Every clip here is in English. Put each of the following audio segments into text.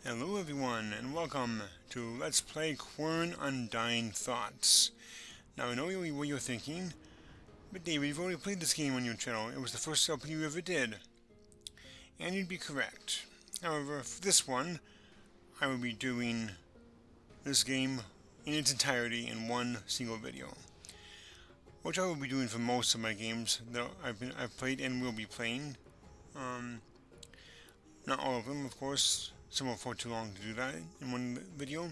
Hello everyone, and welcome to Let's Play Quern Undying Thoughts. Now I know what you're thinking, but David, you've already played this game on your channel. It was the first LP you ever did. And you'd be correct. However, for this one, I will be doing this game in its entirety in one single video. Which I will be doing for most of my games that I've played and will be playing. Not all of them, of course. Some are far too long to do that in one video.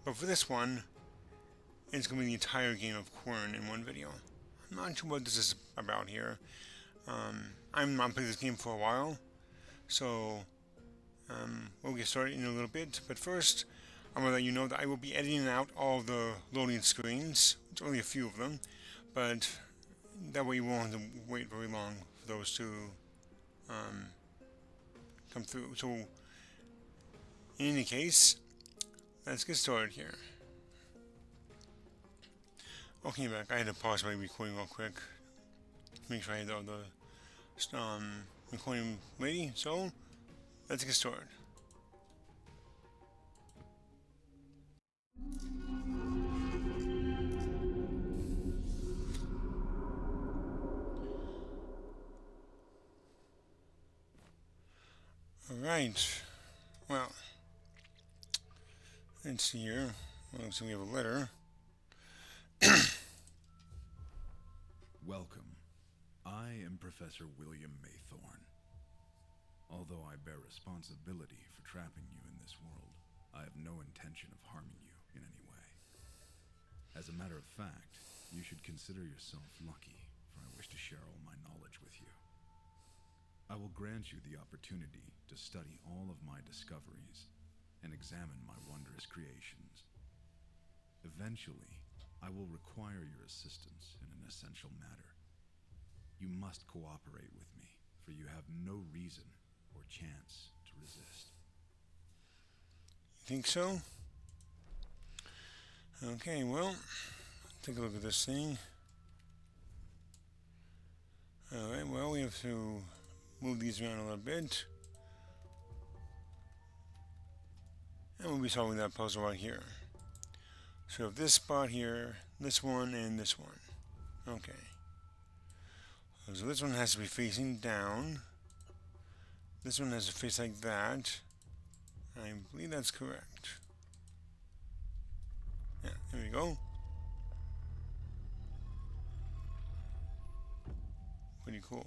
But for this one, it's going to be the entire game of Quern in one video. I'm not sure what this is about here. I'm not playing this game for a while, so we'll get started in a little bit. But first, I'm going to let you know that I will be editing out all the loading screens. It's only a few of them, but that way you won't have to wait very long for those to come through. So, in any case, let's get started here. Okay, back. I had to pause my recording real quick. Make sure I had all the recording ready. So, let's get started. Alright. Well, let's see here. Well, so we have a letter. Welcome. I am Professor William Maythorn. Although I bear responsibility for trapping you in this world, I have no intention of harming you in any way. As a matter of fact, you should consider yourself lucky, for I wish to share all my knowledge with you. I will grant you the opportunity to study all of my discoveries and examine my wondrous creations. Eventually, I will require your assistance in an essential matter. You must cooperate with me, for you have no reason or chance to resist. You think so? Okay, well, take a look at this thing. Alright, well, we have to move these around a little bit. And we'll be solving that puzzle right here. So if this spot here, this one, and this one. Okay. So this one has to be facing down. This one has to face like that. I believe that's correct. Yeah, there we go. Pretty cool.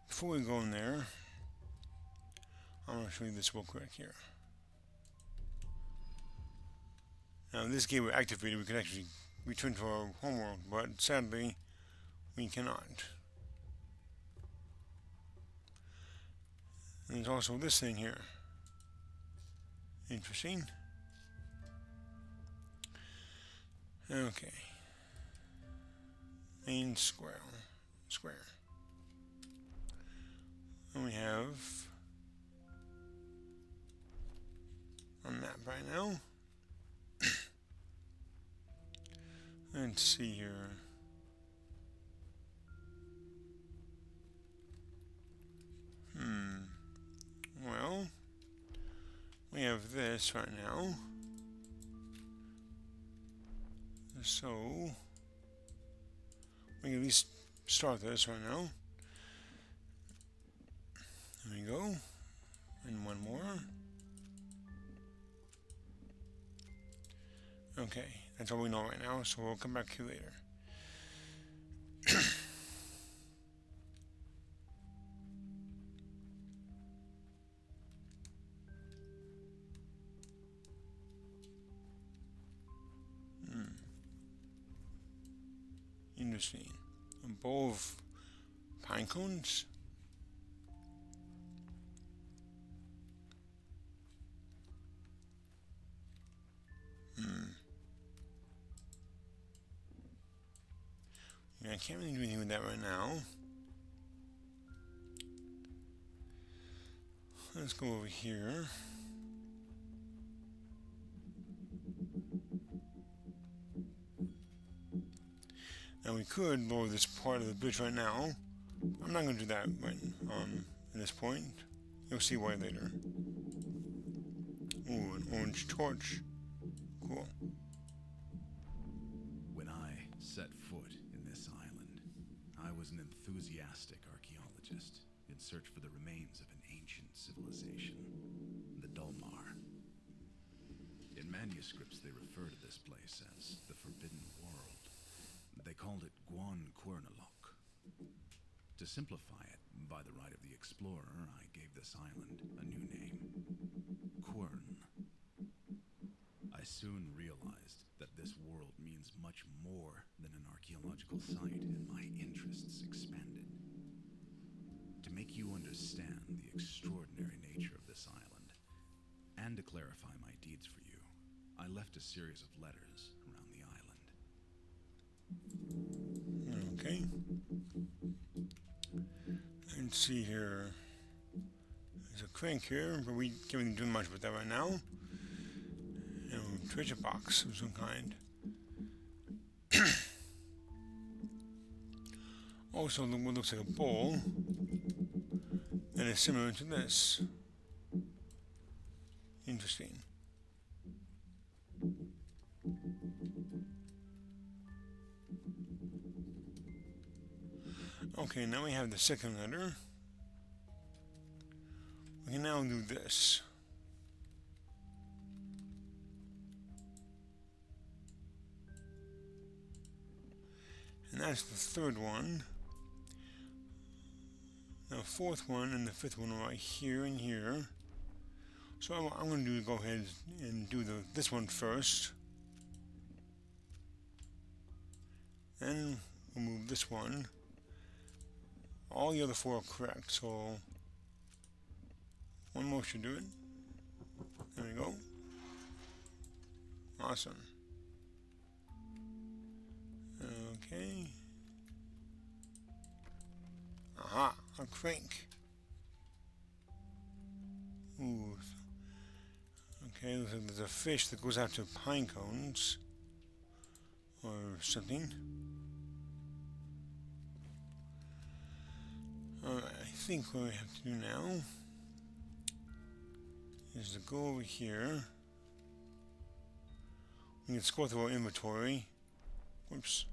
Before we go in there, I'm going to show you this real quick here. Now, if this game were activated, we could actually return to our homeworld, but sadly, we cannot. And there's also this thing here. Interesting. Okay. Main square. And we have a map right now. Let's see here. Well, we have this right now. So, we can at least start this right now. There we go. And one more. Okay, that's all we know right now, so we'll come back to you later. Interesting. A bowl of pine cones? Yeah, I can't really do anything with that right now. Let's go over here. Now we could lower this part of the bridge right now. I'm not going to do that right at this point. You'll see why later. Ooh, an orange torch. Cool. When I set foot in this island, I was an enthusiastic archaeologist in search for the remains of an ancient civilization, the Dulmar. In manuscripts, they refer to this place as the Forbidden World. They called it Quern. To simplify it, by the right of the explorer, I gave this island a new name, Quern. I soon realized that this world means much more than an archaeological site, and my interests expanded. To make you understand the extraordinary nature of this island, and to clarify my deeds for you, I left a series of letters around the island. Okay. Let's see here. There's a crank here, but we can't really do much with that right now. And a treasure box of some kind. Also, what looks like a bowl that is similar to this. Interesting. Okay, now we have the second letter. We can now do this. And that's the third one. The fourth one and the fifth one are right here and here. So I'm going to go ahead and do this one first. Then we'll move this one. All the other four are correct, so one more should do it. There we go. Awesome. Okay. Aha, a crank. Ooh. Okay, looks like there's a fish that goes after pine cones or something. Alright, I think what we have to do now is to go over here. We can scroll through our inventory. Whoops.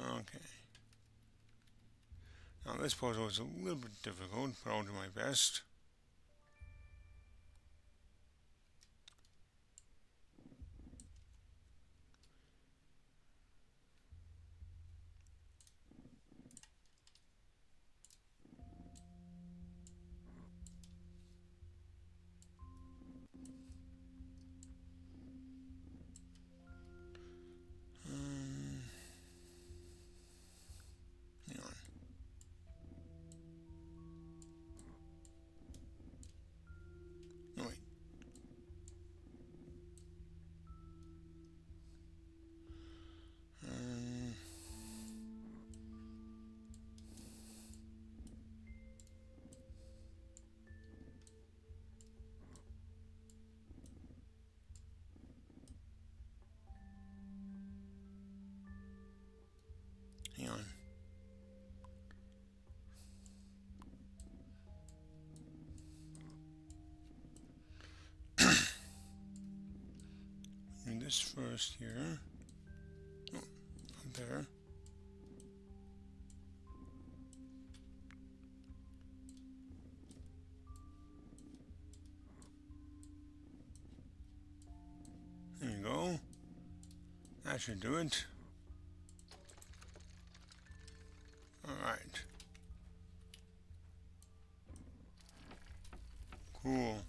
Okay. Now this puzzle is a little bit difficult, but I'll do my best. Hang on. No, wait. Hang on. Do this first here. Oh, up there. There you go. That should do it. Alright. Cool.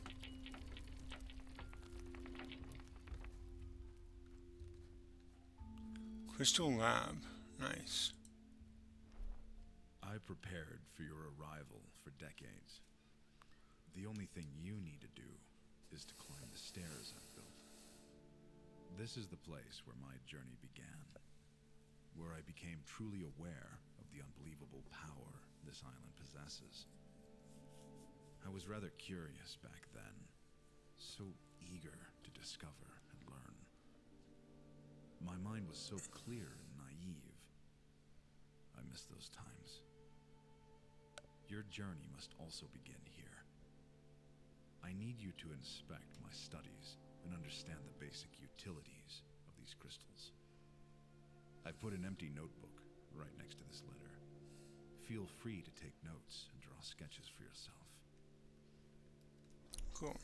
Crystal Lab. Nice. I prepared for your arrival for decades. The only thing you need to do is to climb the stairs I've built. This is the place where my journey began, where I became truly aware of the unbelievable power this island possesses. I was rather curious back then, so eager to discover and learn. My mind was so clear and naive. I miss those times. Your journey must also begin here. I need you to inspect my studies and understand the basic utilities of these crystals. I've put an empty notebook right next to this letter. Feel free to take notes and draw sketches for yourself. Cool.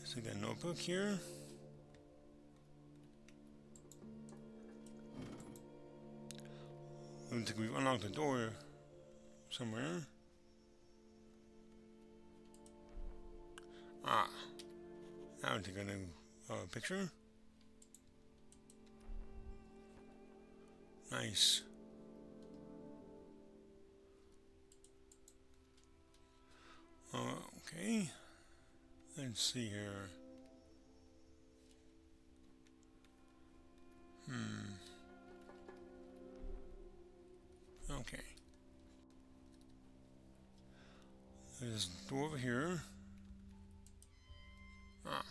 So we got a notebook here. Looks like we've unlocked the door somewhere. Ah. Now we take a new picture. Nice. Okay. Let's see here. Okay. There's a door over here. Ah.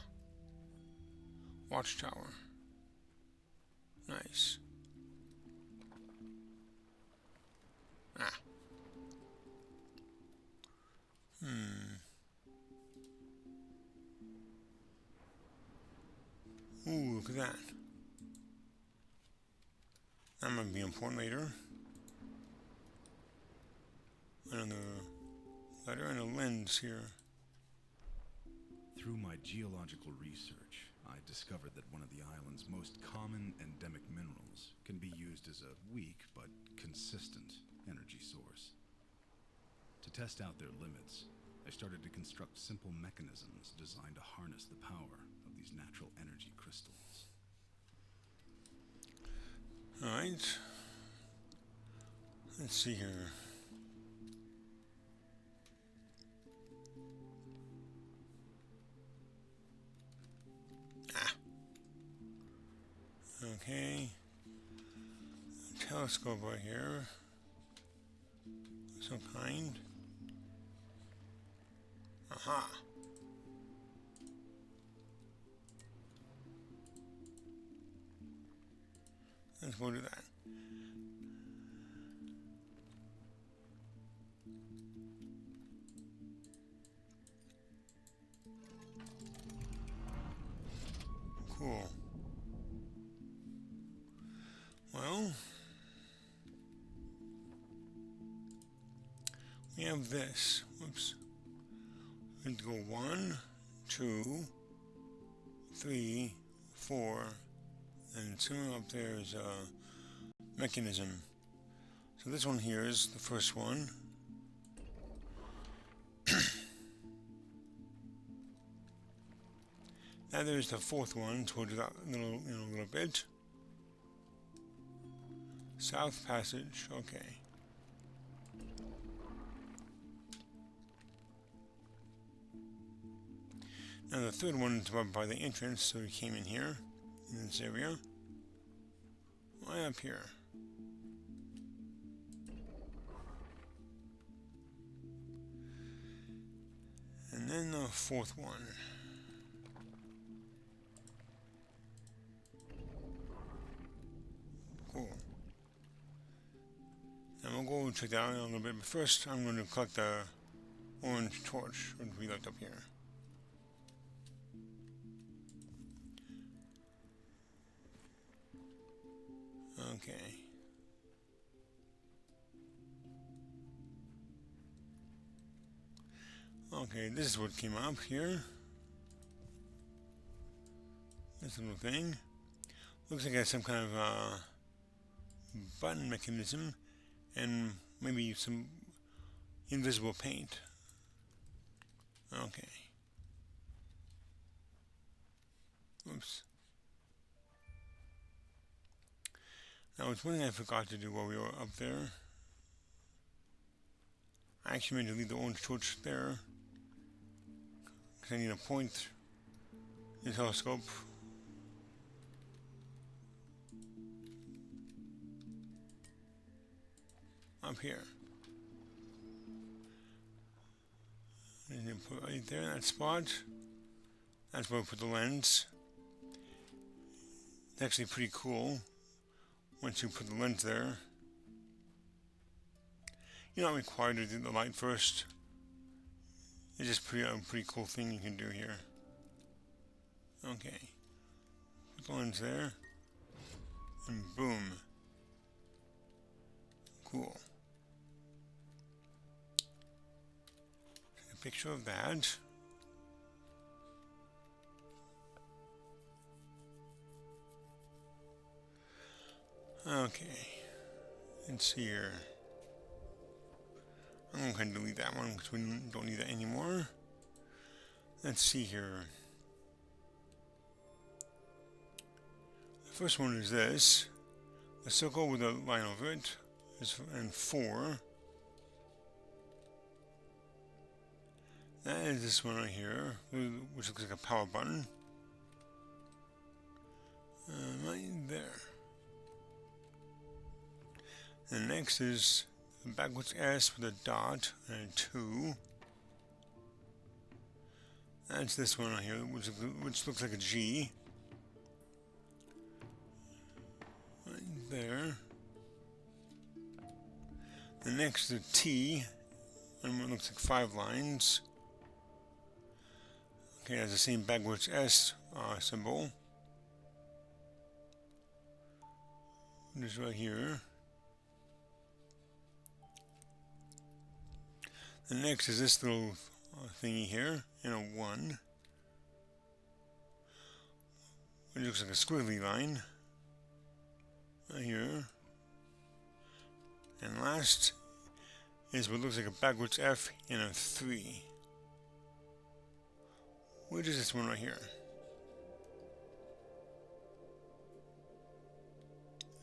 Watchtower. Nice. Ah. Ooh, look at that. That might be important later. Another letter and a lens here. Through my geological research, I discovered that one of the island's most common endemic minerals can be used as a weak but consistent energy source. To test out their limits, I started to construct simple mechanisms designed to harness the power of these natural energy crystals. Alright. Let's see here. Okay. Telescope right here. Some kind. Aha. Let's go do that. Cool. Well, we have this. Whoops. We need to go 1, 2, 3, 4, and somewhere up there is a mechanism. So this one here is the first one. Now there's the fourth one, so we'll do that in a little bit. South Passage, okay. Now the third one is right by the entrance, so we came in here, in this area. Way up here. And then the fourth one. Cool. And we'll go check that out in a little bit, but first I'm going to collect the orange torch, which we left up here. Okay. Okay, this is what came up here. This little thing. Looks like it has some kind of button mechanism and maybe some invisible paint. Okay. Oops. Now, it's one thing I forgot to do while we were up there. I actually meant to leave the orange torch there, because I need to point the telescope. Up here. And then put it right there in that spot. That's where I put the lens. It's actually pretty cool once you put the lens there. You're not required to do the light first. It's just a pretty cool thing you can do here. Okay. Put the lens there. And boom. Cool. Take a picture of that. Okay. Let's see here. I'm going to delete that one because we don't need that anymore. Let's see here. The first one is this. The circle with a line over it is and 4. That is this one right here, which looks like a power button. Right there. And next is the backwards S with a dot and a 2. That's this one right here, which looks like a G. Right there. The next is a T, and it looks like 5 lines. Okay, it has the same backwards S symbol. Just right here. The next is this little thingy here, in a 1. It looks like a squiggly line. Right here. And last is what looks like a backwards F in a 3. Which is this one right here?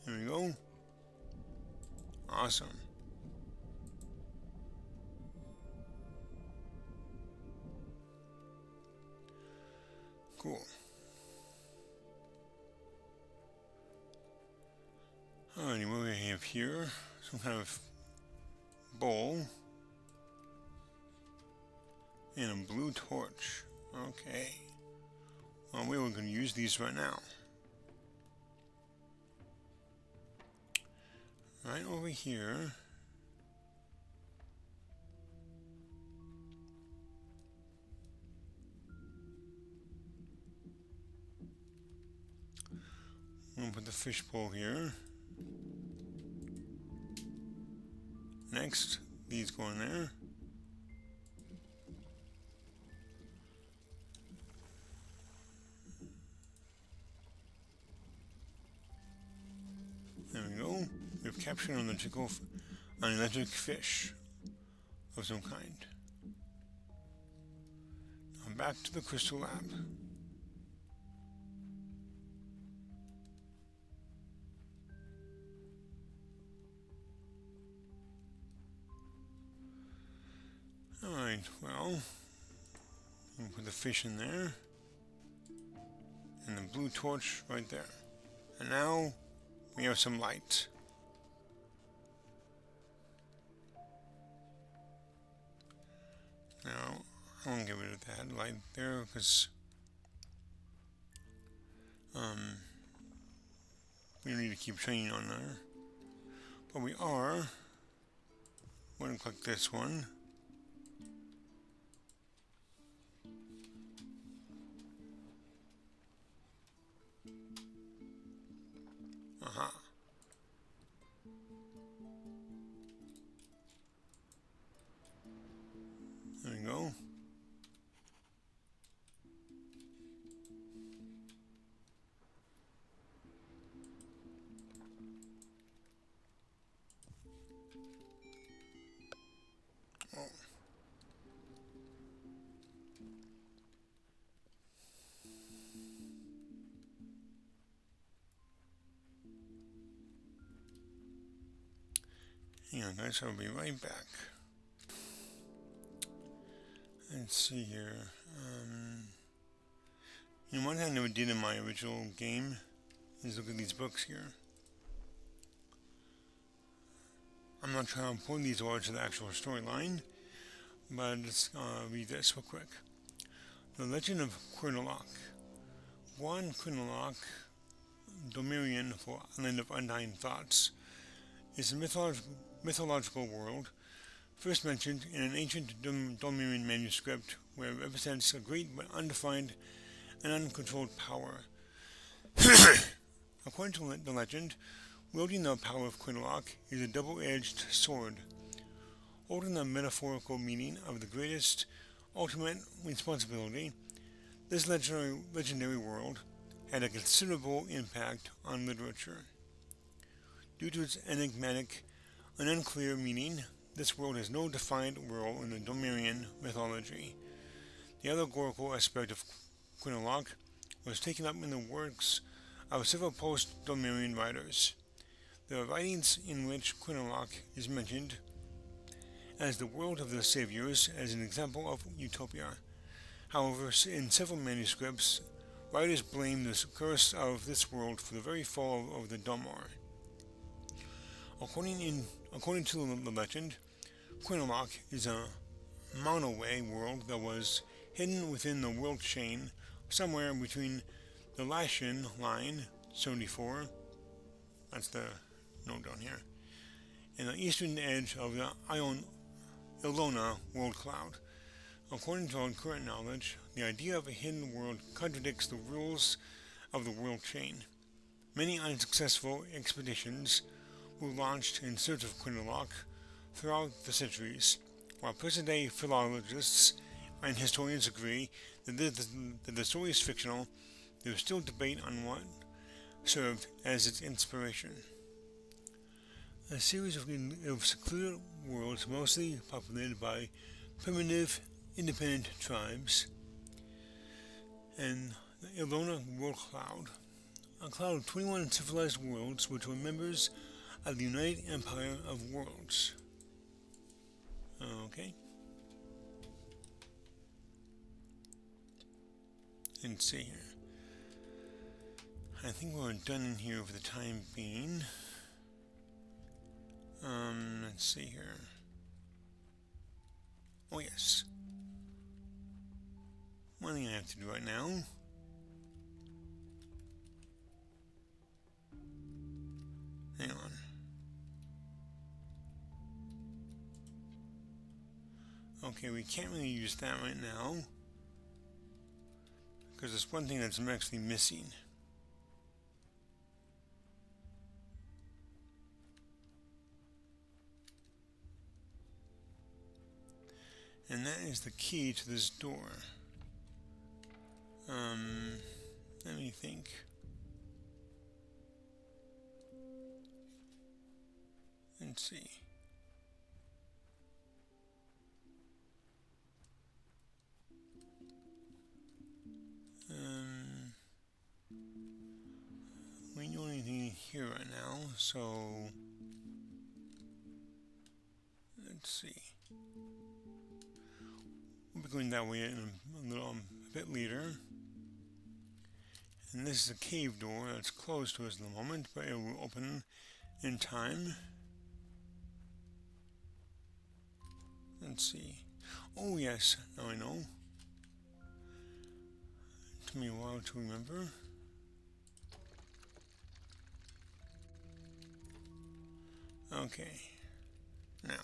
There we go. Awesome. Cool. Alrighty, what do we have here? Some kind of bowl. And a blue torch. Okay. Well, we're going to use these right now. Right over here. I'm going to put the fishbowl here. Next, these go in there. There we go. We've captured an electric fish of some kind. Now back to the crystal lab. Alright, well, we'll put the fish in there. And the blue torch right there. And now we have some light. Now, I won't get rid of that light there because we don't need to keep shining on there. But we are going to click this one. Aha. There we go. Oh. Hang on guys, I'll be right back. Let's see here. One thing I never did in my original game is look at these books here. I'm not trying to pull these words to the actual storyline, but let's read this real quick. The Legend of Quern. One Quern, Dominion for Land of Undying Thoughts, is a mythological world first mentioned in an ancient Dominion manuscript where it represents a great but undefined and uncontrolled power. According to the legend, wielding the power of Quinlock is a double-edged sword, holding the metaphorical meaning of the greatest ultimate responsibility. This legendary world had a considerable impact on literature. Due to its enigmatic and unclear meaning, this world has no defined role in the Domirian mythology. The allegorical aspect of Quinlock was taken up in the works of several post-Domirian writers. There are writings in which Quinlock is mentioned as the world of the saviors as an example of utopia. However, in several manuscripts, writers blame the curse of this world for the very fall of the Domar. According to the legend, Quinlock is a monoway world that was hidden within the world chain somewhere between the Lashan line 74, that's the node down here, and the eastern edge of the Ilona world cloud. According to our current knowledge, the idea of a hidden world contradicts the rules of the world chain. Many unsuccessful expeditions were launched in search of Quinlock throughout the centuries, while present-day philologists and historians agree that the story is fictional. There is still debate on what served as its inspiration. A series of secluded worlds mostly populated by primitive, independent tribes, and the Ilona world cloud, a cloud of 21 civilized worlds which were members of the United Empire of Worlds. Okay. Let's see here. I think we're done in here for the time being. Let's see here. Oh yes. One thing I have to do right now. Hang on. Okay, we can't really use that right now, because there's one thing that's actually missing. And that is the key to this door. Let me think. Let's see. We don't know anything here right now, so let's see. We'll be going that way in a bit later. And this is a cave door that's closed to us in the moment, but it will open in time. Let's see. Oh yes, now I know. It took me a while to remember. Okay. Now,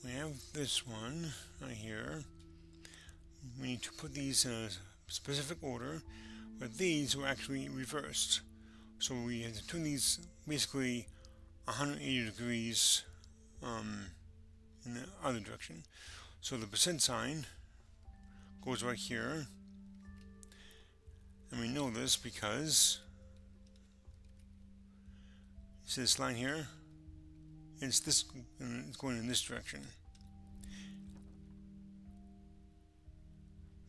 we have this one right here. We need to put these in a specific order, but these were actually reversed. So we had to turn these basically 180 degrees in the other direction. So the percent sign goes right here, and we know this because see this line here? It's this, and it's going in this direction.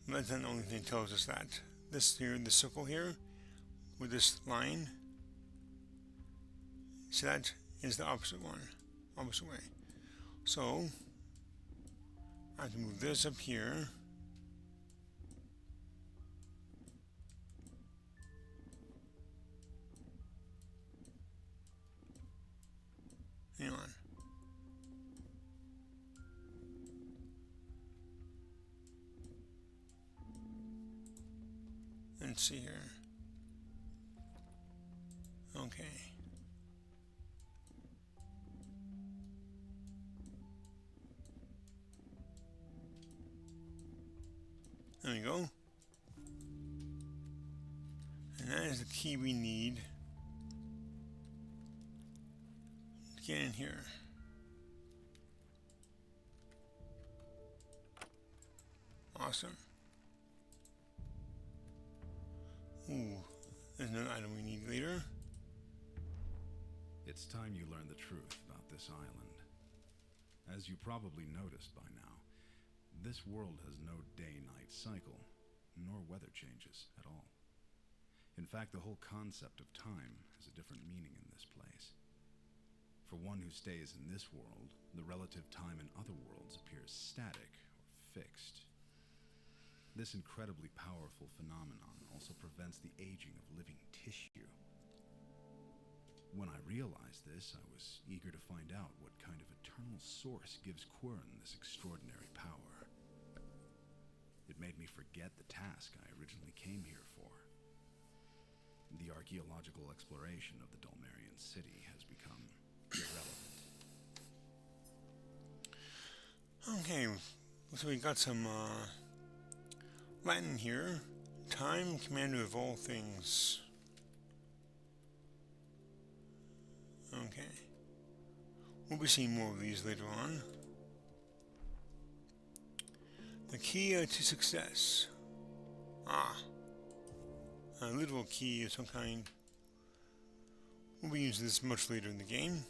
That's not the only thing that tells us that. This here, this circle here, with this line, see that is the opposite one, opposite way. So I have to move this up here. Hang on. Let's see here. Okay. There we go. And that is the key we need to get in here. Awesome. Ooh, there's another item we need later. It's time you learn the truth about this island. As you probably noticed by now, this world has no day-night cycle, nor weather changes at all. In fact, the whole concept of time has a different meaning in this place. For one who stays in this world, the relative time in other worlds appears static or fixed. This incredibly powerful phenomenon also prevents the aging of living tissue. When I realized this, I was eager to find out what kind of eternal source gives Quern this extraordinary power. It made me forget the task I originally came here for. The archaeological exploration of the Dulmerian city has become irrelevant. Okay, so we got some Latin here. Time, commander of all things. Okay. We'll be seeing more of these later on. The key to success. A literal key of some kind. We'll be using this much later in the game.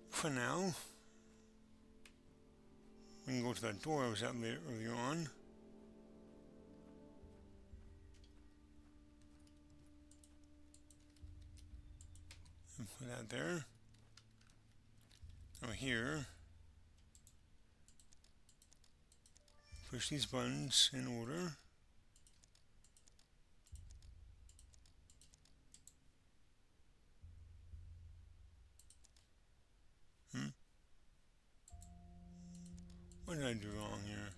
For now, we can go to that door I was at earlier on. And put that there. Over here. Push these buttons in order. What did I do wrong here?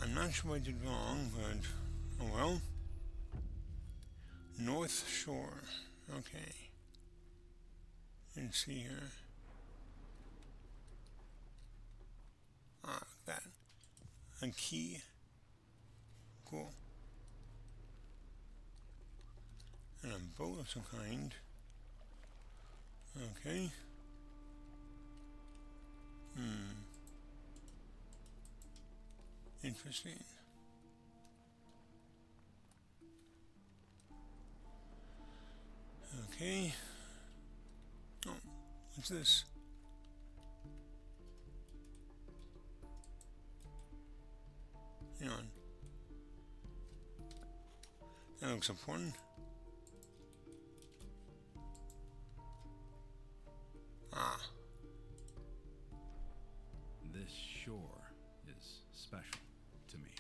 I'm not sure what I did wrong, but oh well. North Shore. Okay. Let's see here. That. A key. Cool. And a boat of some kind. Okay. Interesting. Okay. Oh, what's this? Hang on. That looks important. This shore is special to me.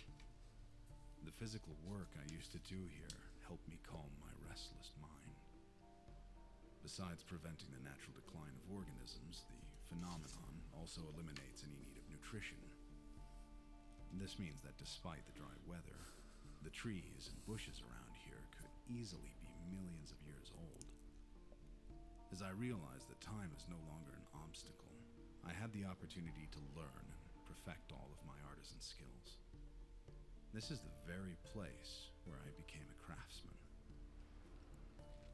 The physical work I used to do here helped me calm my restless mind. Besides preventing the natural decline of organisms, the phenomenon also eliminates any need of nutrition. This means that despite the dry weather, the trees and bushes around here could easily be millions of years old. As I realized that time is no longer an obstacle, I had the opportunity to learn and perfect all of my artisan skills. This is the very place where I became a craftsman.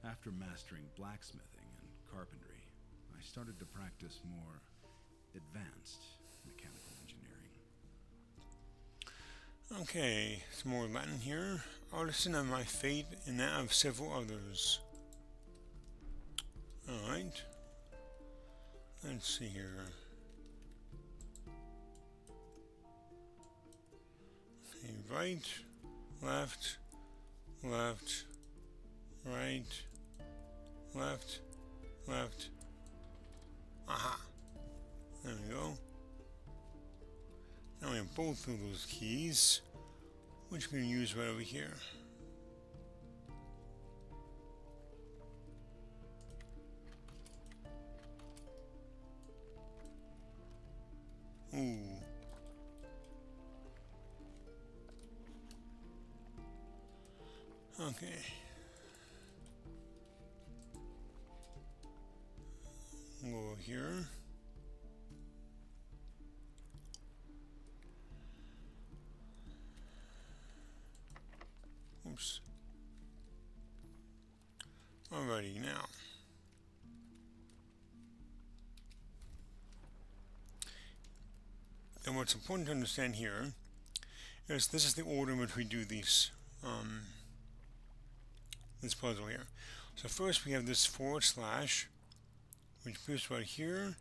After mastering blacksmithing and carpentry, I started to practice more advanced mechanical engineering. Okay, some more Latin here. Artisan of my fate and that of several others. Alright. Let's see here. Okay, right, left, left, right, left, left. Aha! There we go. Now we have both of those keys, which we can use right over here. Ooh. Okay. go over here. Oops. Alrighty, now. And what's important to understand here is this is the order in which we do these, this puzzle here. So first we have this /, which appears right here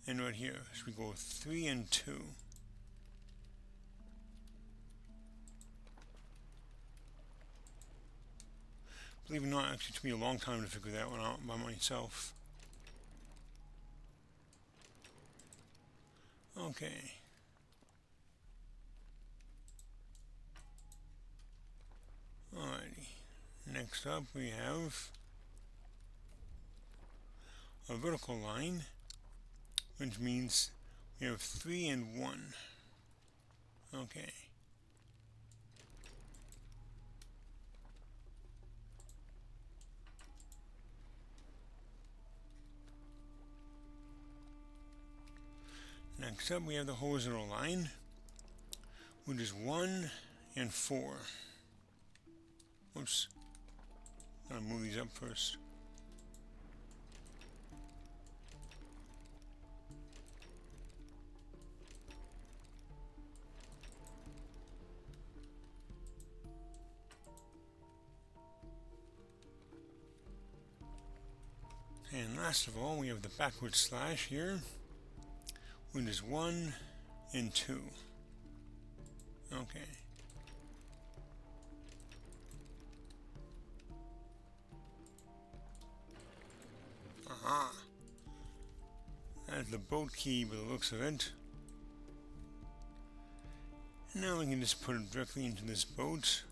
and right here. So we go 3 and 2. Believe it or not, actually it took me a long time to figure that one out by myself. Okay. Alrighty. Next up we have a vertical line, which means we have 3 and 1. Okay. Next up we have the horizontal line, which is 1 and 4. Oops. Gotta move these up first. And last of all, we have the backward slash here, which is 1 and 2. Okay. Aha. That's the boat key by the looks of it. And now we can just put it directly into this boat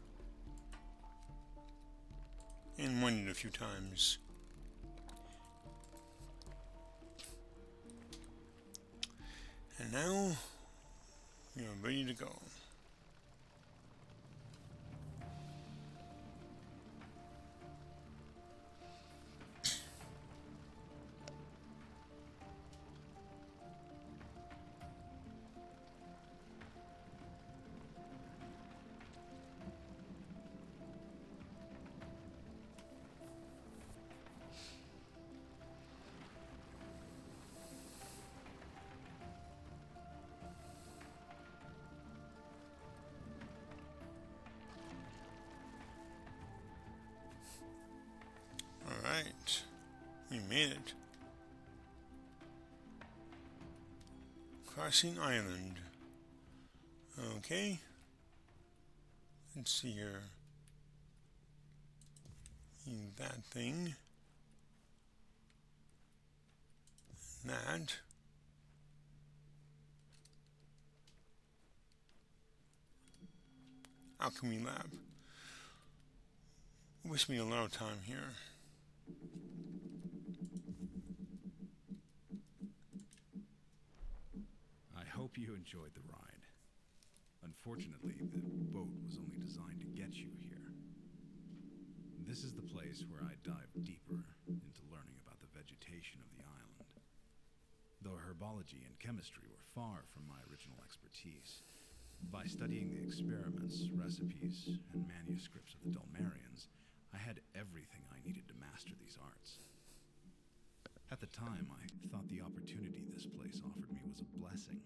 and wind it a few times. And now we are ready to go. Alright, we made it. Crossing Island. Okay. Let's see here. That thing. That. Alchemy lab. Wish me a lot of time here. I hope you enjoyed the ride. Unfortunately, the boat was only designed to get you here. This is the place where I dive deeper into learning about the vegetation of the island. Though herbology and chemistry were far from my original expertise, by studying the experiments, recipes, and manuscripts of the Dulmarians, I had everything I needed to master these arts. At the time, I thought the opportunity this place offered me was a blessing.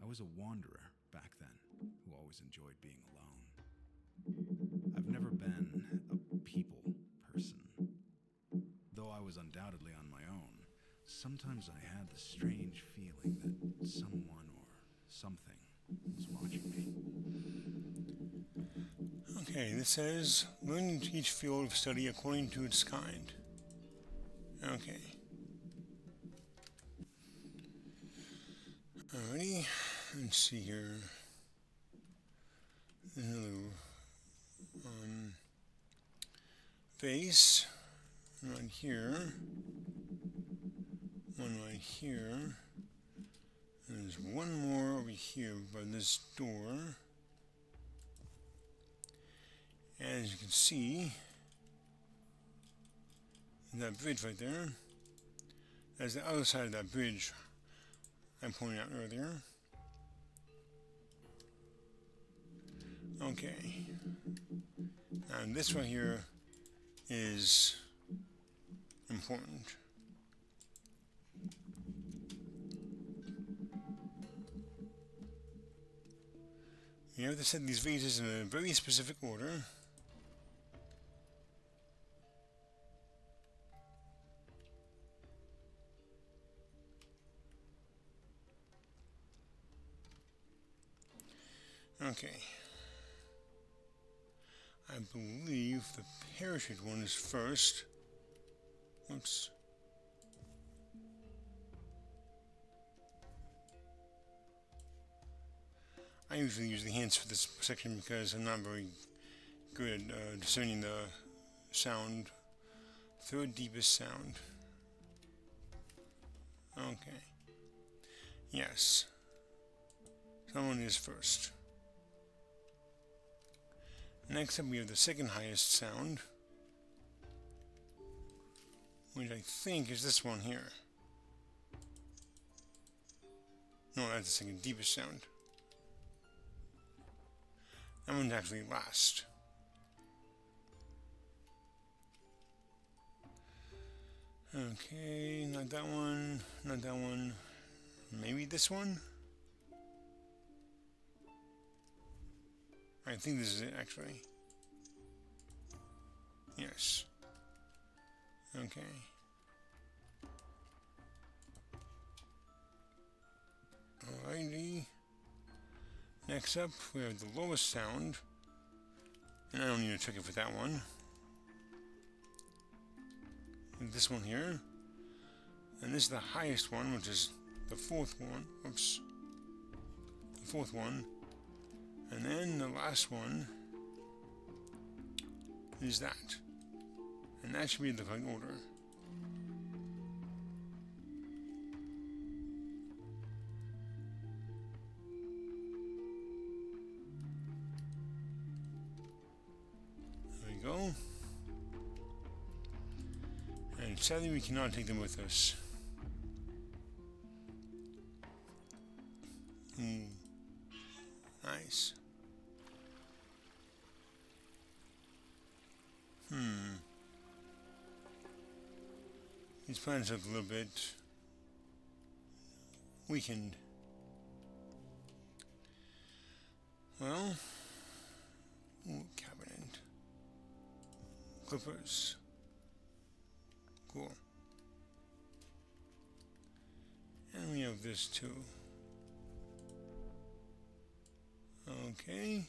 I was a wanderer back then, who always enjoyed being alone. I've never been a people person. Though I was undoubtedly on my own, sometimes I had the strange feeling that someone or something was watching me. Okay, this says, learn each field of study according to its kind. Okay. Alrighty, let's see here. Another vase right here. One right here. There's one more over here by this door. As you can see, that bridge right there, That's the other side of that bridge I pointed out earlier. Okay. And this right here is important. You have to set these vases in a very specific order. Okay. I believe the parachute one is first. Oops. I usually use the hands for this section because I'm not very good at discerning the sound. Third deepest sound. Okay. Yes. Someone is first. Next up we have the second highest sound, which I think is this one here. No, that's the second deepest sound. That one's actually last. Okay, not that one, not that one. Maybe this one? I think this is it, actually. Yes. Okay. Alrighty. Next up, we have the lowest sound. And I don't need a ticket for that one. And this one here. And this is the highest one, which is the fourth one. Oops. The fourth one. And then the last one is that. And that should be the correct order. There we go. And sadly we cannot take them with us. Nice. These plants look a little bit weakened. Well, cabinet. Clippers. Cool. And we have this too. Okay.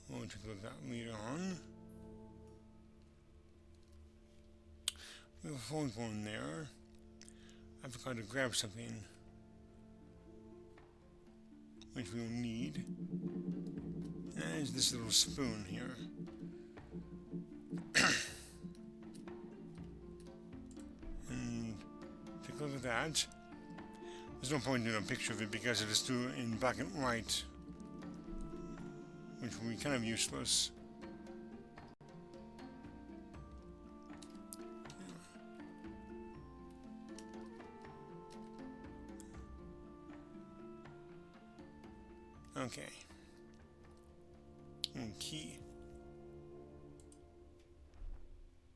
We'll take a look at that later on. We have a phone one there. I forgot to grab something which we will need. And is this little spoon here. And take a look at that. There's no point in doing a picture of it because it is due in black and white, which will be kind of useless. Okay. Key.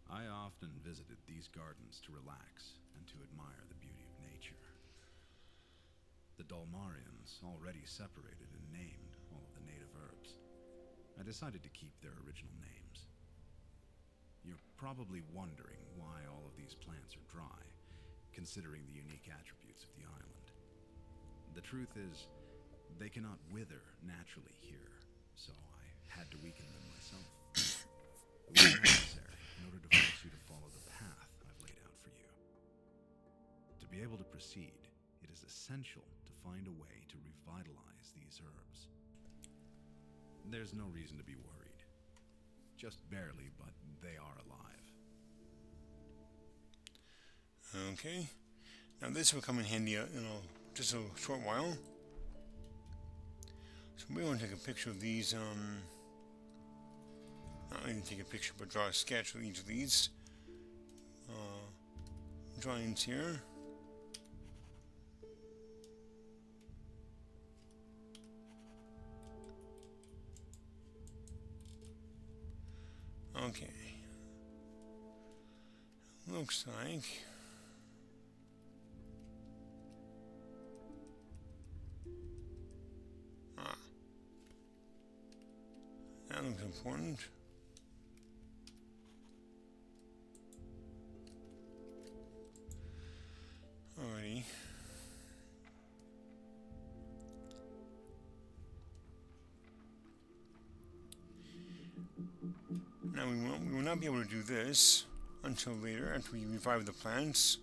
I often visited these gardens to relax and to admire the beauty of nature. The Dalmarians already separated and named all of the native herbs. I decided to keep their original names. You're probably wondering why all of these plants are dry, considering the unique attributes of the island. The truth is, they cannot wither naturally here, so I had to weaken them myself. It was necessary in order to force you to follow the path I've laid out for you. To be able to proceed, it is essential to find a way to revitalize these herbs. There's no reason to be worried. Just barely, but they are alive. Okay. Now this will come in handy in just a short while. So we want to take a picture of these, not only take a picture, but draw a sketch of each of these drawings here. Okay. Looks like that looks important. Alrighty. Now we will not be able to do this until later, after we revive the plants.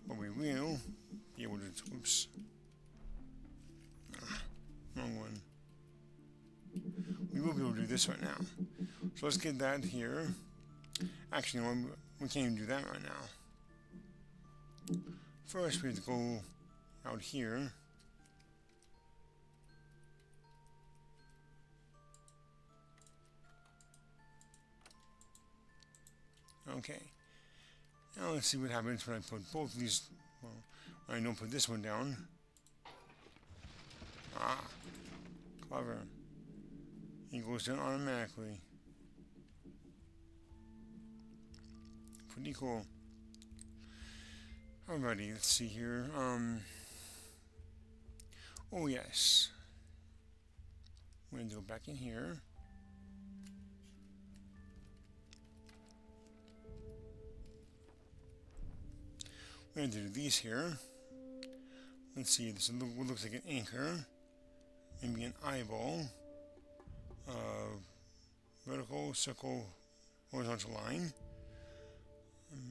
But we will be able to. Oops. Wrong one. We will be able to do this right now. So let's get that here. Actually, no, we can't even do that right now. First, we have to go out here. Okay. Now let's see what happens when I put both of these. Well, when I don't put this one down. Ah, clever. It goes down automatically. Pretty cool. Alrighty, let's see here. Oh yes. We're going to go back in here. We're going to do these here. Let's see, this looks like an anchor. Maybe an eyeball. Vertical, circle, horizontal line.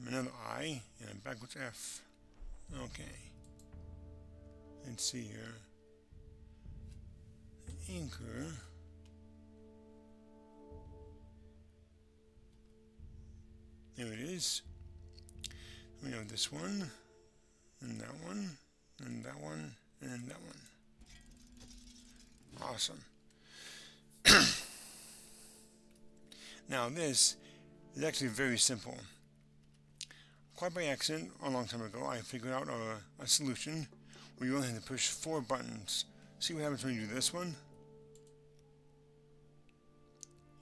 Another I, and a backwards F. Okay. Let's see here. Anchor. There it is. We have this one, and that one, and that one, and that one. Awesome. Now this is actually very simple. Quite by accident, a long time ago, I figured out a solution where you only have to push 4 buttons. See what happens when you do this one?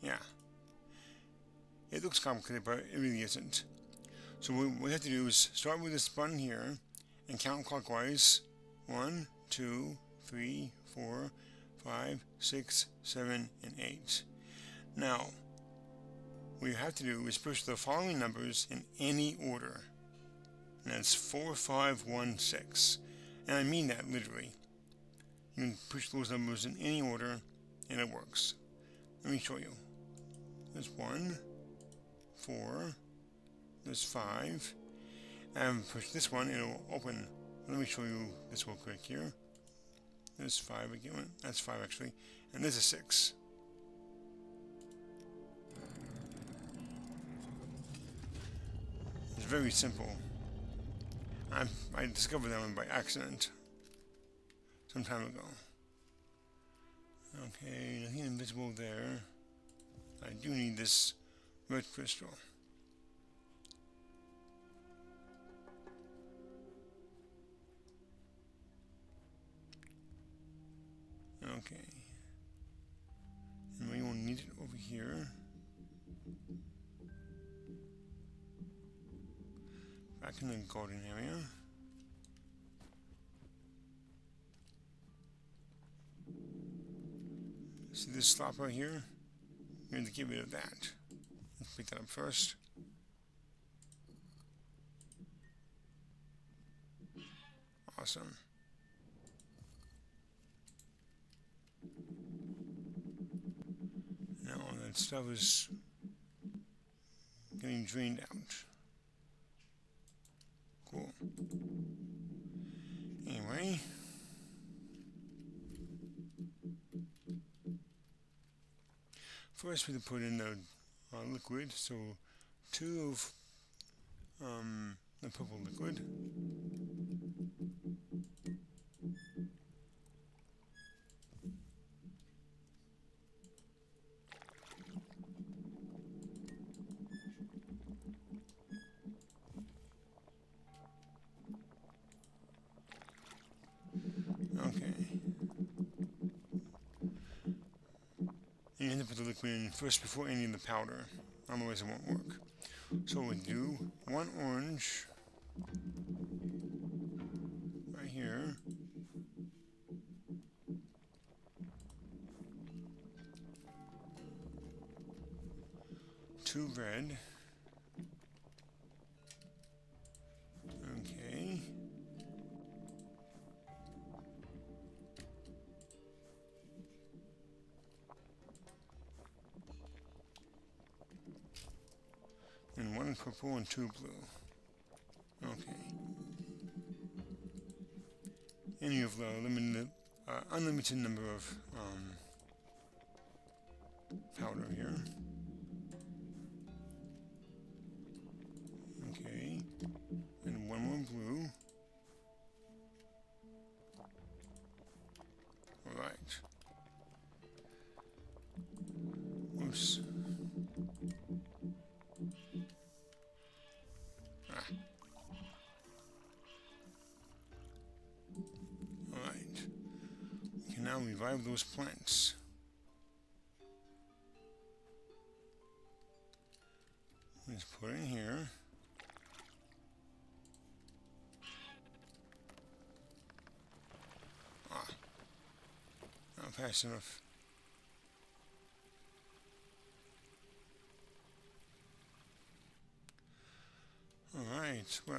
Yeah. It looks complicated, but it really isn't. So what we have to do is start with this button here and count clockwise. 1, 2, 3, 4, 5, 6, 7, and 8. Now, what you have to do is push the following numbers in any order. And that's 4, 5, 1, 6. And I mean that literally. You can push those numbers in any order and it works. Let me show you. There's 1, 4, there's 5. And push this one and it will open. Let me show you this real quick here. There's 5 again. That's 5 actually. And this is 6. It's very simple. I discovered that one by accident some time ago. Okay, nothing invisible there. I do need this red crystal. Okay. And we will need it over here. Back in the garden area. See this slot right here? We're going to get rid of that. Let's pick that up first. Awesome. Now all that stuff is getting drained out. Cool. Anyway. First we have to put in the liquid, so 2 of the purple liquid. you have to put the liquid in first before any of the powder, otherwise it won't work. So we'll do 1 orange right here. 2 red. Okay. And 1 purple and 2 blue. Okay. And you have unlimited number of powder here. Okay. And 1 more blue. Alright. Oops. Alright. We can now revive those plants. Let's put it in here. Not fast enough. Alright, well.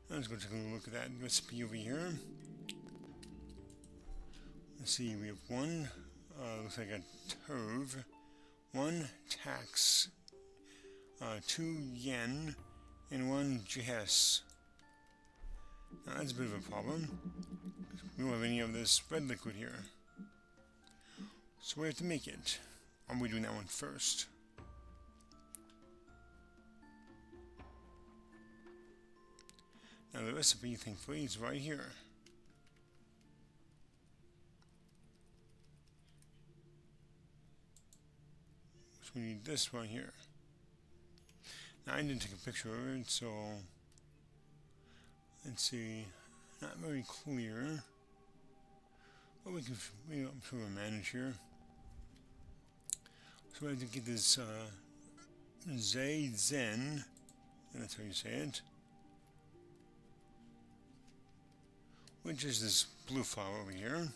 Let's go take a look at that recipe over here. Let's see, we have 1, looks like a Tove, 1 tax, 2 yen, and 1 GS. Now that's a bit of a problem. We don't have any of this red liquid here. So we have to make it. Are we doing that one first? Now the recipe, thankfully, is right here. So we need this one here. Now I didn't take a picture of it, so let's see. Not very clear. But I'm sure we'll manage here. So we have to get this Zen, and that's how you say it, which is this blue flower over here.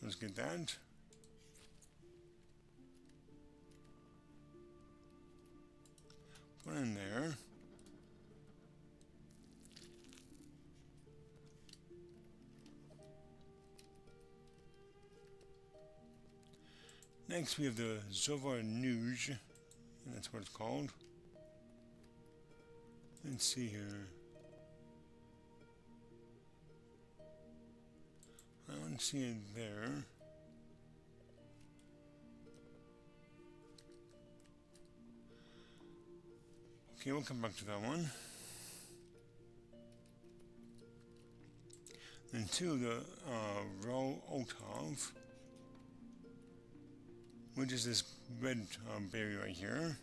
Let's get that. Put in there. Next we have the Zovar Nuge, and that's what it's called. Let's see here. I don't see it there. Okay, we'll come back to that one. Then 2, the Ro Otov, which is this red berry right here.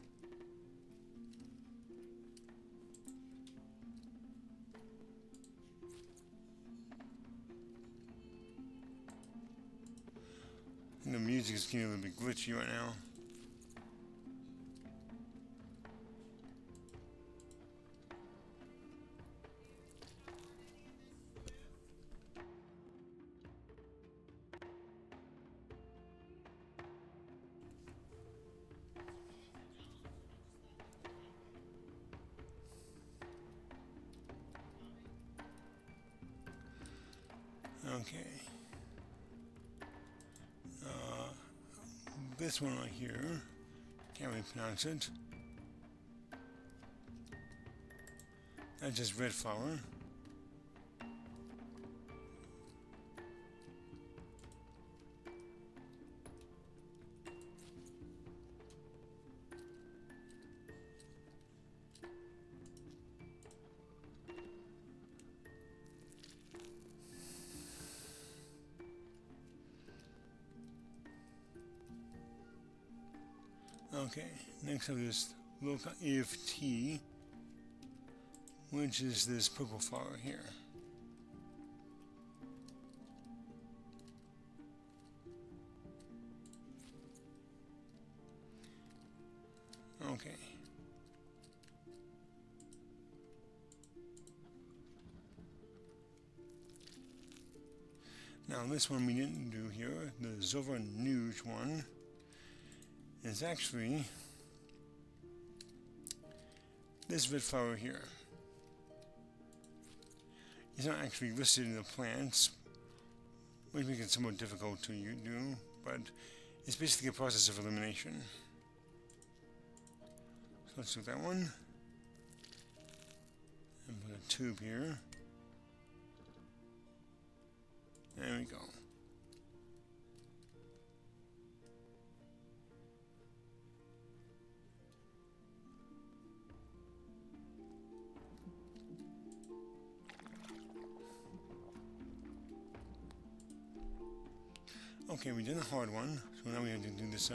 And the music is getting a little bit glitchy right now. Okay. This one right here, can't really pronounce it. That's just red flower. Okay, next up is local EFT, which is this purple flower here. Okay. Now this one we didn't do here, the Zova Nuge one, is actually this red flower here. It's not actually listed in the plants, which makes it somewhat difficult to do, but it's basically a process of elimination. So let's do that one. And put a tube here. There we go. Okay, we did a hard one, so now we have to do this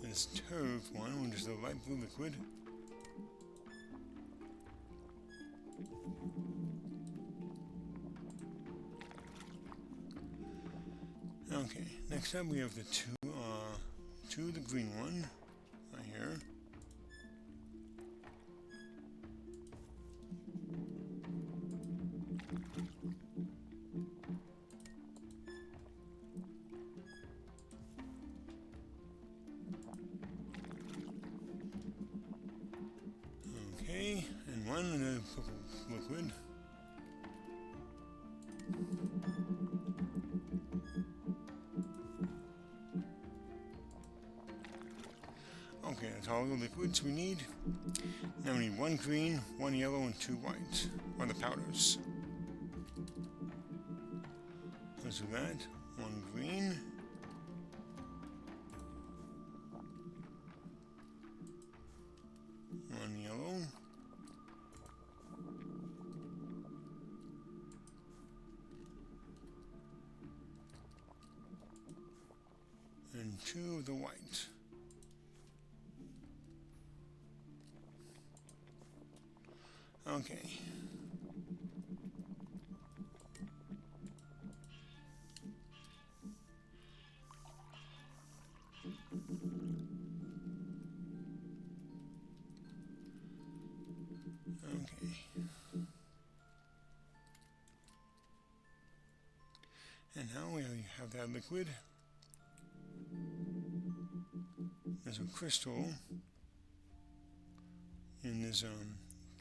this turf one, which is the light blue liquid. Okay, next up we have the the green one, right here. Okay, and one in the purple liquid. Okay, that's all the liquids we need. Now we need one green, one yellow, and two white, or the powders. Let's do that. One green. One yellow. And two of the white. Okay. Okay. And now we have that liquid. There's a crystal in this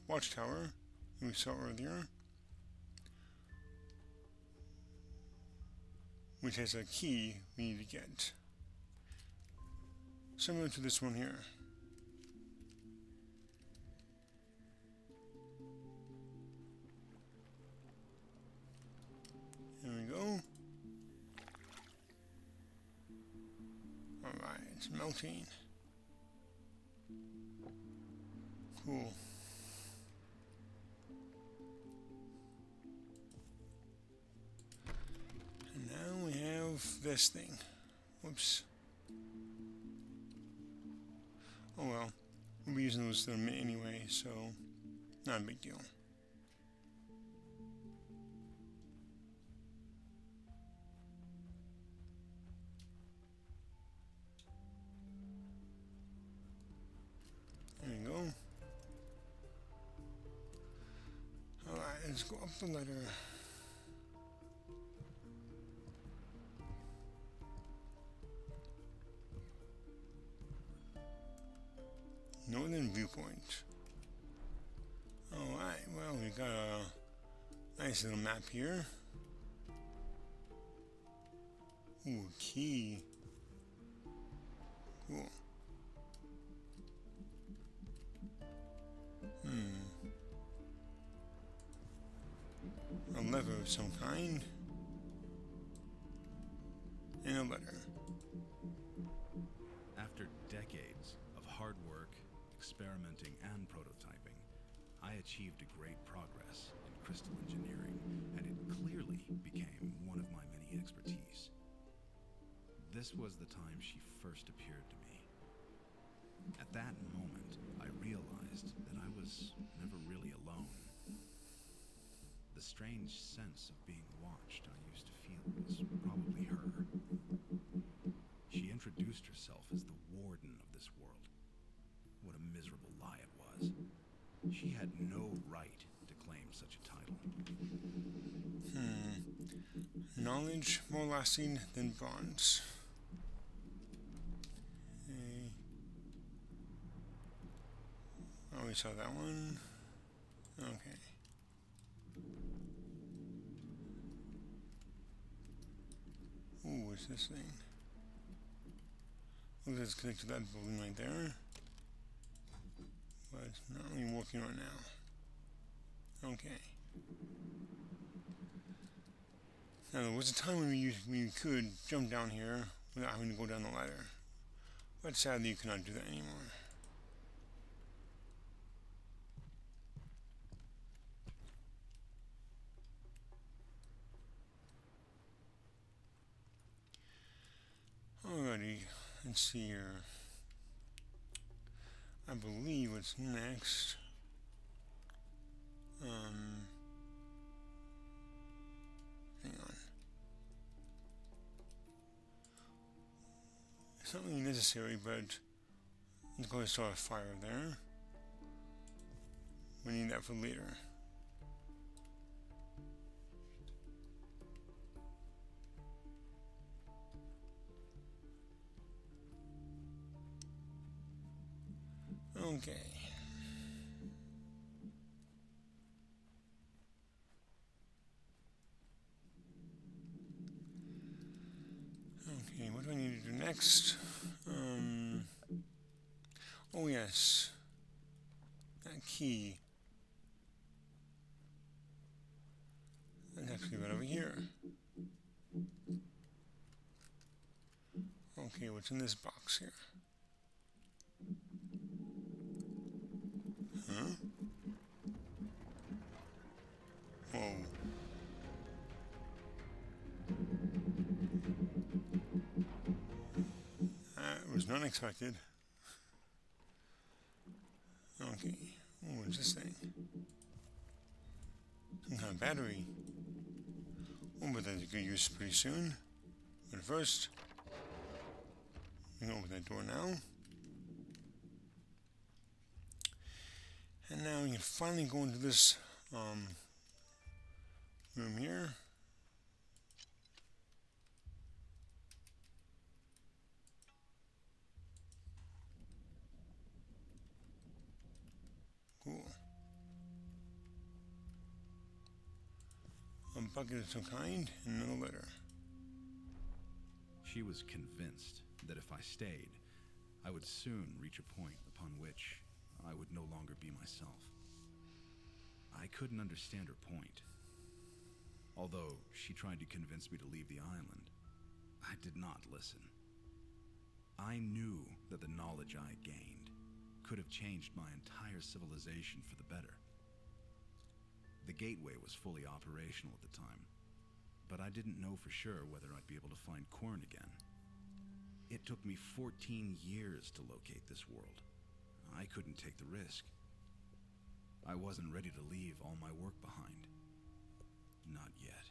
watchtower we saw earlier, which has a key we need to get, similar to this one here. There we go. Alright, it's melting. Cool. And now we have this thing. Whoops. Oh well. We'll be using those in a minute anyway, so not a big deal. There we go. Alright, let's go up the ladder. Northern viewpoint. Alright, well, we got a nice little map here. Ooh, key. Cool. A lever of some kind. And a letter. After decades of hard work, experimenting, and prototyping, I achieved a great progress in crystal engineering, and it clearly became one of my many expertise. This was the time she first appeared to me. At that moment, I realized that I I was never really alone. The strange sense of being watched I used to feel was probably her. She introduced herself as the warden of this world. What a miserable lie it was. She had no right to claim such a title. Knowledge more lasting than bonds. Okay. Oh, we saw that one. Okay. Ooh, what's this thing? Looks like it's connected to that building right there. But it's not really working right now. Okay. Now, there was a time when you could jump down here without having to go down the ladder. But sadly, you cannot do that anymore. Alrighty, let's see here. I believe what's next. Hang on. It's not really necessary, but let's go ahead and start a fire there. We need that for later. Okay. Okay, what do I need to do next? Oh yes. That key. That's actually right over here. Okay, what's in this box here? Huh? Whoa. That was not expected. Okay. Oh, what's this thing? Some kind of battery. Oh, but that's a good use pretty soon. But first, we can open that door now. And now we can finally go into this room here. Cool. A bucket of some kind and another letter. She was convinced that if I stayed, I would soon reach a point upon which I would no longer be myself. I couldn't understand her point. Although she tried to convince me to leave the island, I did not listen. I knew that the knowledge I gained could have changed my entire civilization for the better. The gateway was fully operational at the time, but I didn't know for sure whether I'd be able to find Quern again. It took me 14 years to locate this world. I couldn't take the risk. I wasn't ready to leave all my work behind. Not yet.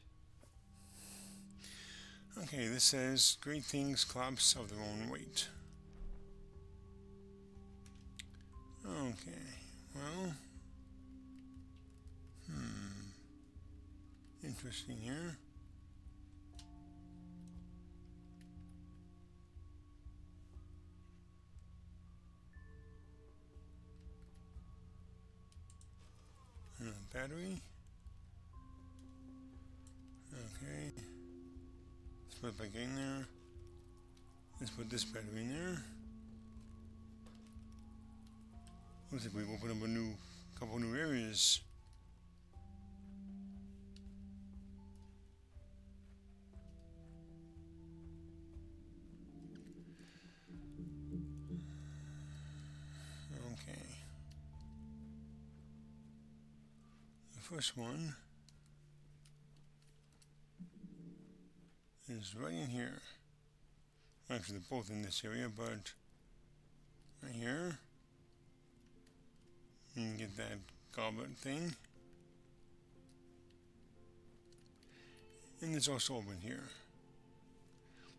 Okay, this says great things collapse of their own weight. Okay, well, interesting here. Battery. Okay. Let's put it back in there. Let's put this battery in there. Looks like we've opened up a couple new areas. Okay. The first one is right in here. Actually, they're both in this area, but right here. You can get that goblet thing. And there's also one here.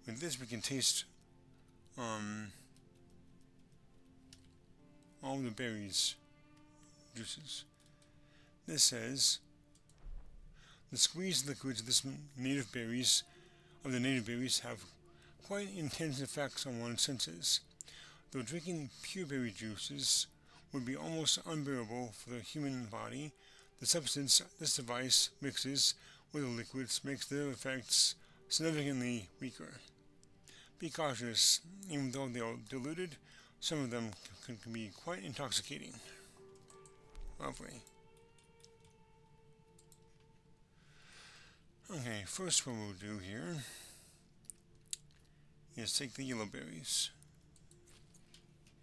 With this we can taste all the berries juices. This says the squeezed liquids of the native berries have quite intense effects on one's senses. Though drinking pure berry juices would be almost unbearable for the human body, the substance this device mixes with the liquids makes their effects significantly weaker. Be cautious, even though they are diluted, some of them can be quite intoxicating. Lovely. Okay, first what we'll do here is take the yellow berries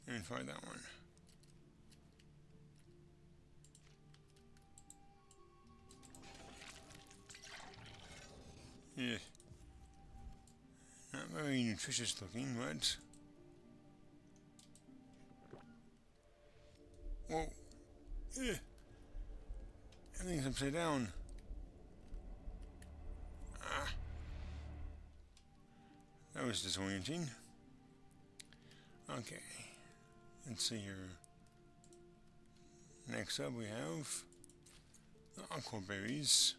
and try that one. Yeah. Not very nutritious looking, but... Whoa! Ugh. Everything's upside down. Ah! That was disorienting. Okay. Let's see here. Next up we have the aqua berries.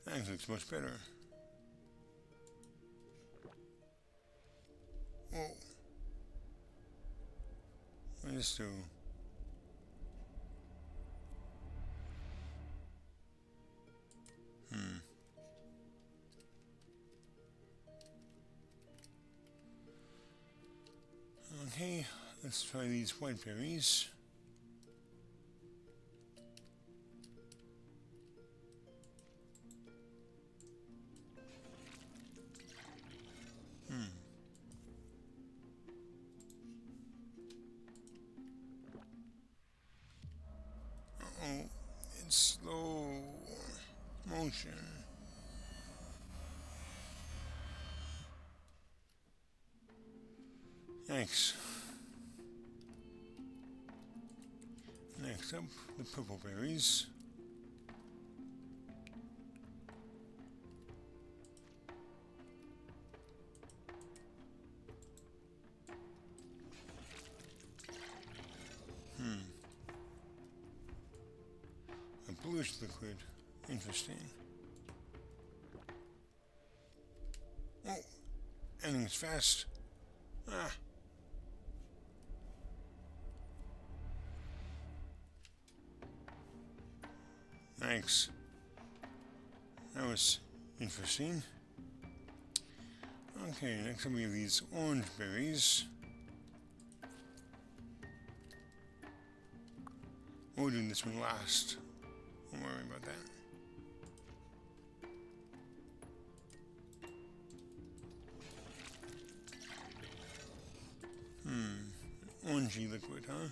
That looks much better. Whoa. What does this do? Okay, let's try these white berries. Uh-oh, it's slow motion. Thanks. Next up, the purple berries. A bluish liquid. Interesting. Oh, ending's fast. Ah. Thanks. That was interesting. Okay, next up we have these orange berries. We'll do this one last. Don't worry about that. Orangey liquid, huh?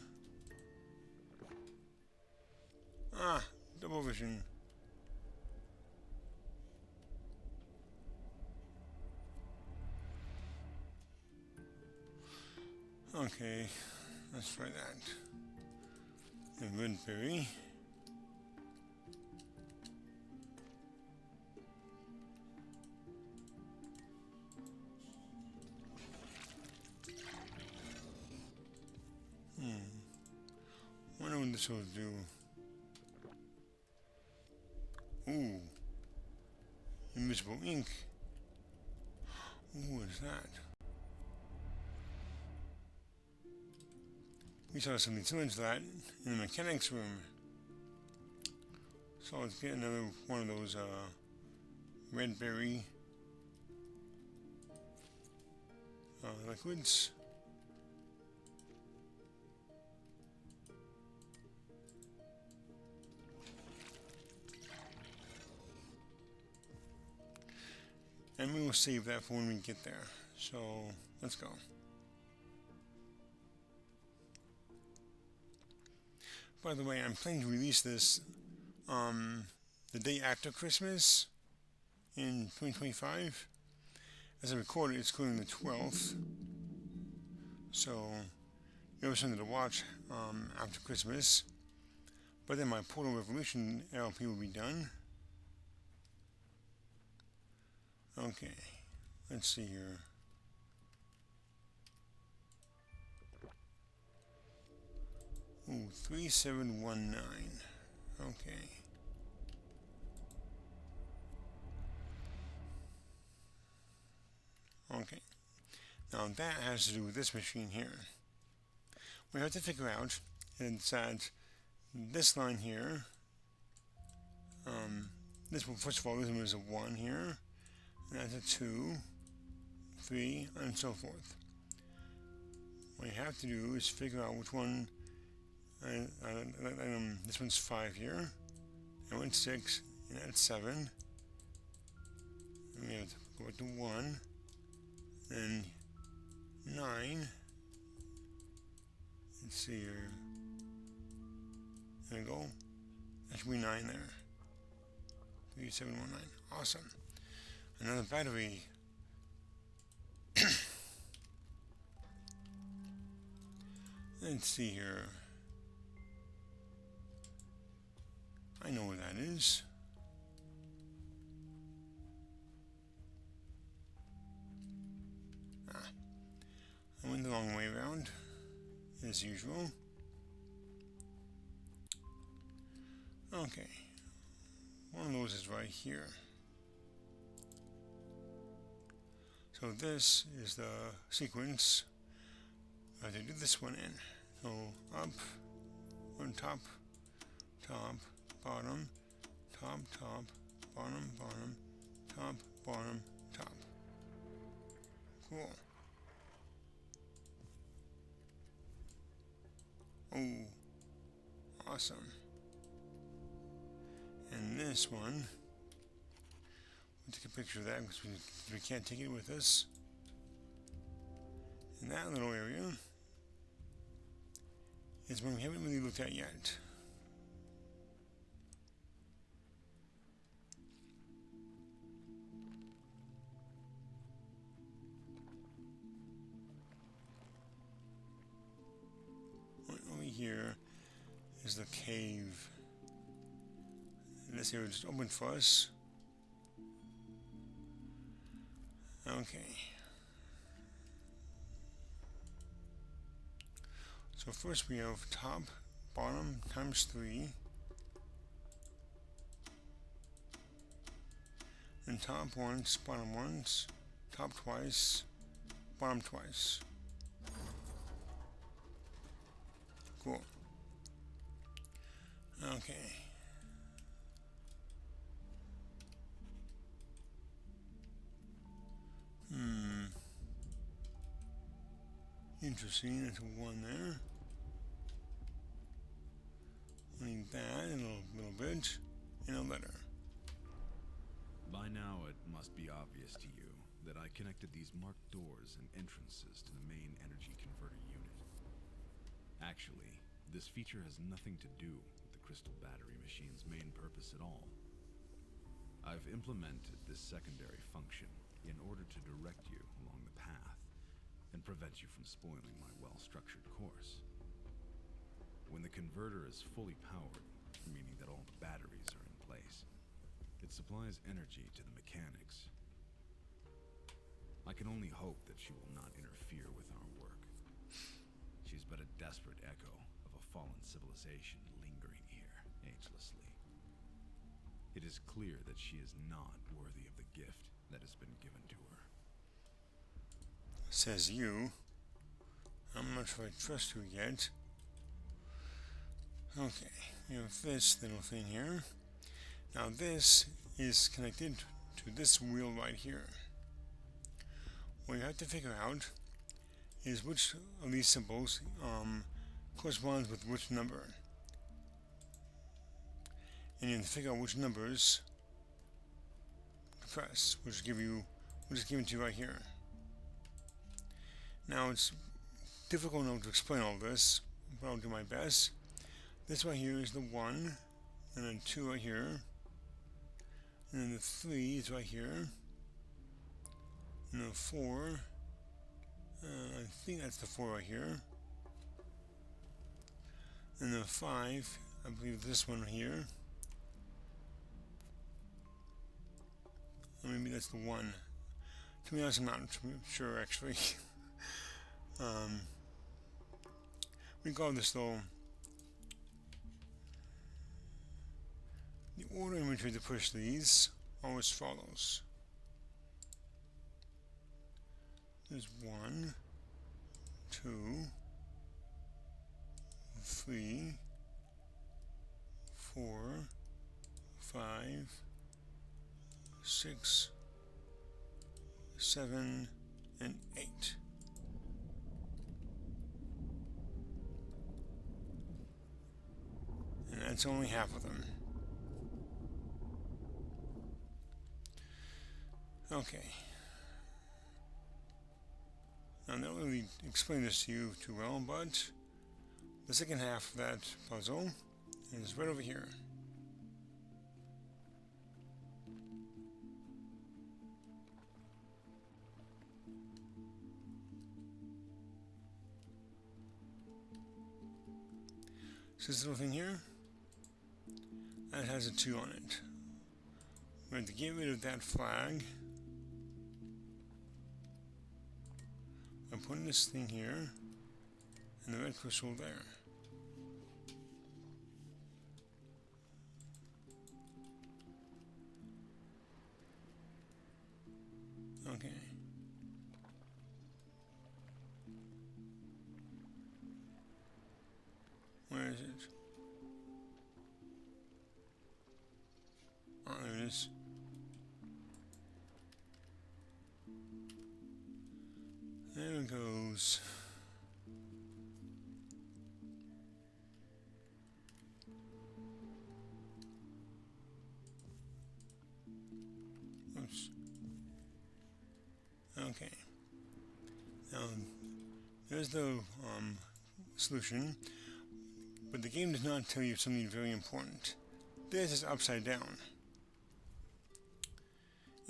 Ah, double vision. Okay, let's try that. The red berry. Wonder what this will do. Ooh. Invisible ink. Ooh, what is that? We saw something similar to that in the mechanics room. So let's get another one of those red berry liquids. And we will save that for when we get there. So let's go. By the way, I'm planning to release this the day after Christmas in 2025. As I record it, it's going the 12th. So, it was something to watch after Christmas. But then my Portal Revolution LP will be done. Okay, let's see here. Ooh, 3719. Okay. Okay. Now that has to do with this machine here. We have to figure out is that this line here, this one, first of all, this one is a 1 here, and that's a 2, 3, and so forth. What you have to do is figure out which one, this one's 5 here, that one's 6, and that's 7. And we have to go to 1, then 9. Let's see here. There we go. That should be 9 there. 3719. Awesome. Another battery. Let's see here. I know where that is. I went the long way around, as usual. Okay. One of those is right here. So this is the sequence. I have to do this one in. So up, on top, top, bottom, top, top, bottom, bottom, top, bottom, top. Cool. Oh, awesome. And this one, we'll take a picture of that because we can't take it with us. And that little area is one we haven't really looked at yet. Over here is the cave. And this area is just open for us. Okay. So first we have top, bottom times 3. Then top once, bottom once, top twice, bottom twice. Cool. Okay. Interesting, that's a 1 there. We need that, and a little bit, and a letter. By now it must be obvious to you that I connected these marked doors and entrances to the main energy converter unit. Actually, this feature has nothing to do with the crystal battery machine's main purpose at all. I've implemented this secondary function in order to direct you along the path and prevent you from spoiling my well-structured course. When the converter is fully powered, meaning that all the batteries are in place, it supplies energy to the mechanics. I can only hope that she will not interfere with our work. She's but a desperate echo of a fallen civilization lingering here, agelessly. It is clear that she is not worthy of the gift that has been given to her. Says you. I'm not sure I trust you yet. Okay, we have this little thing here. Now this is connected to this wheel right here. What you have to figure out is which of these symbols corresponds with which number. And you have to figure out which numbers to press, which is given to you right here. Now it's difficult enough to explain all this, but I'll do my best. This right here is the 1, and then 2 right here, and then the 3 is right here, and the 4, I think that's the 4 right here, and the 5, I believe this one here, or maybe that's the 1. To be honest, I'm not sure actually. Regardless though, the order in which we to push these are as follows. There's 1, 2, 3, 4, 5, 6, 7, and 8. And that's only half of them. Okay. Now, I don't really explain this to you too well, but the second half of that puzzle is right over here. So this little thing here, that has a 2 on it. We're going to get rid of that flag by putting this thing here and the red crystal there. Okay. Where is it? Oh, there it is. There it goes. Oops. Okay. Now, there's the solution, but the game does not tell you something very important. This is upside down.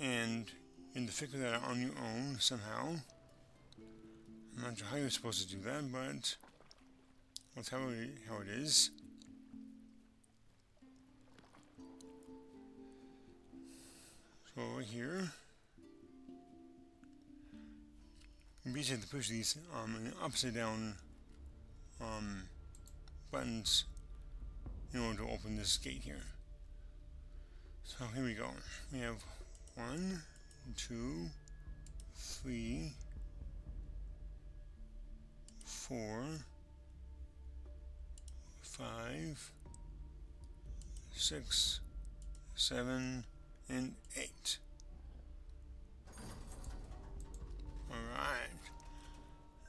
And you have to figure that out on your own somehow. I'm not sure how you're supposed to do that, but that's how it is. So over here, you basically have to push these upside down buttons in order to open this gate here. So here we go. We have 1, 2, 3, 4, 5, 6, 7, and 8. Alright.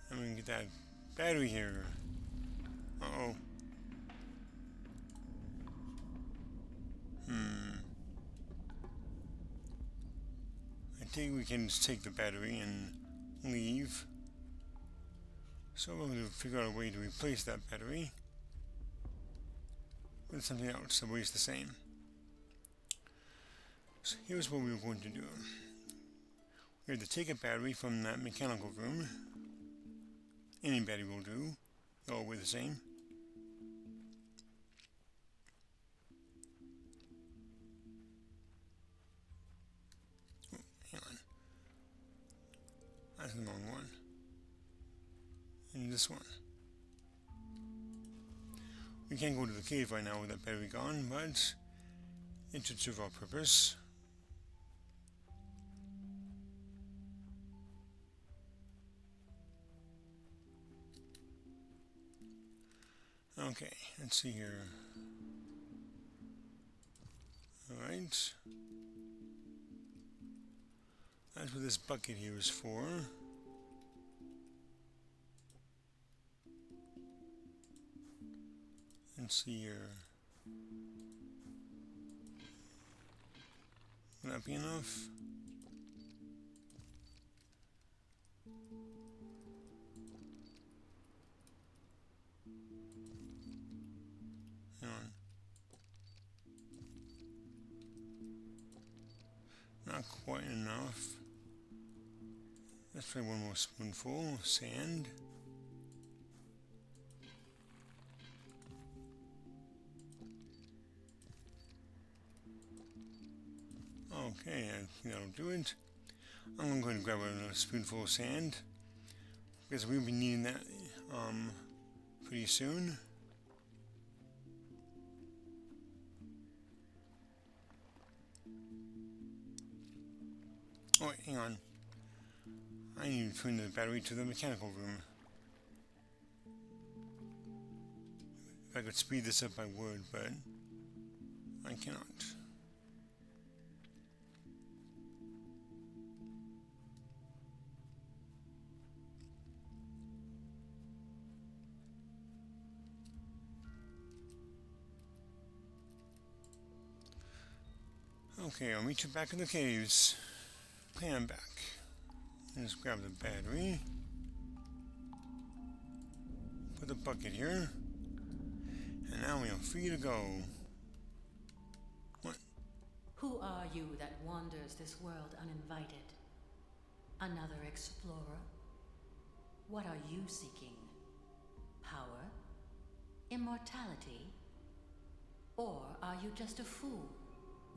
I'm gonna get that battery here. Uh-oh. I think we can just take the battery and leave. So we're going to figure out a way to replace that battery with something else that weighs the same. So here's what we were going to do. We have to take a battery from that mechanical room. Any battery will do. They all weigh the same. Oh, hang on. That's the wrong one. And this one. We can't go to the cave right now with that battery gone, but it should serve our purpose. Okay, let's see here. Alright. That's what this bucket here is for. Let's see here. Will that be enough? quite enough. Let's try one more spoonful of sand. Okay, I think that'll do it. I'm going to grab another spoonful of sand because we'll be needing that pretty soon. Oh wait, hang on. I need to turn the battery to the mechanical room. If I could speed this up, I would, but I cannot. Okay, I'll meet you back in the caves. Okay, I'm back. Just grab the battery. Put the bucket here. And now we are free to go. What? Who are you that wanders this world uninvited? Another explorer? What are you seeking? Power? Immortality? Or are you just a fool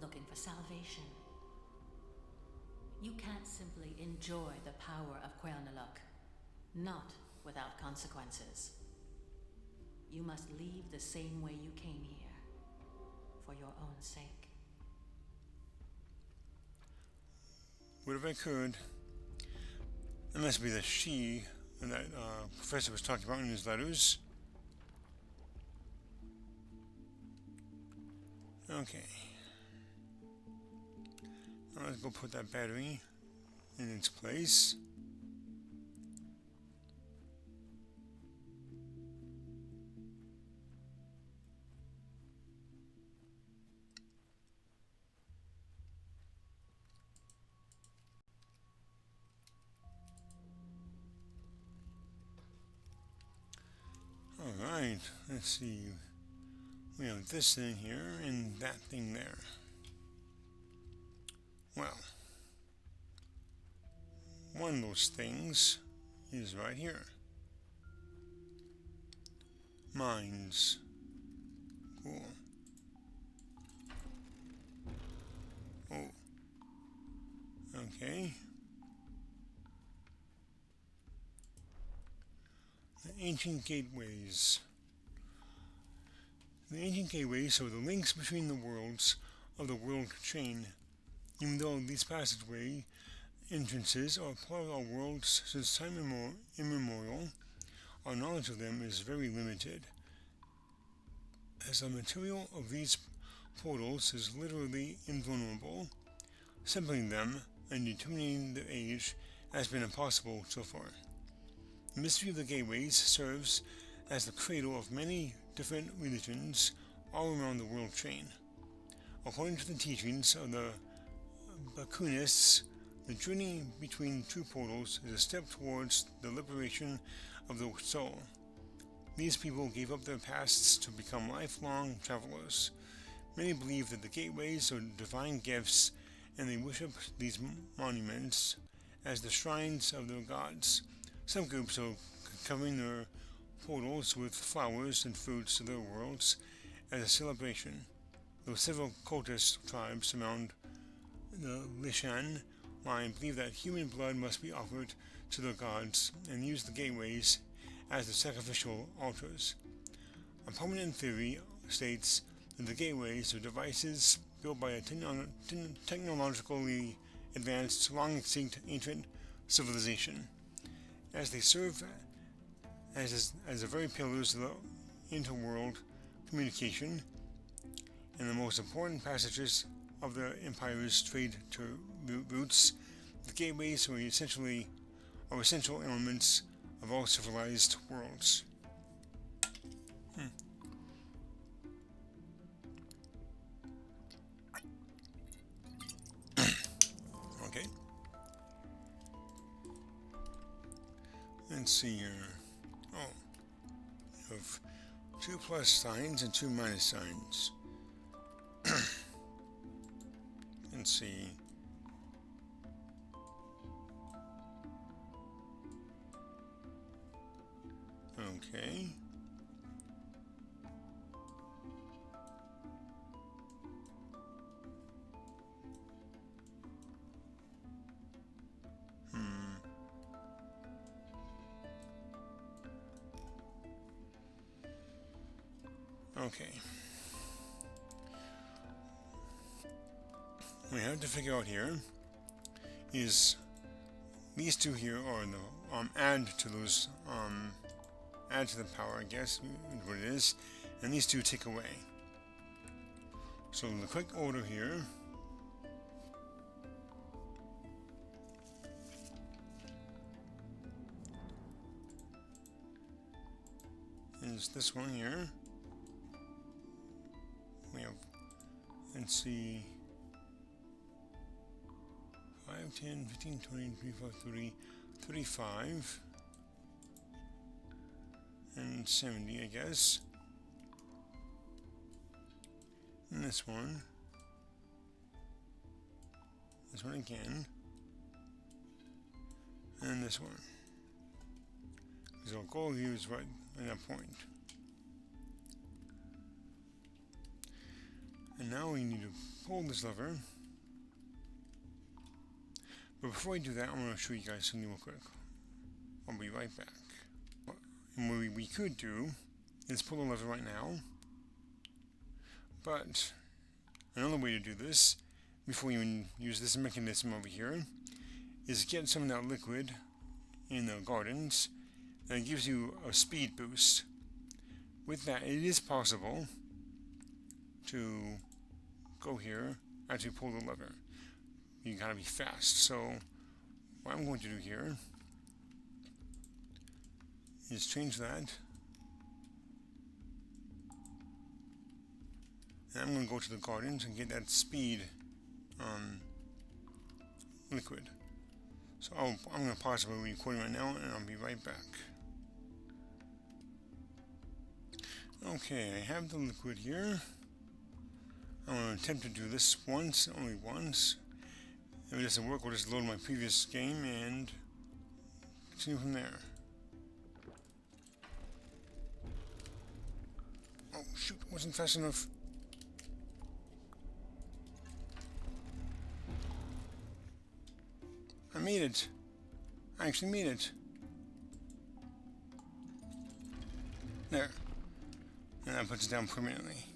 looking for salvation? You can't simply enjoy the power of Quern, not without consequences. You must leave the same way you came here, for your own sake. What if I could? That must be the she that Professor was talking about in his letters. Okay. Now let's go put that battery in its place. Alright, let's see. We have this thing here and that thing there. Well, one of those things is right here. Mines. Cool. Oh. Okay. The ancient gateways. The ancient gateways are the links between the worlds of the world chain. Even though these passageway entrances are part of our worlds since time immemorial, our knowledge of them is very limited, as the material of these portals is literally invulnerable. Sampling them and determining their age has been impossible so far. The mystery of the gateways serves as the cradle of many different religions all around the world chain. According to the teachings of the Bakunists, the journey between two portals is a step towards the liberation of the soul. These people gave up their pasts to become lifelong travelers. Many believe that the gateways are divine gifts, and they worship these monuments as the shrines of their gods. Some groups are covering their portals with flowers and fruits of their worlds as a celebration, though several cultist tribes around the Lishan line believe that human blood must be offered to their gods and use the gateways as the sacrificial altars. A prominent theory states that the gateways are devices built by a technologically advanced, long-extinct ancient civilization, as they serve as the very pillars of the interworld communication and the most important passages of the empire's trade routes. The gateways are essential elements of all civilized worlds. Okay. Let's see here. Oh, we have 2 plus signs and 2 minus signs. Let's see. Okay. Okay. We have to figure out here is these two here, or the add to those add to the power, I guess is what it is, and these two take away. So the quick order here is this one here. We have, let's see, 5, 10, 15, 20, 25, 30, 35, and 70, I guess. And this one again, and this one. So our goal here is right at that point. And now we need to pull this lever. But before I do that, I'm going to show you guys something real quick. I'll be right back. And what we could do is pull the lever right now. But another way to do this, before you even use this mechanism over here, is get some of that liquid in the gardens, and it gives you a speed boost. With that, it is possible to go here, actually pull the lever. You gotta be fast. So what I'm going to do here is change that, and I'm going to go to the gardens and get that speed liquid. So I'm going to pause my recording right now, and I'll be right back. Okay, I have the liquid here. I'm going to attempt to do this once, only once. If it doesn't work, we'll just load my previous game and continue from there. Oh shoot, it wasn't fast enough. I made it. I actually made it. There. And that puts it down permanently.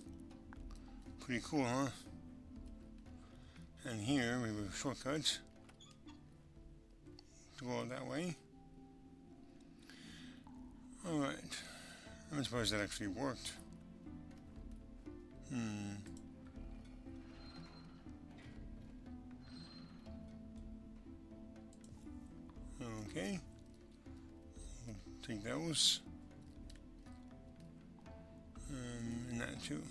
Pretty cool, huh? And here we have a shortcut to go that way. Alright. I'm surprised that actually worked. Okay. We'll take those. And that too.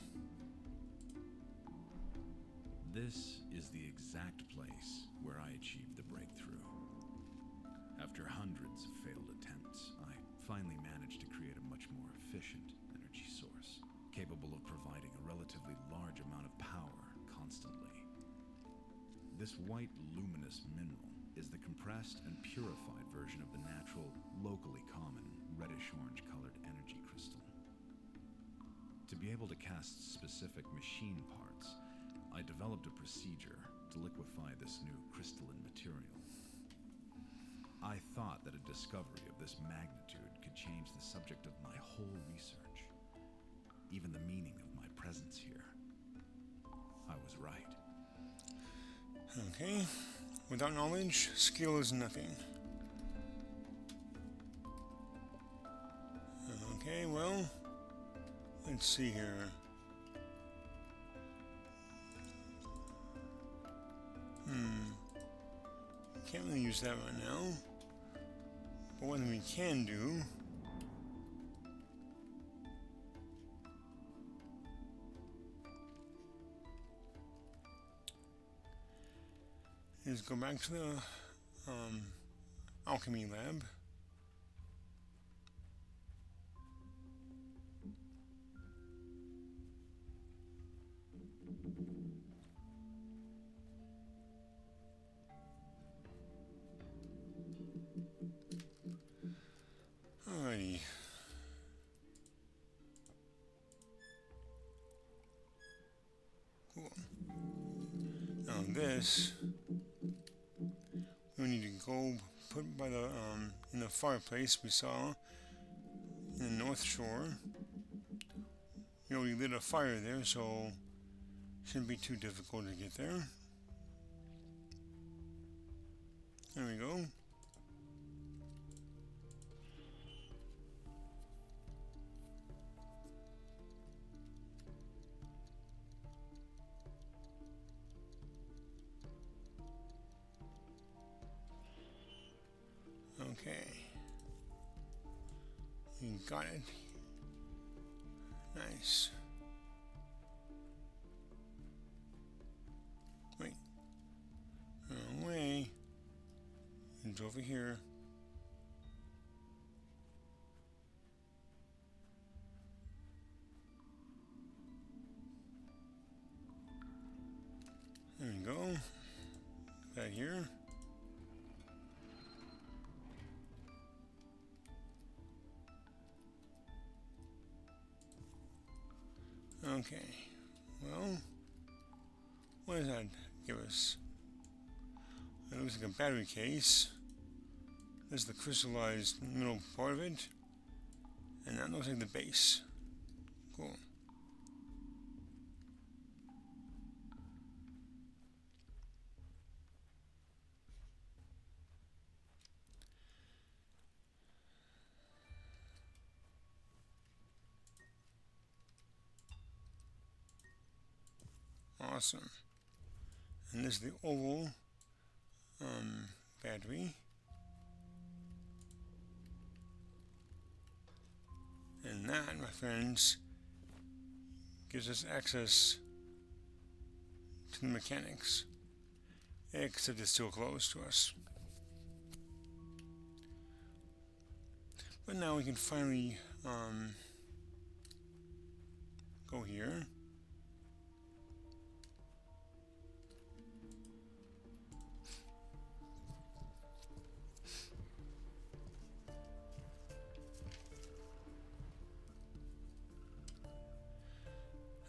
This is the exact place where I achieved the breakthrough. After hundreds of failed attempts, I finally managed to create a much more efficient energy source, capable of providing a relatively large amount of power constantly. This white luminous mineral is the compressed and purified version of the natural, locally common, reddish-orange colored energy crystal. To be able to cast specific machine parts, I developed a procedure to liquefy this new crystalline material. I thought that a discovery of this magnitude could change the subject of my whole research, even the meaning of my presence here. I was right. Okay. Without knowledge, skill is nothing. Okay, well, let's see here. Can't really use that right now. But what we can do is go back to the alchemy lab. Alrighty. this, we need to go put by the in the fireplace we saw in the North Shore. You know, we lit a fire there, so shouldn't be too difficult to get there. There we go. Okay. You got it. Nice. Wait. Wrong way. It's over here. There we go. Back here. Okay, well, what does that give us? It looks like a battery case. This is the crystallized middle part of it. And that looks like the base. Cool. Awesome. And this is the oval battery. And that, my friends, gives us access to the mechanics. Except it's still closed to us. But now we can finally go here.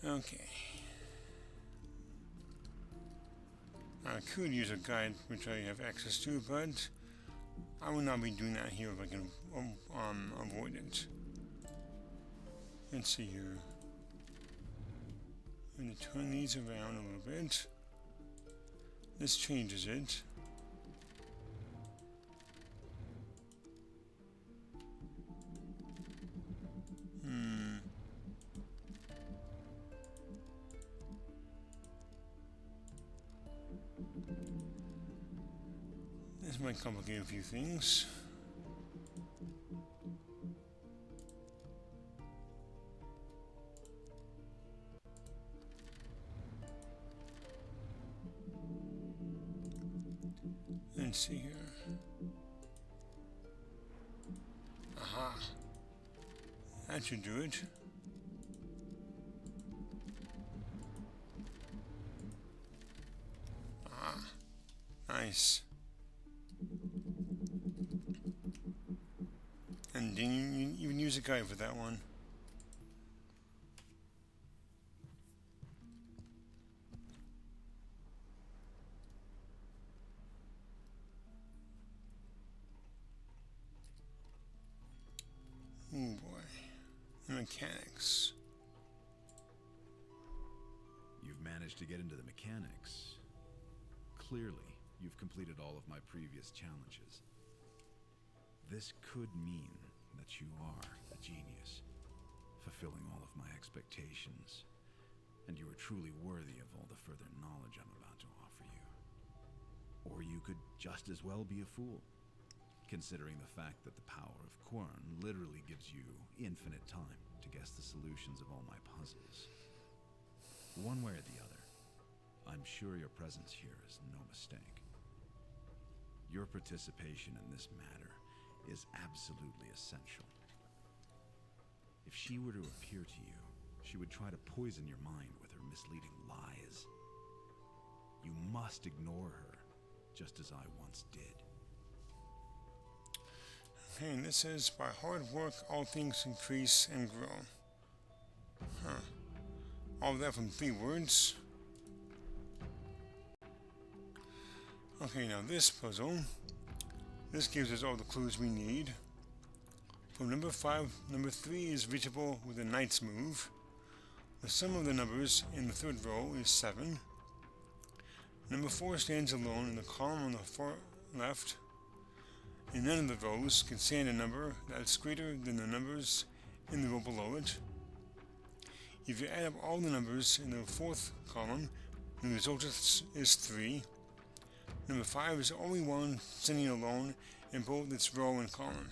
Okay. I could use a guide which I have access to, but I will not be doing that here if I can avoid it. Let's see here. I'm going to turn these around a little bit. This changes it. This might complicate a few things. Let's see here. Aha. That should do it. Ah. Nice. And didn't you even use a guide for that one? Oh boy. The mechanics. You've managed to get into the mechanics. Clearly, you've completed all of my previous challenges. This could mean that you are a genius, fulfilling all of my expectations, and you are truly worthy of all the further knowledge I'm about to offer you. Or you could just as well be a fool, considering the fact that the power of Quern literally gives you infinite time to guess the solutions of all my puzzles. One way or the other, I'm sure your presence here is no mistake. Your participation in this matter is absolutely essential. If she were to appear to you, she would try to poison your mind with her misleading lies. You must ignore her, just as I once did. Okay, and this says, by hard work, all things increase and grow. Huh. All that from 3 words? Okay, now this puzzle, this gives us all the clues we need. From number 5, number 3 is reachable with a knight's move. The sum of the numbers in the third row is 7. Number 4 stands alone in the column on the far left. In none of the rows can stand a number that's greater than the numbers in the row below it. If you add up all the numbers in the fourth column, the result is 3. Number 5 is the only one standing alone in both its row and column.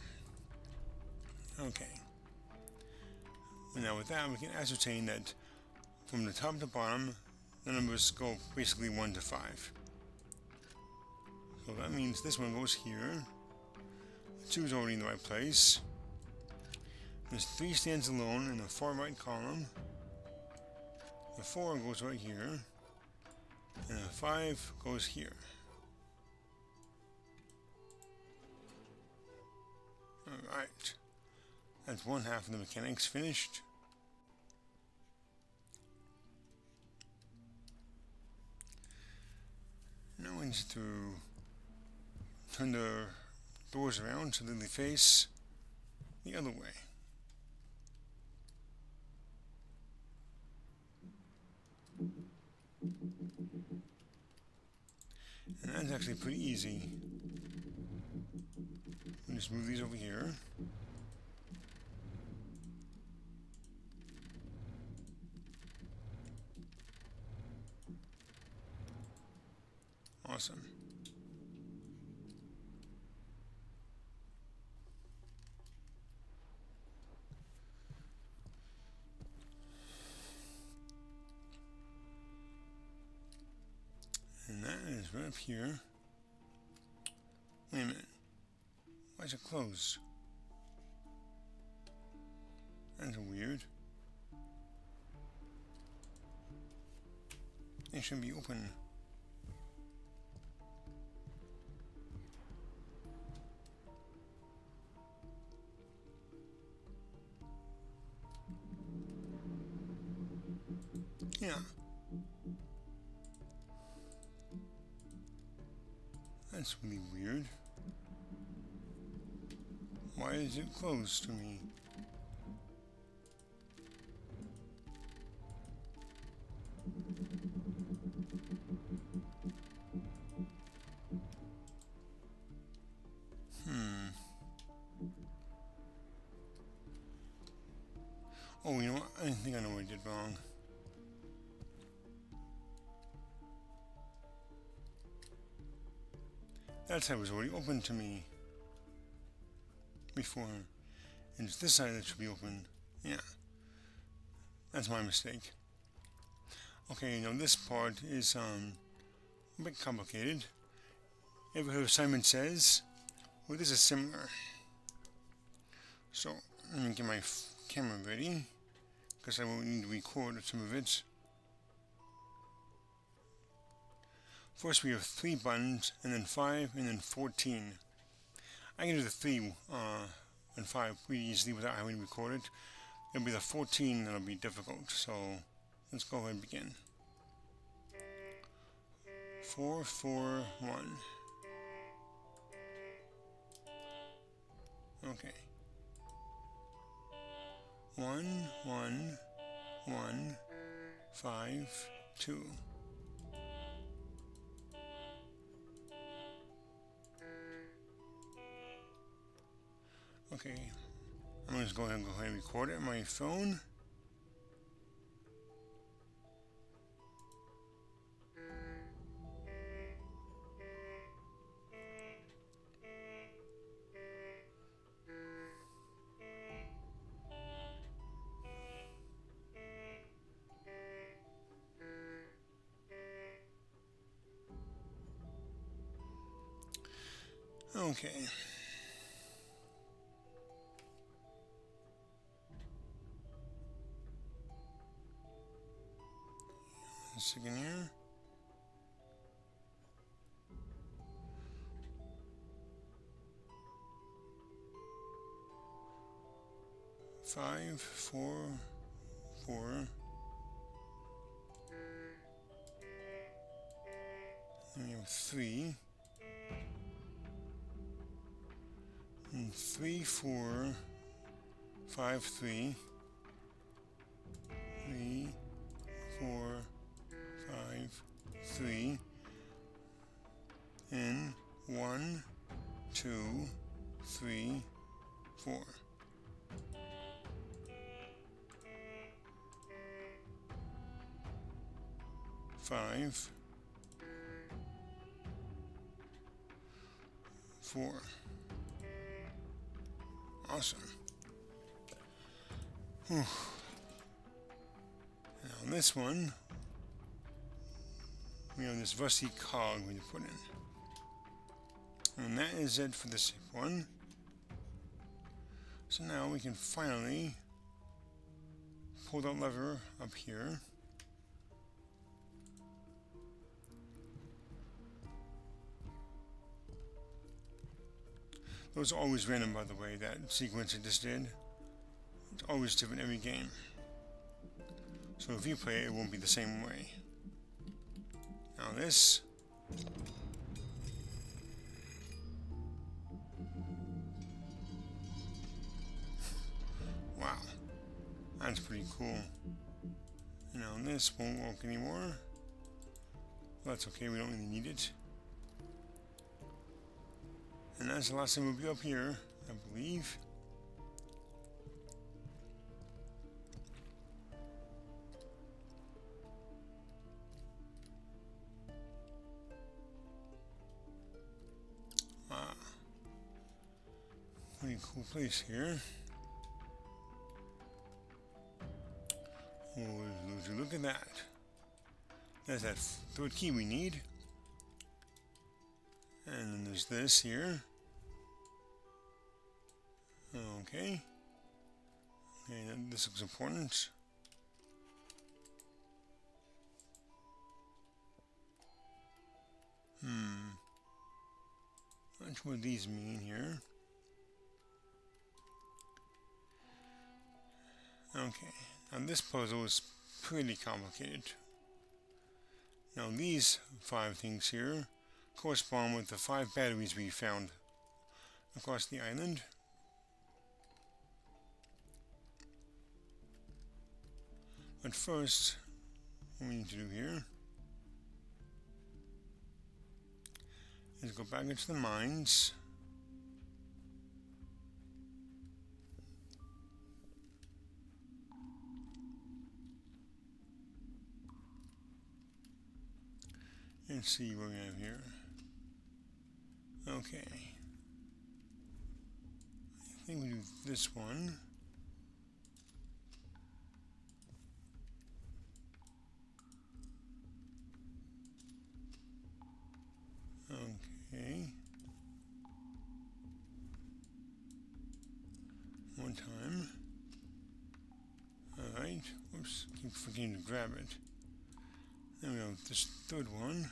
Okay. Now with that, we can ascertain that from the top to bottom, the numbers go basically 1 to 5. So that means this one goes here. 2 is already in the right place. This 3 stands alone in the far right column. The 4 goes right here. And the 5 goes here. Alright. That's one half of the mechanics finished. Now we need to turn the doors around so that they face the other way. And that's actually pretty easy. We just move these over here. Awesome. And that is right up here. Wait a minute. Why is it closed? That's weird. It should be open. Yeah. That's really weird. Why is it closed to me? Oh, you know what? I think I know what I did wrong. That side was already open to me before. And it's this side that should be open. Yeah. That's my mistake. Okay, now this part is a bit complicated. Ever heard of Simon Says? Well, this is similar. So, let me get my camera ready, because I will need to record some of it. First we have 3 buttons, and then 5, and then 14. I can do the 3 and 5 pretty easily without having to record it. It'll be the 14 that'll be difficult, so let's go ahead and begin. 4, 4, 1. Okay. 1, 1, 1, 5, 2. Okay, I'm going to go ahead and record it on my phone. Okay. A second here. Five, 4, 4. And we have 3. 3, 4, 5, 3, 3, 4, 5, 3, and 1, 2, 3, 4. Five, 4. Awesome. Whew. Now this one, we have this rusty cog we need to put in. And that is it for this one. So now we can finally pull that lever up here. Those are always random, by the way, that sequence I just did. It's always different every game. So if you play it, it won't be the same way. Now this. Wow. That's pretty cool. Now this won't work anymore. Well, that's okay, we don't really need it. And that's the last thing will be up here, I believe. Pretty cool place here. Oh, would you look at that? There's that third key we need. And then there's this here. Okay. Okay, this looks important. Not sure what these mean here. Okay, now this puzzle is pretty complicated. Now these 5 things here correspond with the 5 batteries we found across the island. But first, what we need to do here is go back into the mines. And see what we have here. Okay. I think we do this one. Okay. One time. Alright. Oops. Keep forgetting to grab it. Then we have this third one.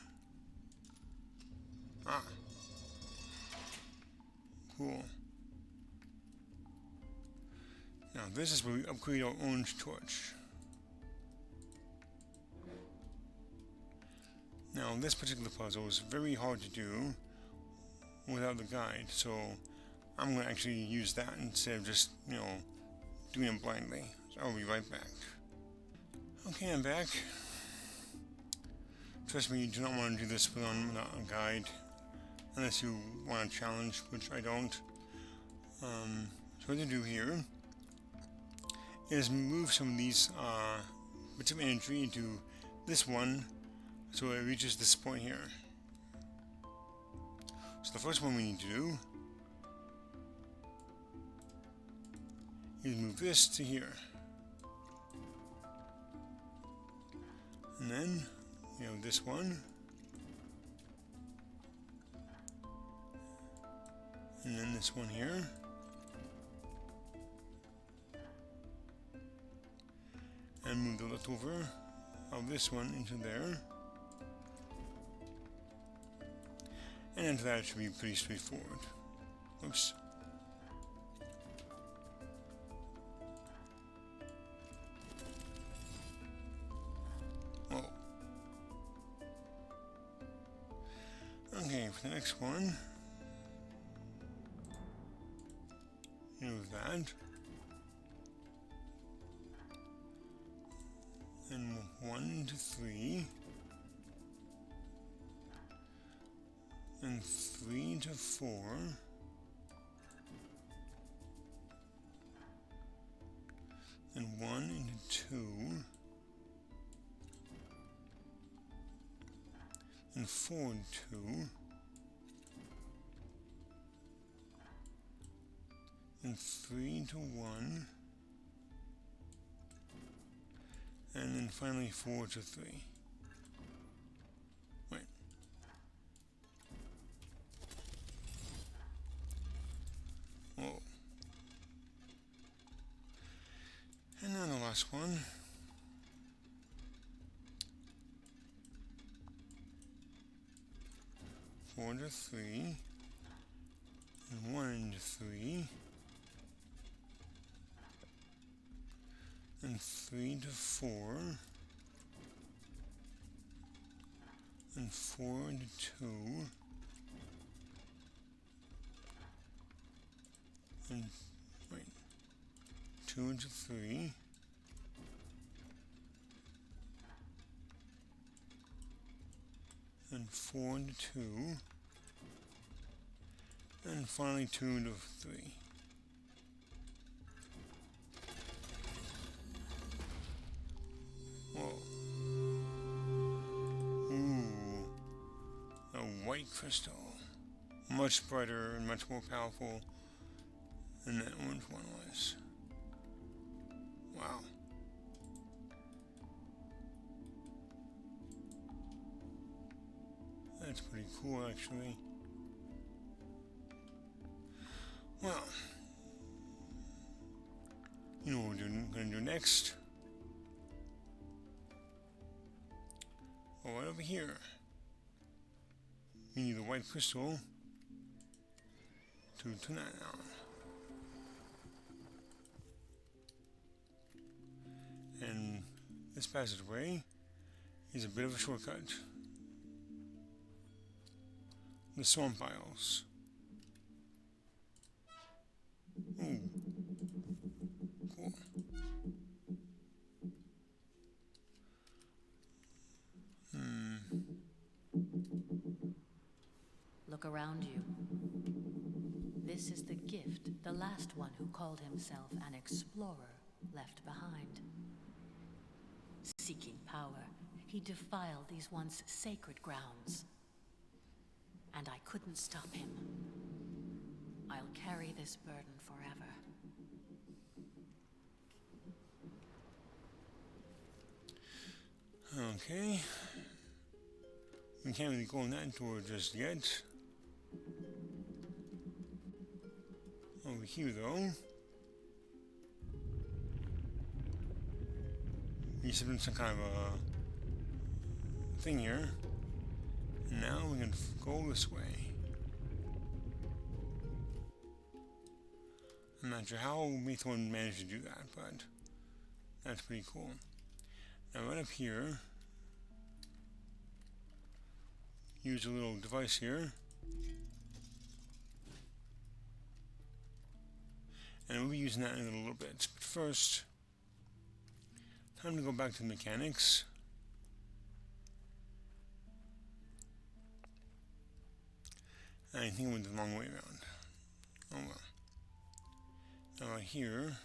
Ah. Cool. Now this is where we upgrade our orange torch. Now this particular puzzle is very hard to do without the guide, so I'm going to actually use that instead of just, doing it blindly. So I'll be right back. Okay, I'm back. Trust me, you do not want to do this without a guide, unless you want a challenge, which I don't. So what to do here is move some of these bits of energy into this one, so it reaches this point here. So the first one we need to do is move this to here. And then this one. And then this one here. And move the leftover of this one into there. And into that should be pretty straightforward. Oops. Oh. Okay, for the next one. that. And 1 to 3. And 3 to 4. And 1 into 2. And 4 and 2. And 3 to 1. And then finally 4 to 3. Wait. Whoa. And then the last one. Four to 3. And 1 to 3. And 3 to 4. And 4 to 2. And wait. 2 to 3. And 4 to 2. And finally 2 to 3. Whoa. Ooh. A white crystal. Much brighter and much more powerful than that orange one was. Wow. That's pretty cool, actually. Well, you know what we're gonna do next? Well, right over here. We need the white crystal to turn that on. And this passageway is a bit of a shortcut. The swamp isles. Ooh. Cool. Look around you. This is the gift the last one who called himself an explorer left behind. Seeking power, he defiled these once sacred grounds. And I couldn't stop him. I'll carry this burden forever. Okay. We can't really go in that door just yet. Over here, though. Used to be some kind of a thing here. And now we can go this way. I'm not sure how Maythorn managed to do that, but that's pretty cool. Now right up here, use a little device here. And we'll be using that in a little bit. But first, time to go back to the mechanics. I think I went the long way around. Oh well. Now right here,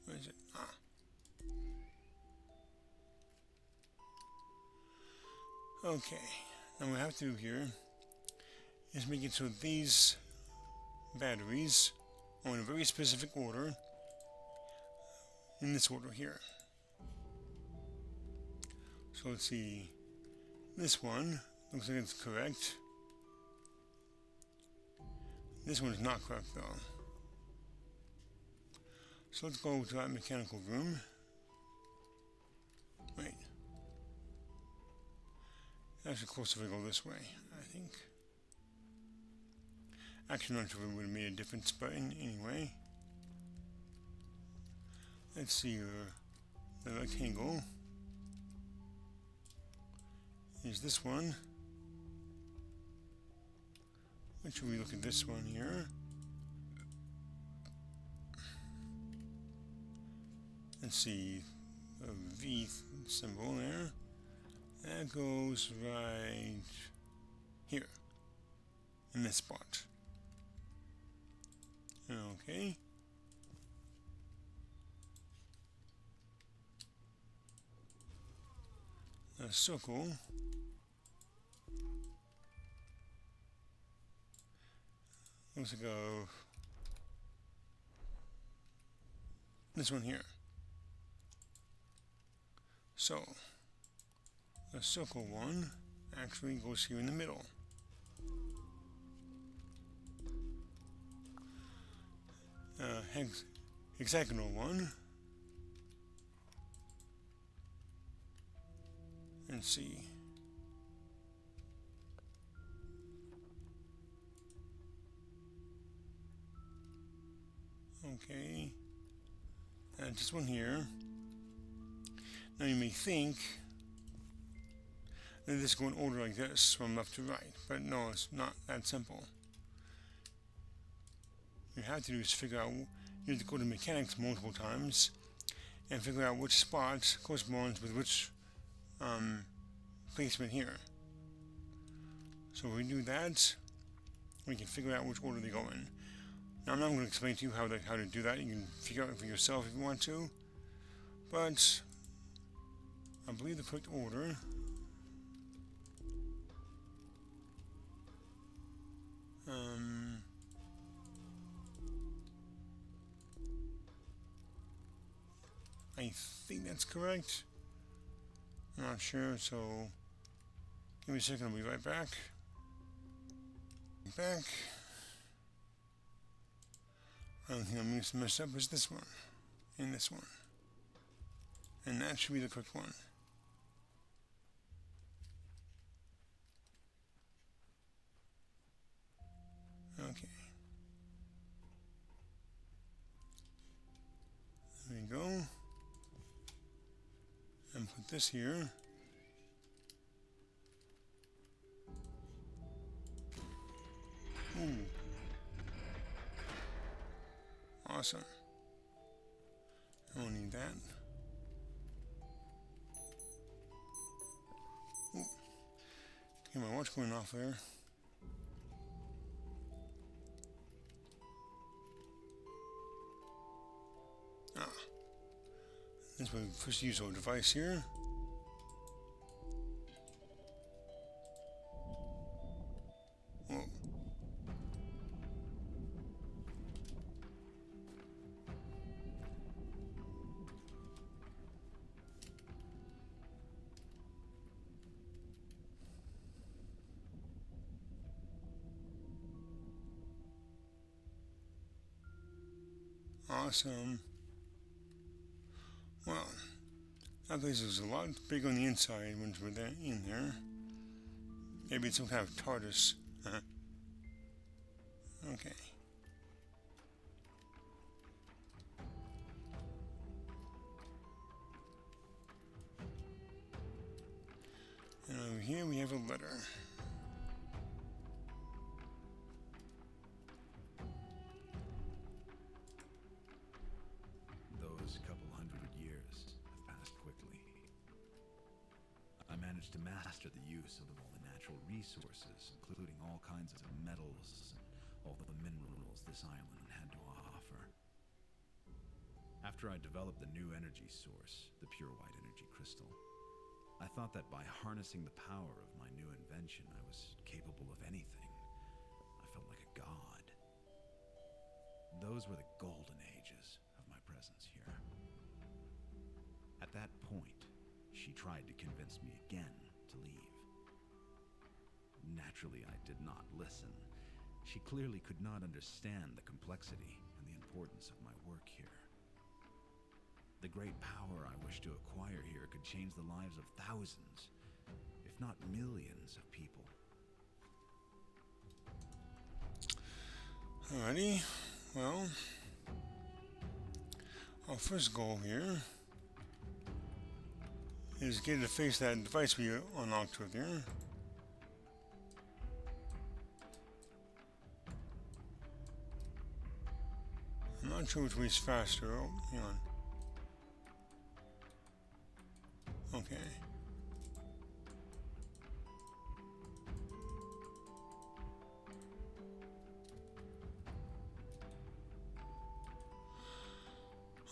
where is it? Ah. Okay. Now what we have to do here is make it so these batteries are in a very specific order. In this order here. So let's see. This one looks like it's correct. This one is not correct though. So let's go to that mechanical room. Wait. Actually closer if I go this way, I think. Actually, not sure if it would have made a difference, but anyway. Let's see here. The rectangle is this one. What should we look at this one here? let's see, a V symbol there. That goes right here, in this spot. Okay. A circle. Looks like this one here. So, the circle one actually goes here in the middle. Hexagonal one. Let's see. Okay. And just one here. Now you may think that this go in order like this, from left to right, but no, it's not that simple. You have to do is figure out, you have to go to mechanics multiple times and figure out which spot corresponds with which placement here. So if we do that, we can figure out which order they go in. Now I'm not going to explain to you how to do that. You can figure out it for yourself if you want to. But I believe the correct order I think that's correct. I'm not sure, so give me a second, I'll be right back. I don't think I'm going to mess up with this one and this one. And that should be the correct one. Okay. There we go. And put this here. Ooh. Awesome. I don't need that. Ooh. Okay, my watch going off there. This way we first use our device here. Whoa. Awesome. Well, that place is a lot bigger on the inside once we're there, in there. Maybe it's some kind of TARDIS. Okay. And over here we have a letter. Those couple 100 years have passed quickly. I managed to master the use of all the natural resources, including all kinds of metals and all the minerals this island had to offer. After I developed the new energy source, the pure white energy crystal, I thought that by harnessing the power of my new invention, I was capable of anything. I felt like a god. Those were the golden ages of my presence here. At that point, she tried to convince me again to leave. Naturally, I did not listen. She clearly could not understand the complexity and the importance of my work here. The great power I wish to acquire here could change the lives of thousands, if not millions of people. Alrighty, well, our first goal here is get to face that device we unlocked with here. I'm not sure which way is faster. Oh, hang on. Okay.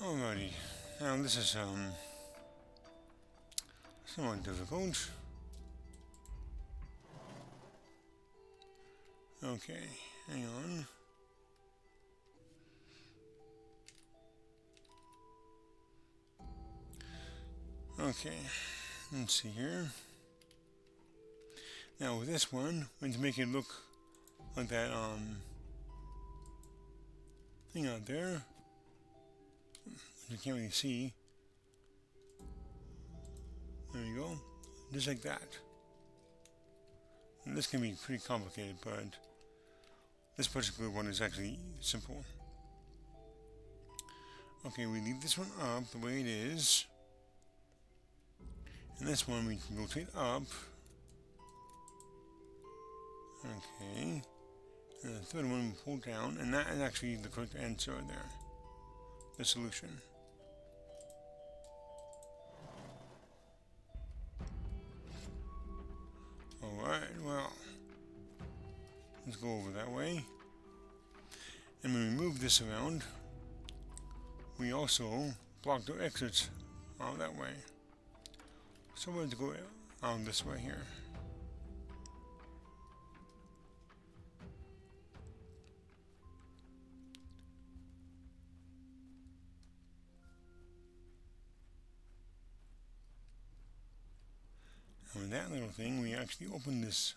Alrighty. Now this is somewhat difficult. Okay, hang on. Okay, let's see here. Now with this one, we need to make it look like that thing out there, which you can't really see. There you go, just like that. And this can be pretty complicated, but this particular one is actually simple. Okay, we leave this one up the way it is. And this one we can rotate up. Okay. And the third one we pull down, and that is actually the correct answer there. The solution. Alright, well. Let's go over that way. And when we move this around, we also block the exits out that way. So we're going to go out this way here. And with that little thing, we actually open this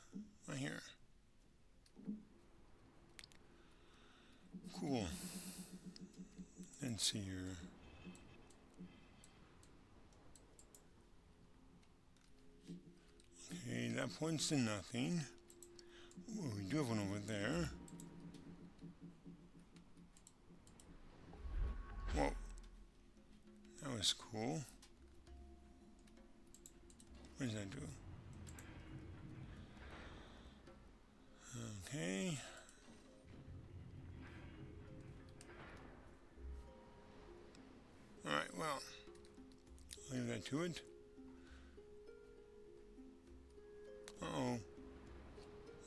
right here. Cool. Let's see here. Okay, that points to nothing. Well, we do have one over there. Whoa. That was cool. What does that do? Okay. Alright, well. I'll leave that to it. Uh-oh.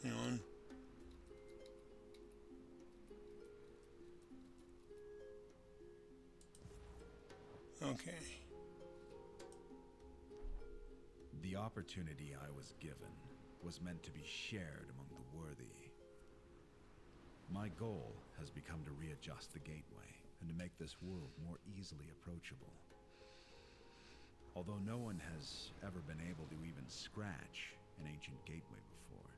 Hang on. Okay. The opportunity I was given was meant to be shared among the worthy. My goal has become to readjust the gateway and to make this world more easily approachable. Although no one has ever been able to even scratch an ancient gateway before,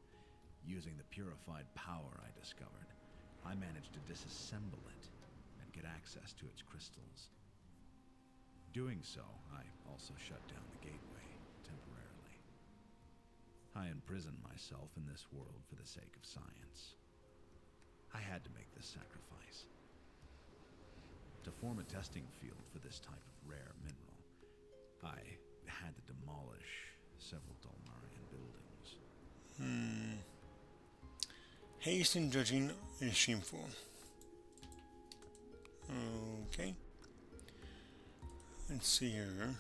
using the purified power I discovered, I managed to disassemble it and get access to its crystals. Doing so, I also shut down the gateway temporarily. I imprisoned myself in this world for the sake of science. I had to make this sacrifice. To form a testing field for this type of rare mineral, I had to demolish several Dolmarian buildings. Haste in judging is shameful. Okay. Let's see here.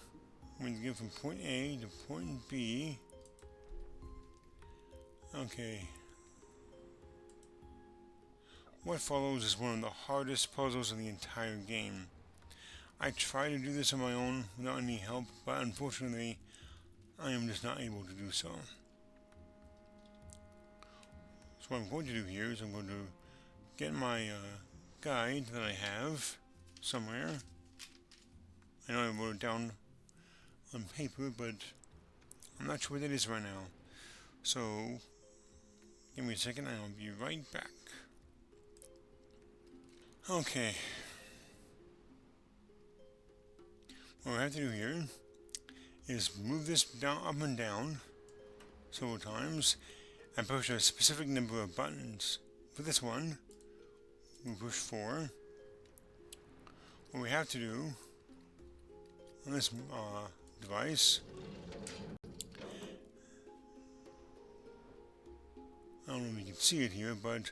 I'm going to go from point A to point B. Okay. What follows is one of the hardest puzzles in the entire game. I tried to do this on my own without any help, but unfortunately, I am just not able to do so. So what I'm going to do here is I'm going to get my guide that I have somewhere. I know I wrote it down on paper, but I'm not sure what that is right now. So, give me a second and I'll be right back. Okay. What I have to do here is move this down, up and down several times and push a specific number of buttons. For this one, we push 4. What we have to do on this device, I don't know if you can see it here, but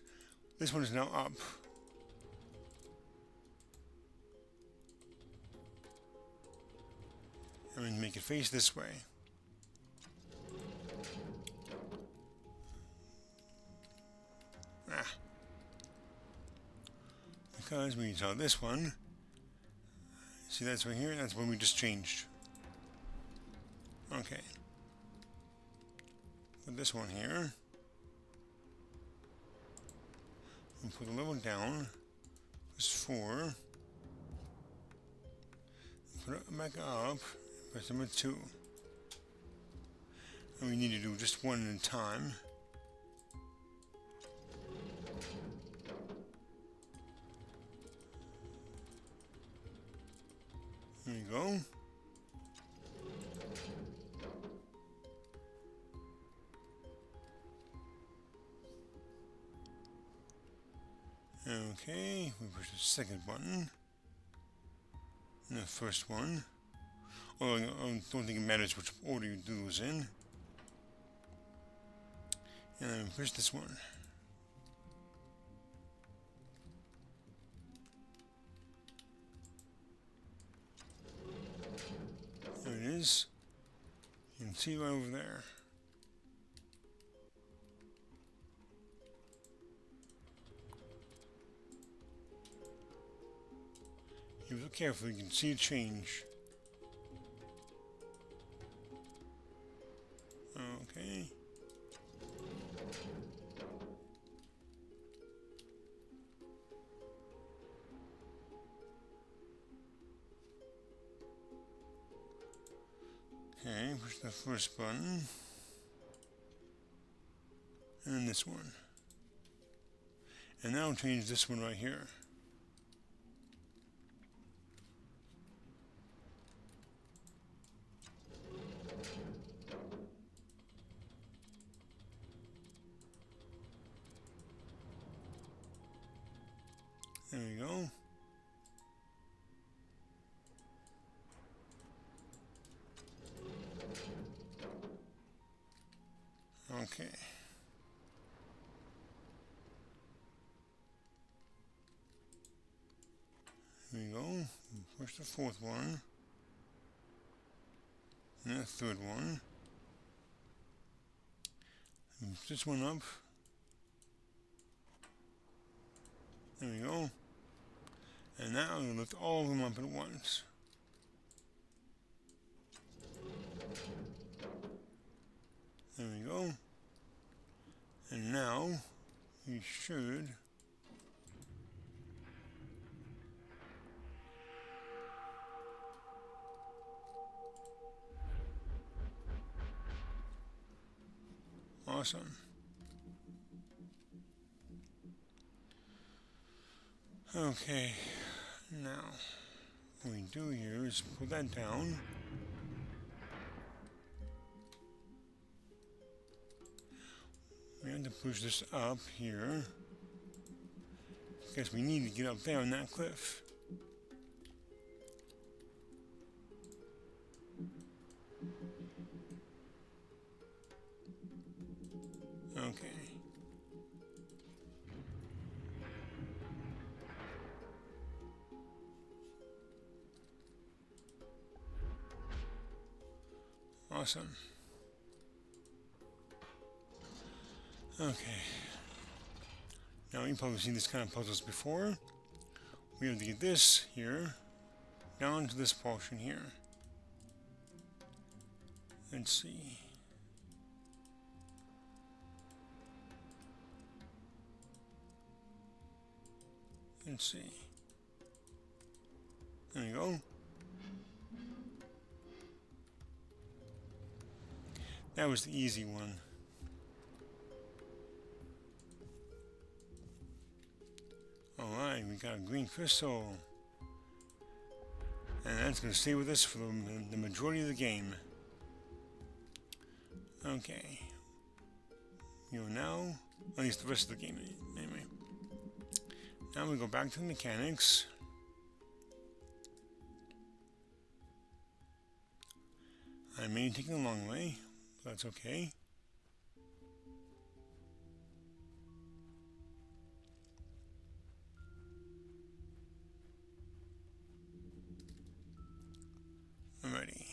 this one is now up. I'm going to make it face this way. Ah. Because when you saw this one, see that's right here? That's when we just changed. Okay. Put this one here. And put the level down. Press 4. Put it back up. Press number 2. And we need to do just one at a time. There you go. Okay, we push the second button. And the first one. Oh, I don't think it matters which order you do those in. And then push this one. There it is. You can see right over there. If you look carefully, you can see it change. Okay. Okay, push the first button. And then this one. And now change this one right here. There we go. Okay. Here we go. Push the fourth one. And the third one. Move this one up. There we go. And now I'm going to lift all of them up at once. There we go. And now we should awesome. Okay, now what we do here is put that down. We have to push this up here because we need to get up there on that cliff. Okay. Awesome. Okay. Now you've probably seen this kind of puzzles before. We have to get this here down to this portion here. Let's see. Let's see. There you go. That was the easy one. Alright, we got a green crystal. And that's going to stay with us for the majority of the game. Okay. You know, now, at least the rest of the game, anyway. Now we go back to the mechanics. I may take the long way, but that's okay. Alrighty.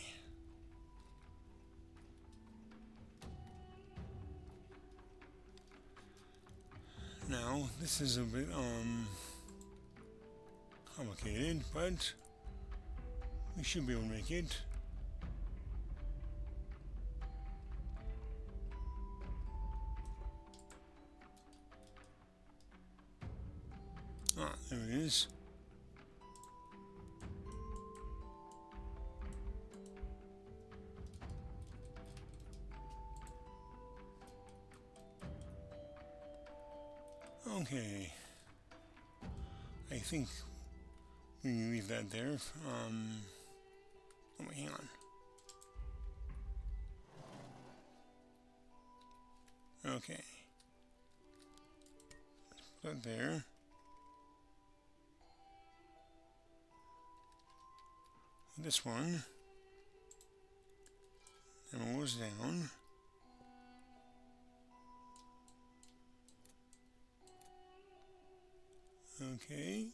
Now, this is a bit, complicated, but we should be able to make it. Ah, there it is. Okay. I think we can leave that there. Oh, wait, hang on. Okay. Put that there. This one. And goes down. Okay.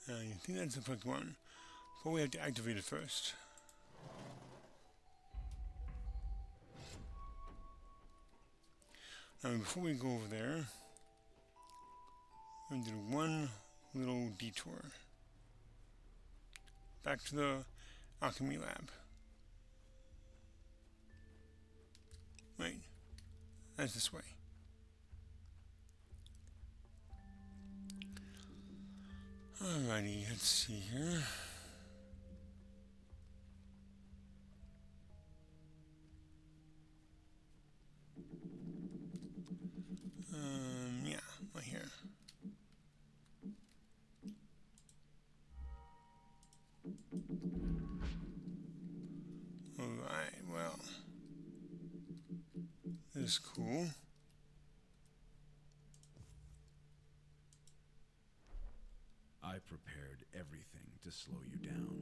I think that's the correct one. But we have to activate it first. Now, before we go over there, we're going to do one little detour. Back to the alchemy lab. Wait, that's this way. Alrighty, let's see here. Yeah, right here. Alright, well, this is cool. I prepared everything to slow you down,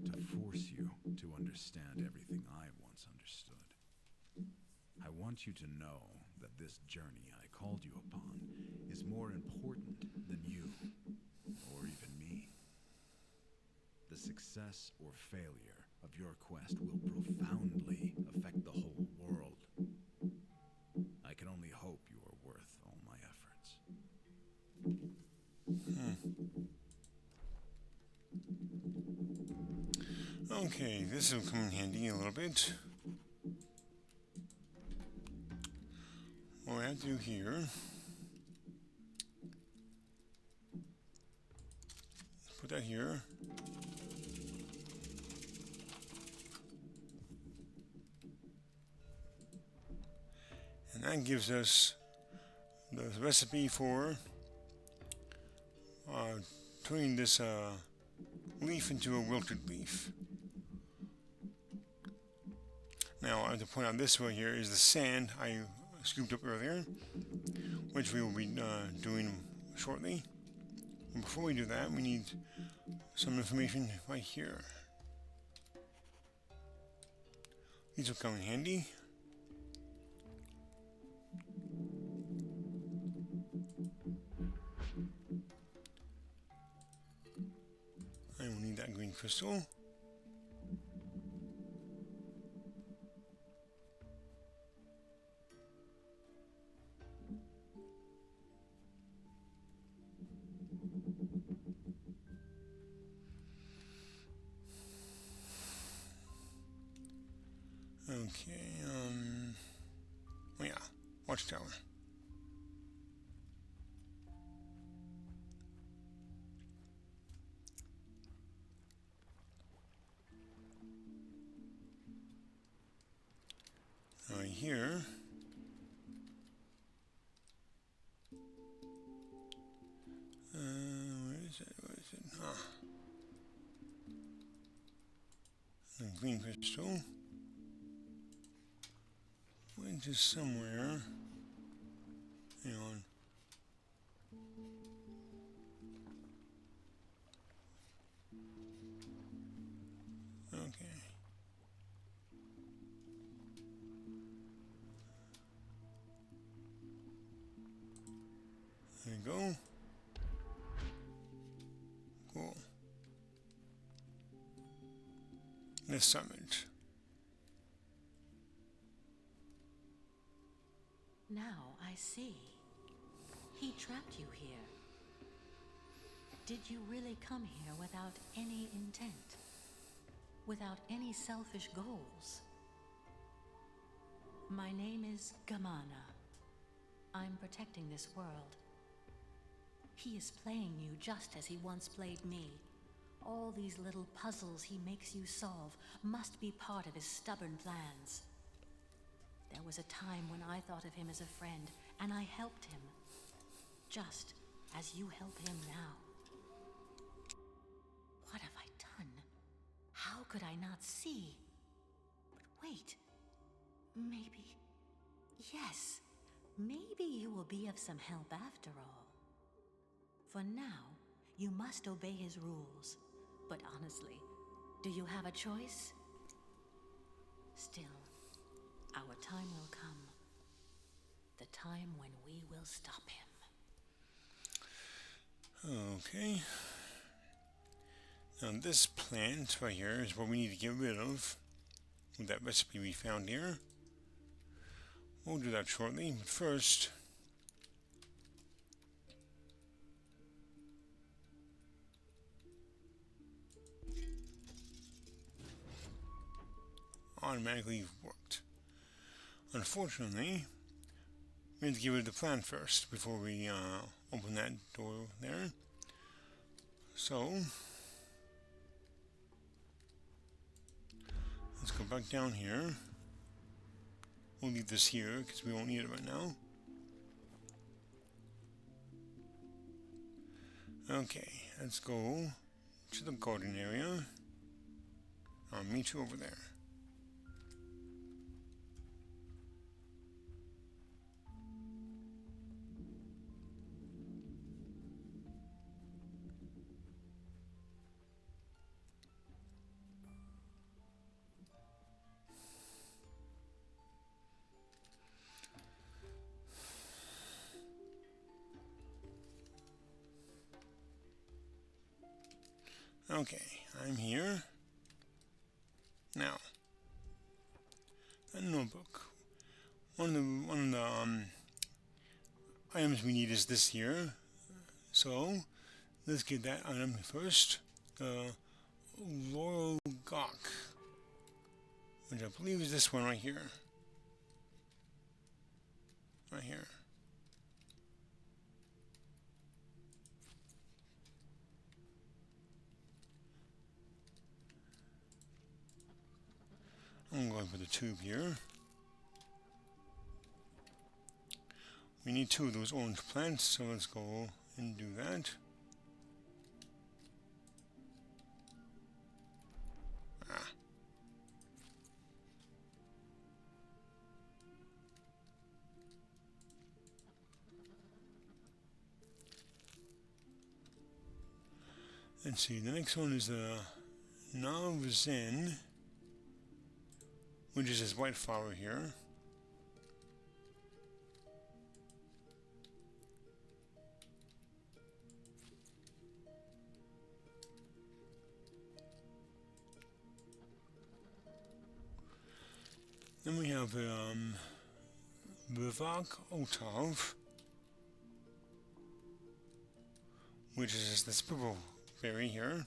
to force you to understand everything I once understood. I want you to know that this journey I called you upon is more important than you, or even me. The success or failure of your quest will profoundly affect the whole world. I can only hope you are worth all my efforts. Okay, this will come in handy a little bit. What I have to do here, put that here. And that gives us the recipe for turning this leaf into a wilted leaf. Now, I have to point out this way here is the sand I scooped up earlier, which we will be doing shortly. And before we do that, we need some information right here. These will come in handy. I will need that green crystal. Okay, oh yeah, watchtower. Right here. Where is it? Where is it? Ah. The green crystal. Went to somewhere. Hang on. Okay. There you go. Cool. The summit. Now I see. he trapped you here? Did you really come here without any intent? Without any selfish goals? My name is Gamana. I'm protecting this world. He is playing you just as he once played me. All these little puzzles he makes you solve must be part of his stubborn plans. There was a time when I thought of him as a friend, and I helped him. Just as you help him now. What have I done? How could I not see? But wait. Maybe... Yes. Maybe you will be of some help after all. For now, you must obey his rules. But honestly, do you have a choice? Still, our time will come. The time when we will stop him. Okay. Now this plant right here is what we need to get rid of. With that recipe we found here. We'll do that shortly, but first... automatically worked. Unfortunately, we have to get rid of the plant first before we open that door there. So, let's go back down here. We'll leave this here because we won't need it right now. Okay, let's go to the garden area. I'll meet you over there. Okay, I'm here. Now, that notebook. One of the items we need is this here. So, let's get that item first. The Laurel Gawk, which I believe is this one right here. Right here. I'm going for the tube here. We need 2 of those orange plants, so let's go and do that. Ah. Let's see, the next one is the Navzen, which is this white flower here. Then we have Bivak Otav, which is this purple berry here.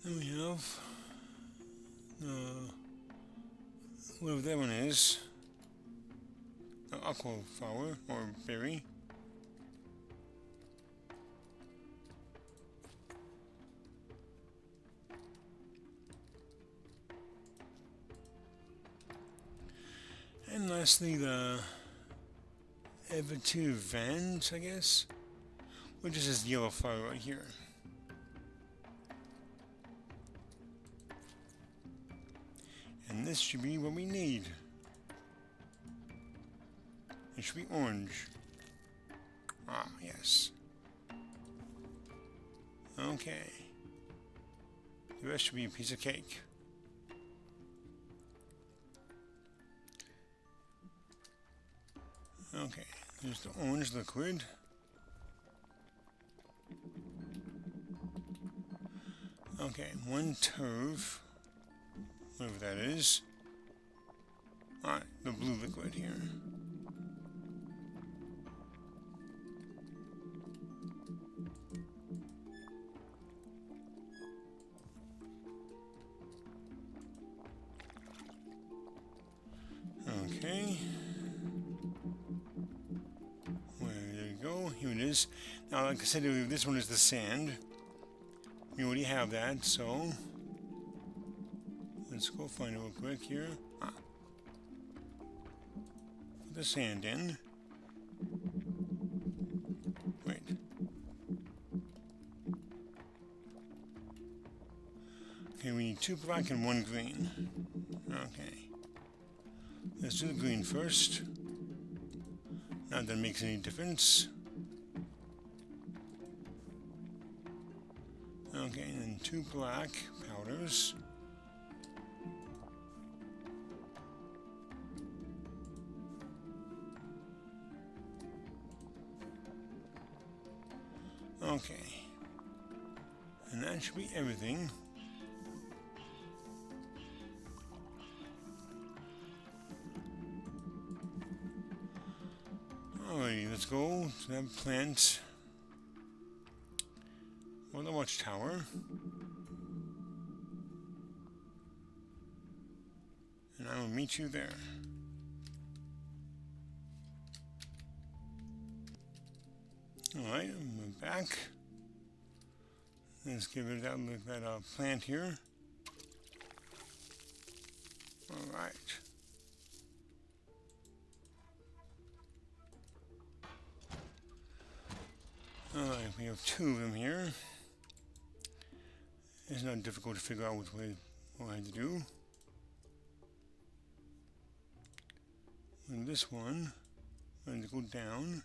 Then we have whatever that one is, the aqua flower or berry. And lastly, the Evitu Vans, I guess, which is this yellow flower right here. And this should be what we need. It should be orange. Ah, yes. Okay. The rest should be a piece of cake. Okay, there's the orange liquid. Okay, one turf, whatever that is. Alright, the blue liquid here. Okay. Well, there you go. Here it is. Now, like I said, this one is the sand. We already have that, so let's go find it real quick here. Put the sand in. Wait. Okay, we need 2 black and 1 green. Okay. Let's do the green first. Not that it makes any difference. Okay, and then 2 black powders. Okay. And that should be everything. Alrighty, let's go to that plant. Or the watchtower. And I will meet you there. Alright, I'm back. Let's give it that plant here. Alright. Alright, we have 2 of them here. It's not difficult to figure out what I had to do. And this one, I'm going to go down.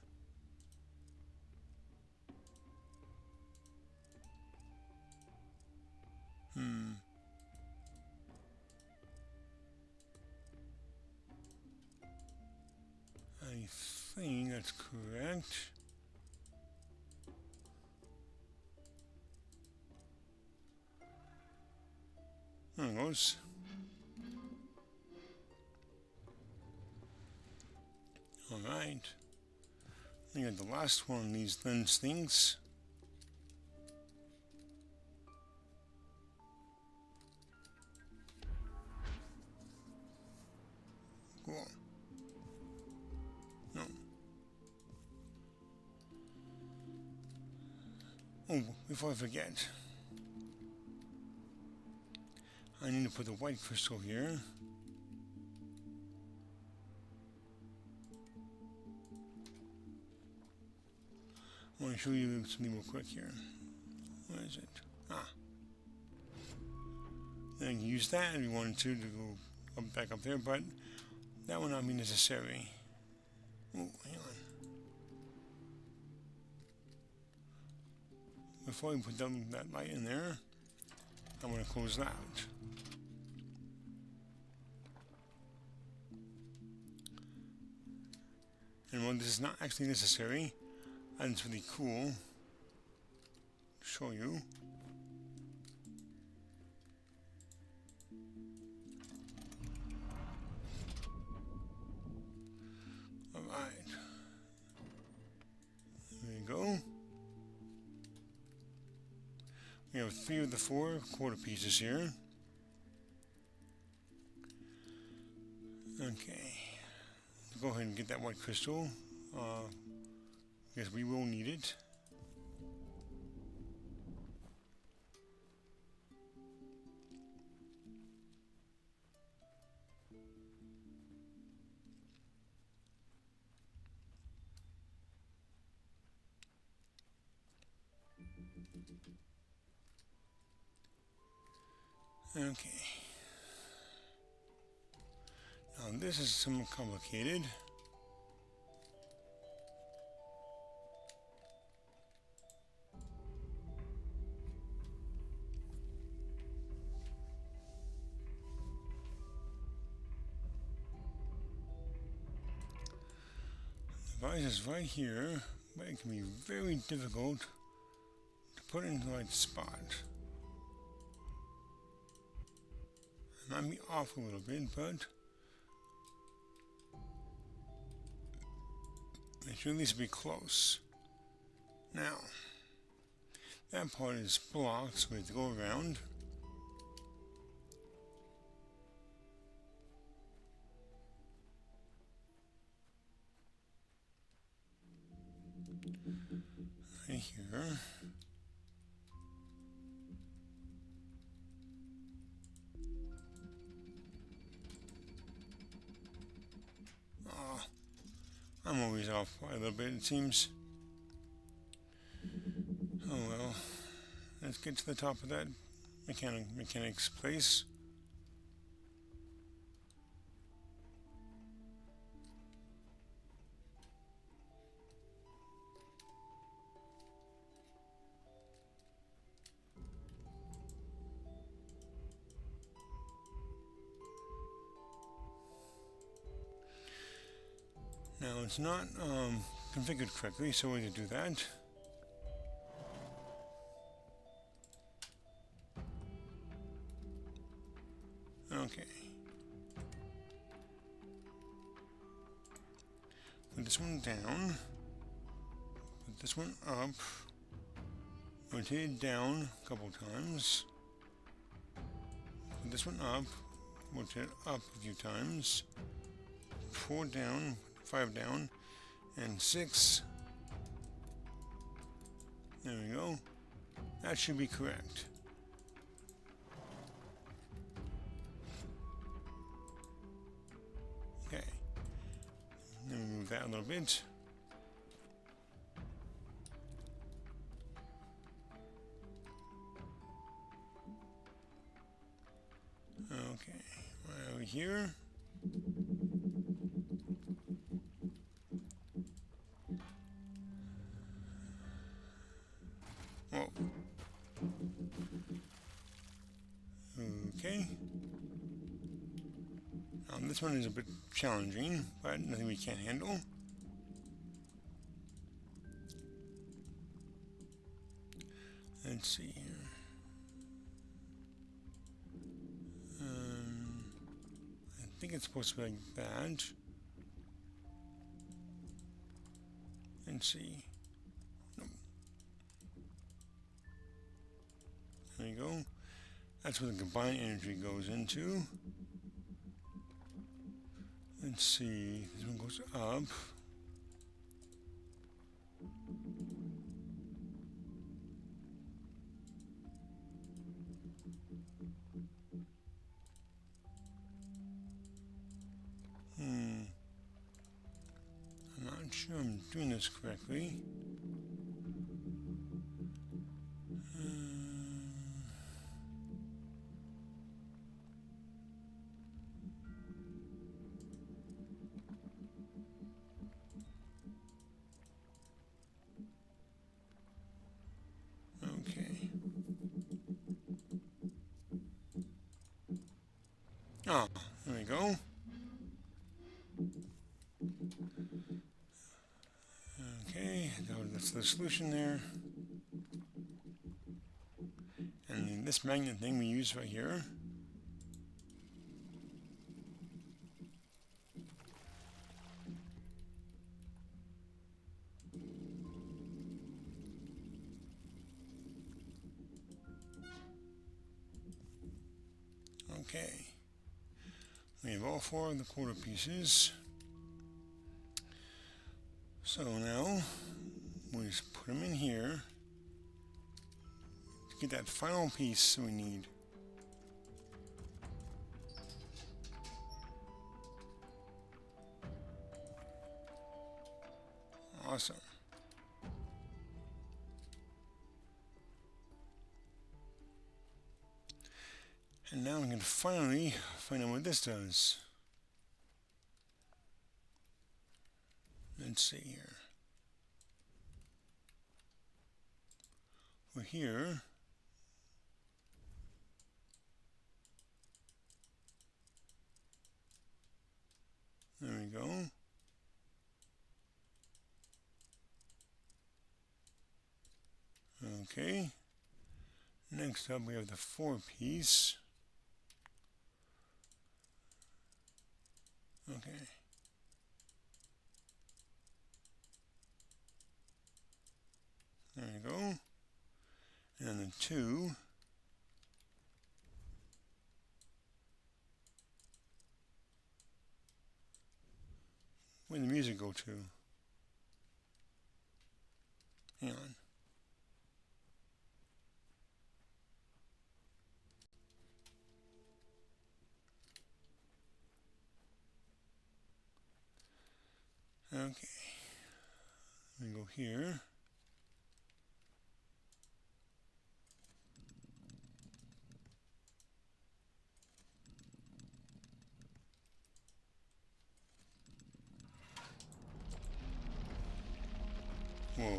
I think that's correct. There it goes. Alright. We got the last one of these lens things. Cool. No. Oh, before I forget. I need to put the white crystal here. I want to show you something real quick here. Where is it? Then you can use that if you wanted to go back up there, but that will not be necessary. Oh, hang on. Before we put that light in there, I want to close that out. And while this is not actually necessary, and it's really cool to show you. Alright. There we go. We have 3 of the 4 quarter pieces here. Okay. Go ahead and get that white crystal. Because we will need it. Okay. Now this is somewhat complicated. The device is right here, but it can be very difficult to put into the right spot. I might be off a little bit, but it should at least be close. Now, that part is blocked, so we have to go around. Right here. Oh, I'm always off by a little bit, it seems. Oh well. Let's get to the top of that mechanics place. Now it's not configured correctly, so we're going to do that. Okay. Put this one down. Put this one up. Rotate it down a couple times. Put this one up. Rotate it up a few times. 4 down, 5 down, and 6. There we go. That should be correct. Okay. Let me move that a little bit. Okay, right over here. Whoa. Okay. This one is a bit challenging, but nothing we can't handle. Let's see here. I think it's supposed to be like that. Let's see. Nope. There you go. That's where the combined energy goes into. Let's see. This one goes up. I'm not sure I'm doing this correctly. Okay. Ah, there we go. Okay, that's the solution there. And then this magnet thing we use right here. Okay. We have all 4 of the quarter pieces. So now we just put them in here to get that final piece we need. Awesome. And now we can finally find out what this does. Let's see here. We're here. There we go. Okay. Next up we have the 4 piece. Okay. There you go. And the 2. Where'd the music go to? Hang on. Okay. Let me go here. Whoa.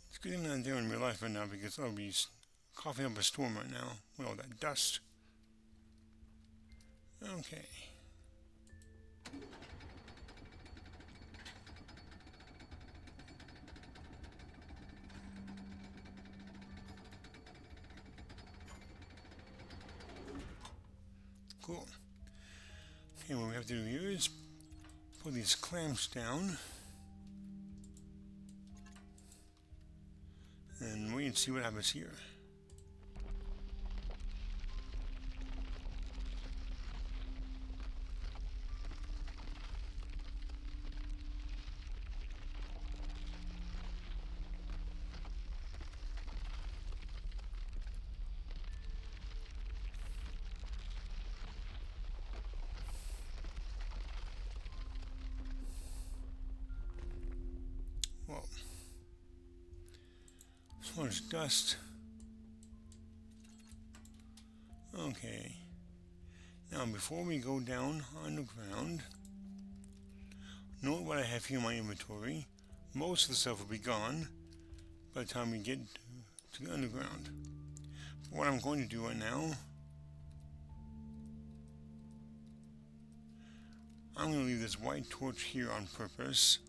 It's good I'm not there in real life right now because I'll be coughing up a storm right now with all that dust. Okay. Cool. Okay, what we have to do here is put these clamps down and wait and see what happens here. Well, so much dust. Okay. Now, before we go down on the ground, note what I have here in my inventory. Most of the stuff will be gone by the time we get to the underground. But what I'm going to do right now, I'm going to leave this white torch here on purpose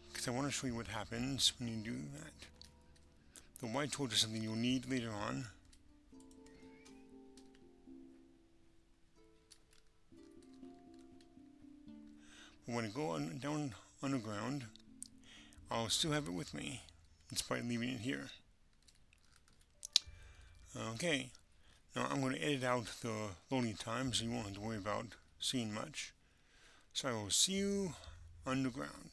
because I want to show you what happens when you do that. The white torch is something you'll need later on. But when I go down underground, I'll still have it with me, despite leaving it here. Okay, now I'm going to edit out the loading time so you won't have to worry about seeing much. So I will see you underground.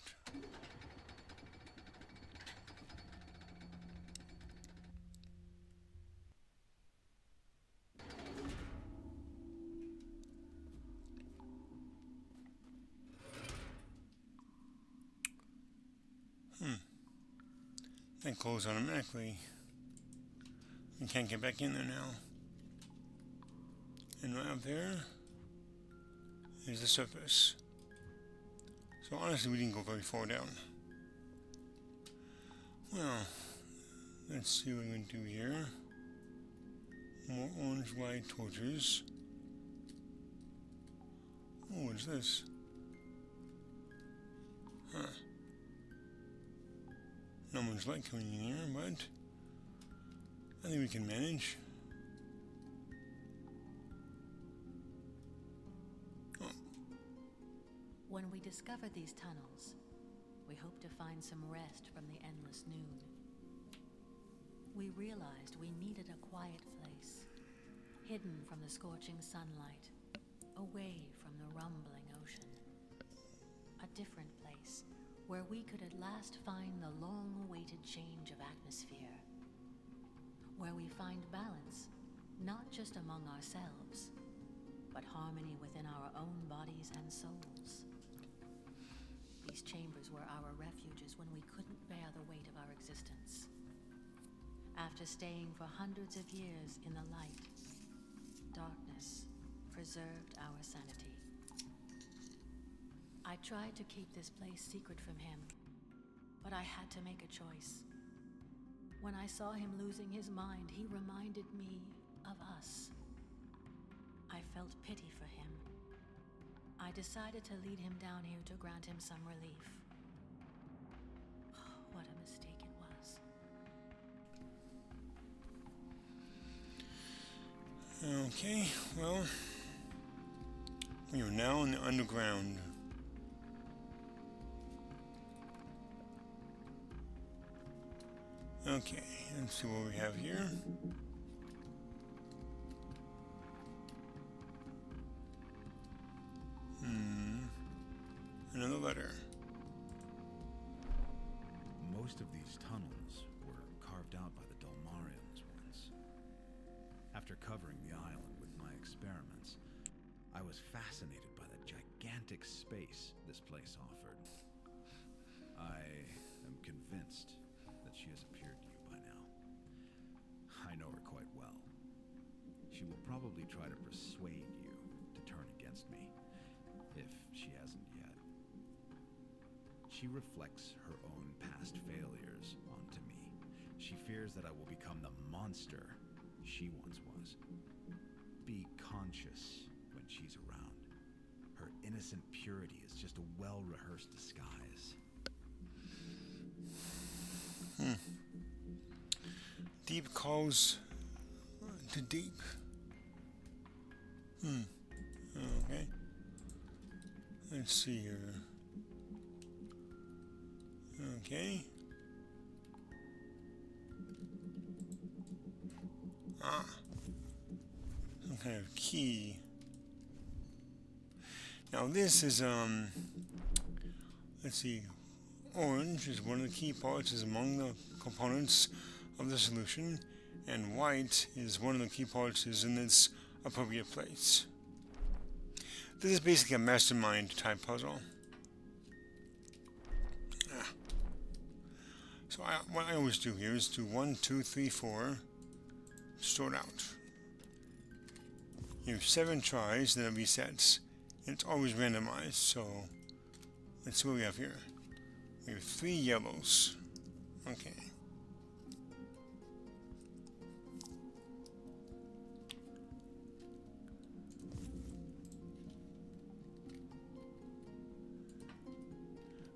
That closed automatically. You can't get back in there now. And right up there is the surface. So honestly, we didn't go very far down. Well, let's see what we're going to do here. More orange light torches. Oh, what is this? Huh. Not much light coming in here, but I think we can manage. Oh. When we discovered these tunnels, we hoped to find some rest from the endless noon. We realized we needed a quiet place, hidden from the scorching sunlight, away from the rumbling ocean. A different place where we could at last find the long-awaited change of atmosphere. Where we find balance, not just among ourselves, but harmony within our own bodies and souls. These chambers were our refuges when we couldn't bear the weight of our existence. After staying for hundreds of years in the light, darkness preserved our sanity. I tried to keep this place secret from him, but I had to make a choice. When I saw him losing his mind, he reminded me of us. I felt pity for him. I decided to lead him down here to grant him some relief. What a mistake it was. Okay, well, we are now in the underground. Okay, let's see what we have here. Another letter. Most of these tunnels were carved out by the Dalmarians once. After covering the island with my experiments, I was fascinated by the gigantic space this place offered. I am convinced that she has appeared to you by now. I know her quite well. She will probably try to persuade you to turn against me, if she hasn't yet. She reflects her own past failures onto me. She fears that I will become the monster she once was. Be conscious when she's around. Her innocent purity is just a well-rehearsed disguise. Deep calls to deep. Okay. Let's see here. Okay. Some kind of key. Now this is let's see. Orange is one of the key parts, is among the components of the solution, and white is one of the key parts, is in its appropriate place. This is basically a mastermind type puzzle. So what I always do here is do 1, 2, 3, 4, sort out. You have 7 tries, then it resets. And it's always randomized, so let's see what we have here. We have 3 yellows. Okay.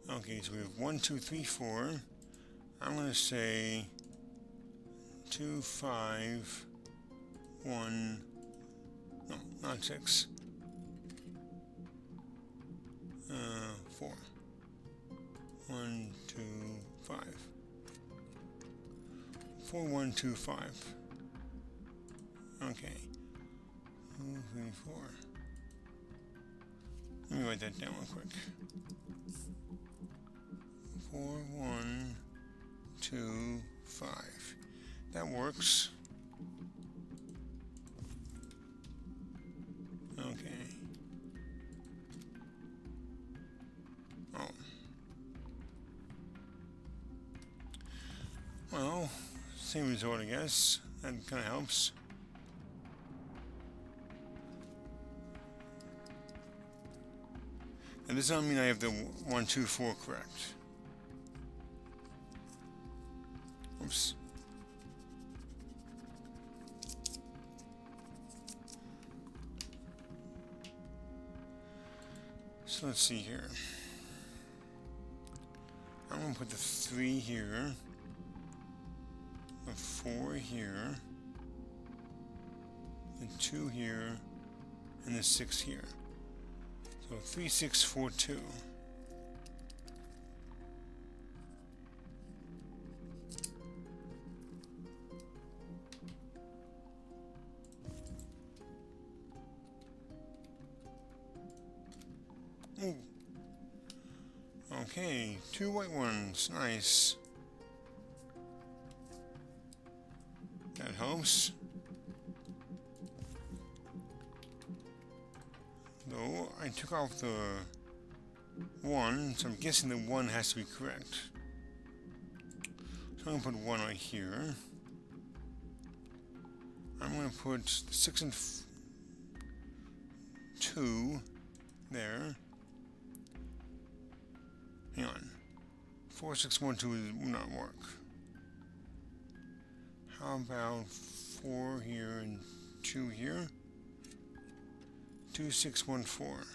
Okay, so we have 1, 2, 3, 4. I'm going to say 2, 5, 1, no, not 6, 4. 1, 2, 5. 4, 1, 2, 5. Okay. 2, 3, 4. Let me write that down real quick. 4, 1, 2, 5. That works. Okay. Oh. Well, same result, I guess. That kind of helps. And this doesn't mean I have the 1, 2, 4 correct. Oops. So let's see here. I'm going to put the 3 here, the 4 here, the 2 here, and the 6 here. So 3, 6, 4, 2. Ooh. Okay, 2 white ones. Nice. That helps. Though I took off the 1, so I'm guessing the 1 has to be correct. So I'm going to put 1 right here. I'm going to put 6 and 2 there. Hang on. 4, 6, 1, 2 will not work. how about 4 here and 2 here? 2614.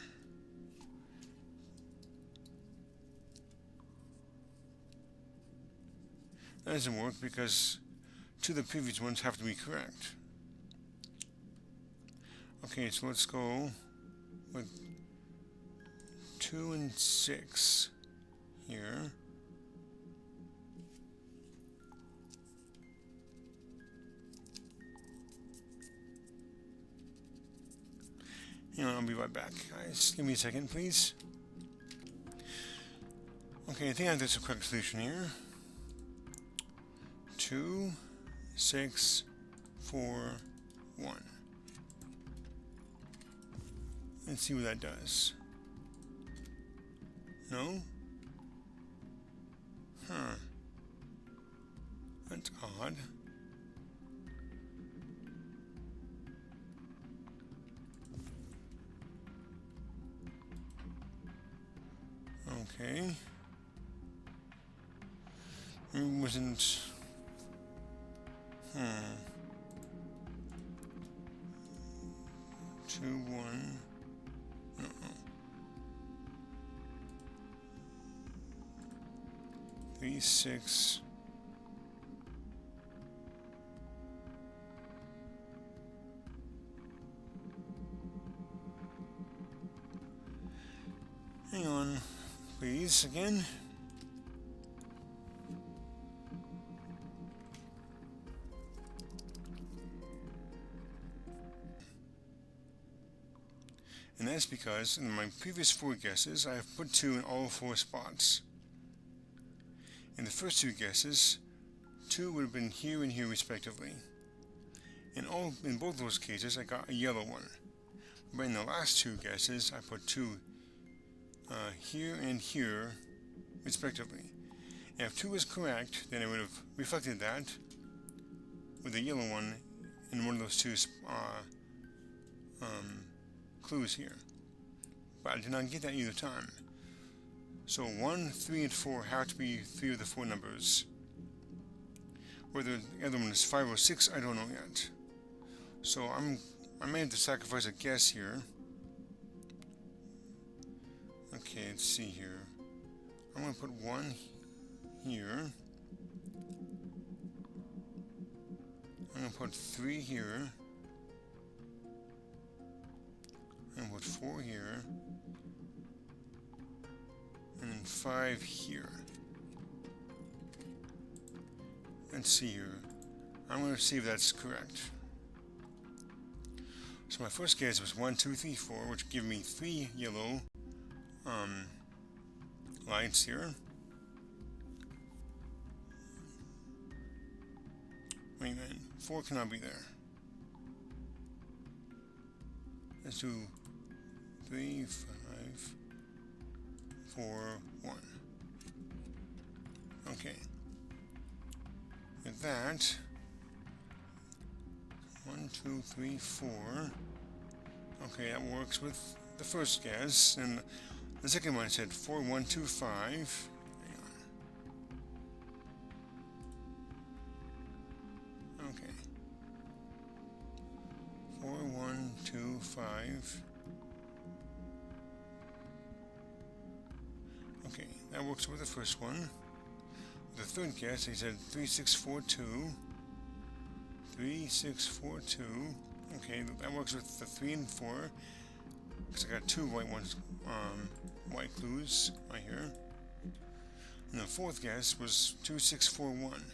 That doesn't work because 2 of the previous ones have to be correct. Okay, so let's go with 2 and 6 here. Hang on, I'll be right back, guys. Give me a second, please. Okay, I think I have this correct solution here. 2, 6, 4, 1. Let's see what that does. No? Huh. That's odd. Okay. It wasn't... 2, 1... No. 3, 6... Hang on, please, again. And that's because in my previous 4 guesses, I have put 2 in all 4 spots. In the first 2 guesses, 2 would have been here and here respectively. In both those cases, I got a yellow one. But in the last 2 guesses, I put 2 here and here respectively. And if 2 is correct, then I would have reflected that with a yellow one in one of those 2 clues here. But I did not get that either time. So 1, 3, and 4 have to be 3 of the 4 numbers. Whether the other one is 5 or 6, I don't know yet. So I may have to sacrifice a guess here. Okay, let's see here. I'm going to put 1 here. I'm going to put 3 here. I'm going to put 4 here. And then 5 here. Let's see here. I'm going to see if that's correct. So my first guess was 1, 2, 3, 4, which give me 3 yellow lights here. Wait a minute, 4 cannot be there. Let's do 3, 5, 4, 1. Okay. With that, 1, 2, 3, 4. Okay, that works with the first guess. And the second one said 4, 1, 2, 5. Hang on. Okay. 4, 1, 2, 5. Okay, that works with the first one. The third guess, he said 3, 6, 4, 2. 3, 6, 4, 2. Okay, that works with the 3 and 4. Because I got 2 white ones, white clues right here. And the fourth guess was 2, 6, 4, 1.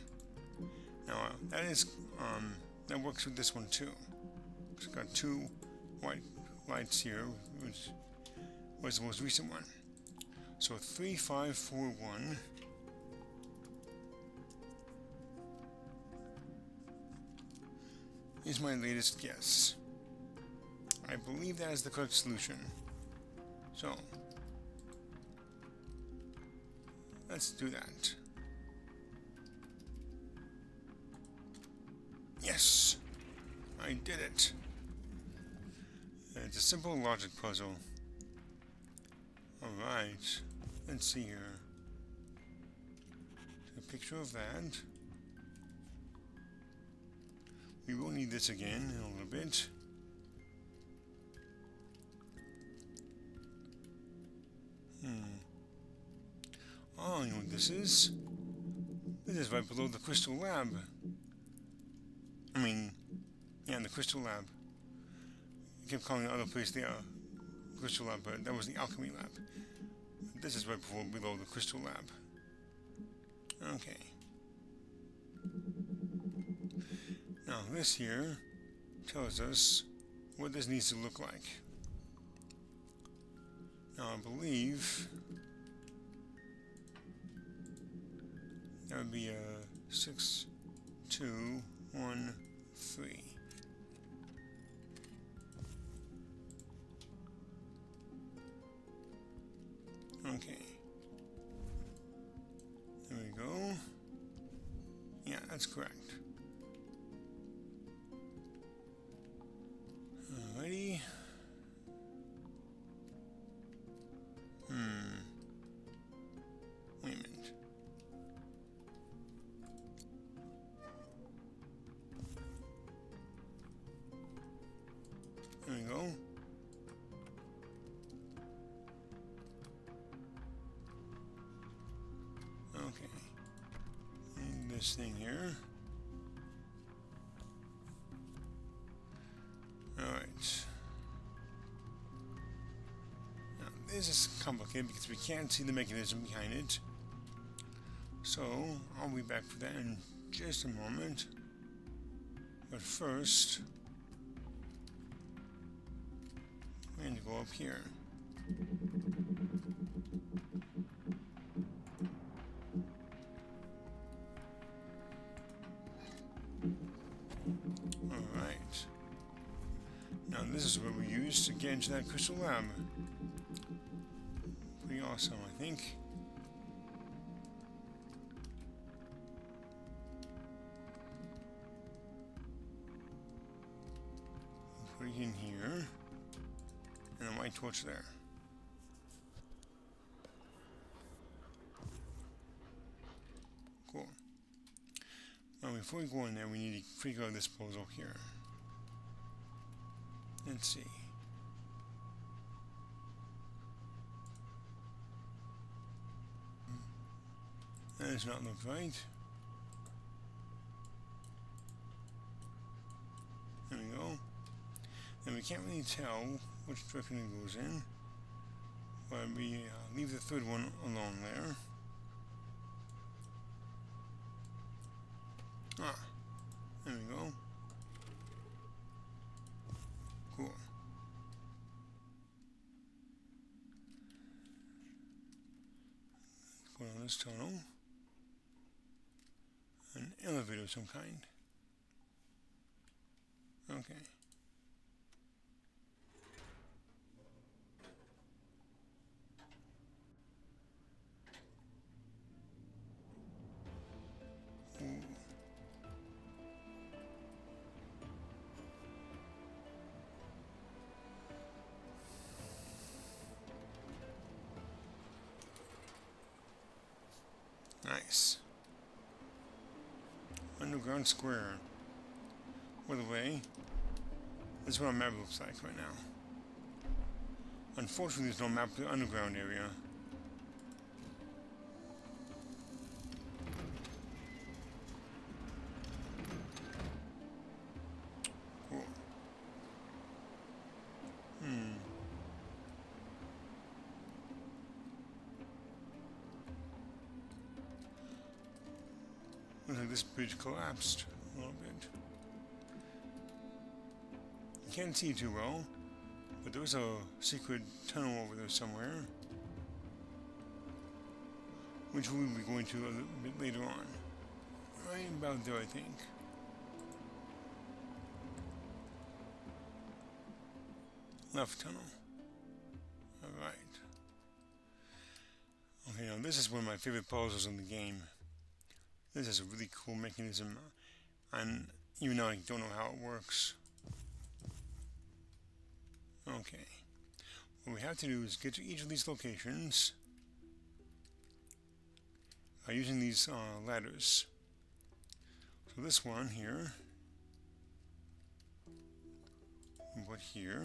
Now that works with this one too. Because I got 2 white lights here, which was the most recent one. So 3, 5, 4, 1. Is my latest guess. I believe that is the correct solution. So, let's do that. Yes! I did it! It's a simple logic puzzle. Alright, let's see here. A picture of that. We will need this again in a little bit. Oh, you know what this is? This is right below the crystal lab. Yeah, the crystal lab. I kept calling the other place the crystal lab, but that was the alchemy lab. This is right below the crystal lab. Okay. Now this here tells us what this needs to look like. Now I believe that would be 6, 2, 1, 3. Okay. There we go. Yeah, that's correct. Alrighty. Wait a minute. There we go. Okay. And this thing here. Alright. Now, this is complicated because we can't see the mechanism behind it. So, I'll be back for that in just a moment. But first, we're going to go up here. Alright. Now this is what we use to get into that crystal lab. Pretty awesome, I think. Put it in here. And a white torch there. Cool. Now before we go in there, we need to figure out this puzzle here. Let's see. That does not look right. There we go. And we can't really tell which direction it goes in. But we leave the third one alone there. Ah, there we go. Cool. Let's go down this tunnel. An elevator of some kind. Okay. Ooh. Nice. Underground square. By the way, this is what our map looks like right now. Unfortunately, there's no map of the underground area. Cool. Looks like this bridge collapsed a little bit. You can't see too well, but there's a secret tunnel over there somewhere, which we'll be going to a little bit later on. Right about there, I think. Left tunnel. Alright. Okay, now this is one of my favorite puzzles in the game. This is a really cool mechanism, and even though I don't know how it works. Okay. What we have to do is get to each of these locations by using these ladders. So this one here put here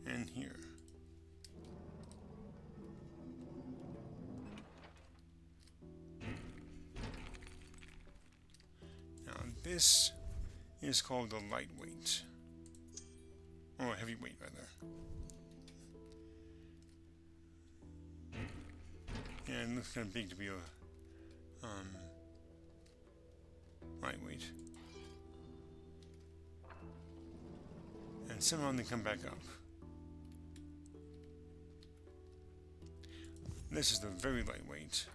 and here. Now this is called the lightweight, or heavyweight rather. Yeah, it looks kind of big to be a lightweight. And somehow they come back up. This is the very lightweight.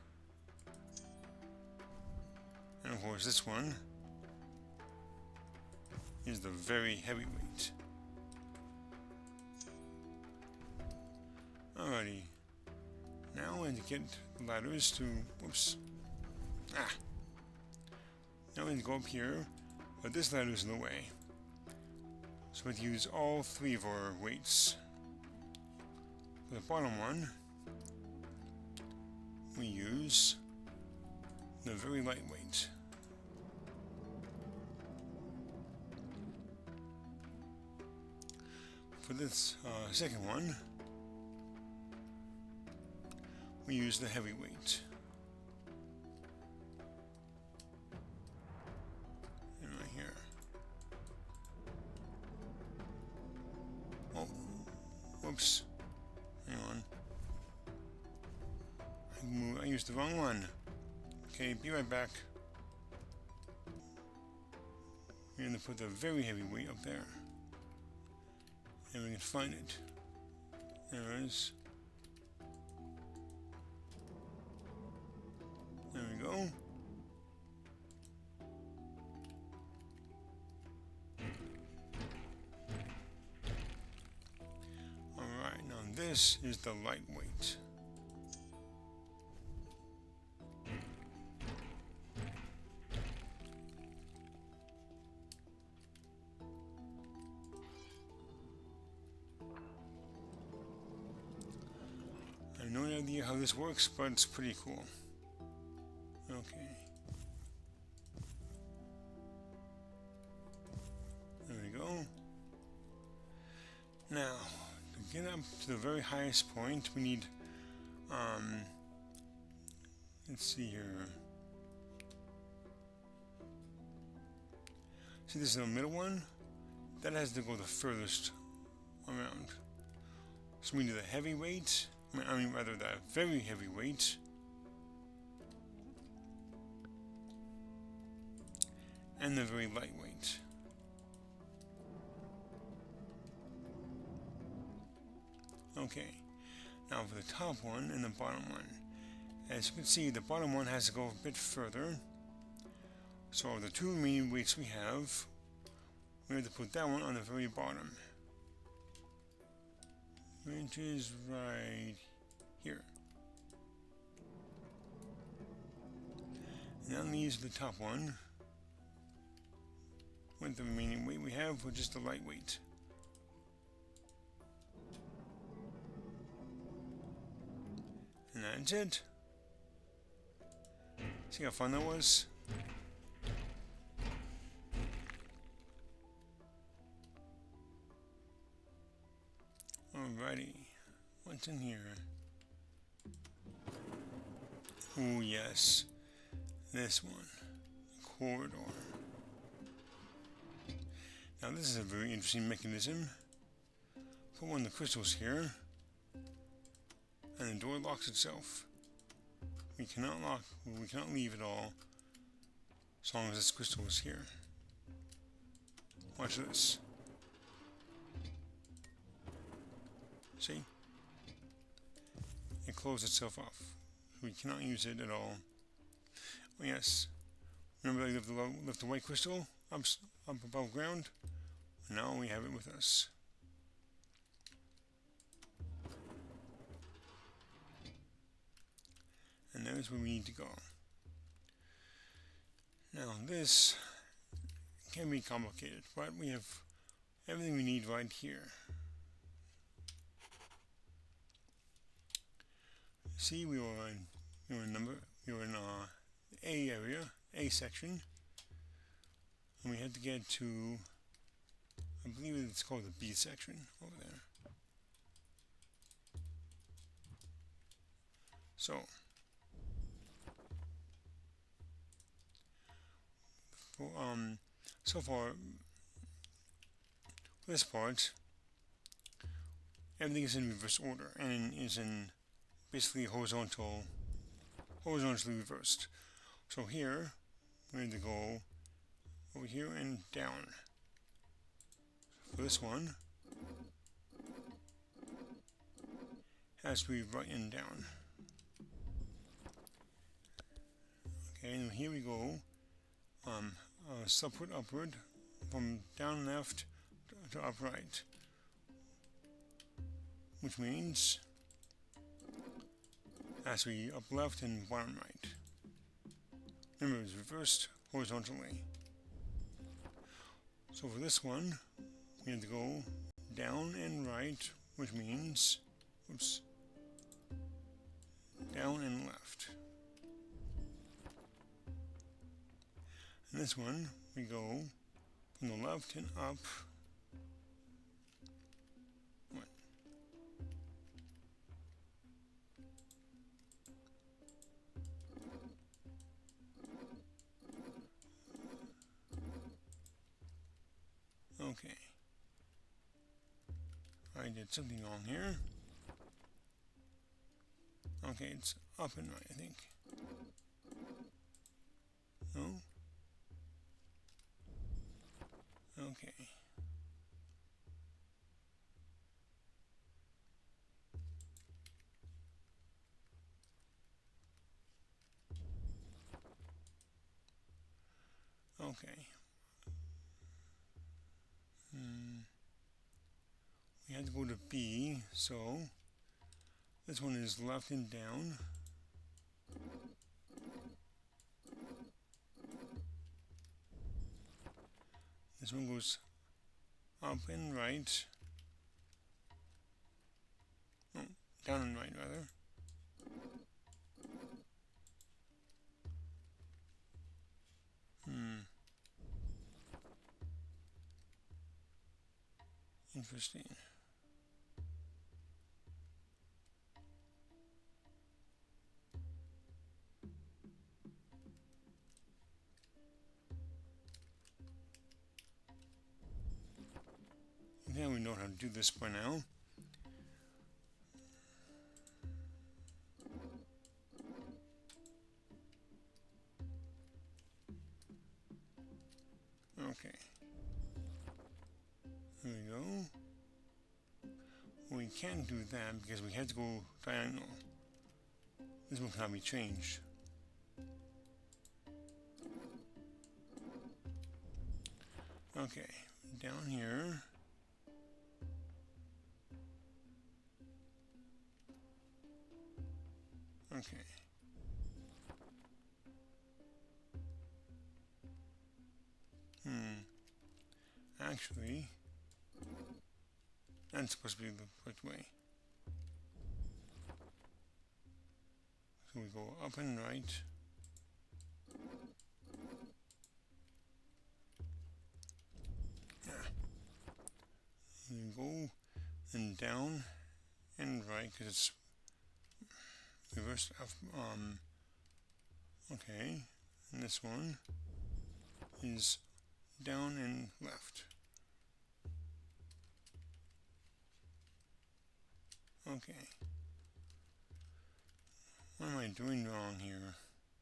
And of course this one is the very heavyweight. Alrighty. Now we need to get the ladders to, whoops. Now we need to go up here, but this ladder is in the way. So we have to use all three of our weights. For the bottom one, we use the very lightweight. For this second one, we use the heavyweight. And right here. Oh, whoops. Hang on. I used the wrong one. Okay, be right back. We're going to put the very heavy weight up there. And we can find it. There it is. There we go. Alright, now this is the lightweight. I have no idea how this works, but it's pretty cool. Okay. There we go. Now, to get up to the very highest point, we need, let's see here. See, this is the middle one? That has to go the furthest around. So we do the heavy weight, I mean rather the very heavy weight. And the very lightweight. Okay, now for the top one and the bottom one. As you can see, the bottom one has to go a bit further. So the two remaining weights we have to put that one on the very bottom. Which is right here. And that leaves the top one with the remaining weight we have, which is the lightweight. And that's it. See how fun that was? Alrighty, what's in here? Oh yes, this one, corridor. Now this is a very interesting mechanism. Put one of the crystals here, and the door locks itself. We cannot leave at all, as long as this crystal is here. Watch this. See? It closed itself off. We cannot use it at all. Oh yes. Remember I left the white crystal up above ground? Now we have it with us. And there's where we need to go. Now this can be complicated, but we have everything we need right here. See, we were in A area, A section, and we had to get to I believe it's called the B section over there. So, for, so far, for this part, everything is in reverse order and is in basically horizontally reversed. So here, we're going to go over here and down. For this one, it has to be right and down. Okay, and here we go. Upward, upward, from down left to up right, which means it has to be up left and bottom right. Remember, it's reversed horizontally. So for this one, we have to go down and right, which means, down and left. And this one, we go from the left and up. What? Okay. I did something wrong here. Okay, it's up and right, I think. No? Okay. Okay. We had to go to B, so this one is left and down. This one goes up and right. No, down and right, rather. Interesting. I think we know how to do this by now. Okay. There we go. We can't do that because we had to go diagonal. This one cannot be changed. Okay, down here. Okay. Actually, that's supposed to be the correct way. So we go up and right. And go and down and right because it's reversed. Okay, and this one is down and left. Okay. What am I doing wrong here?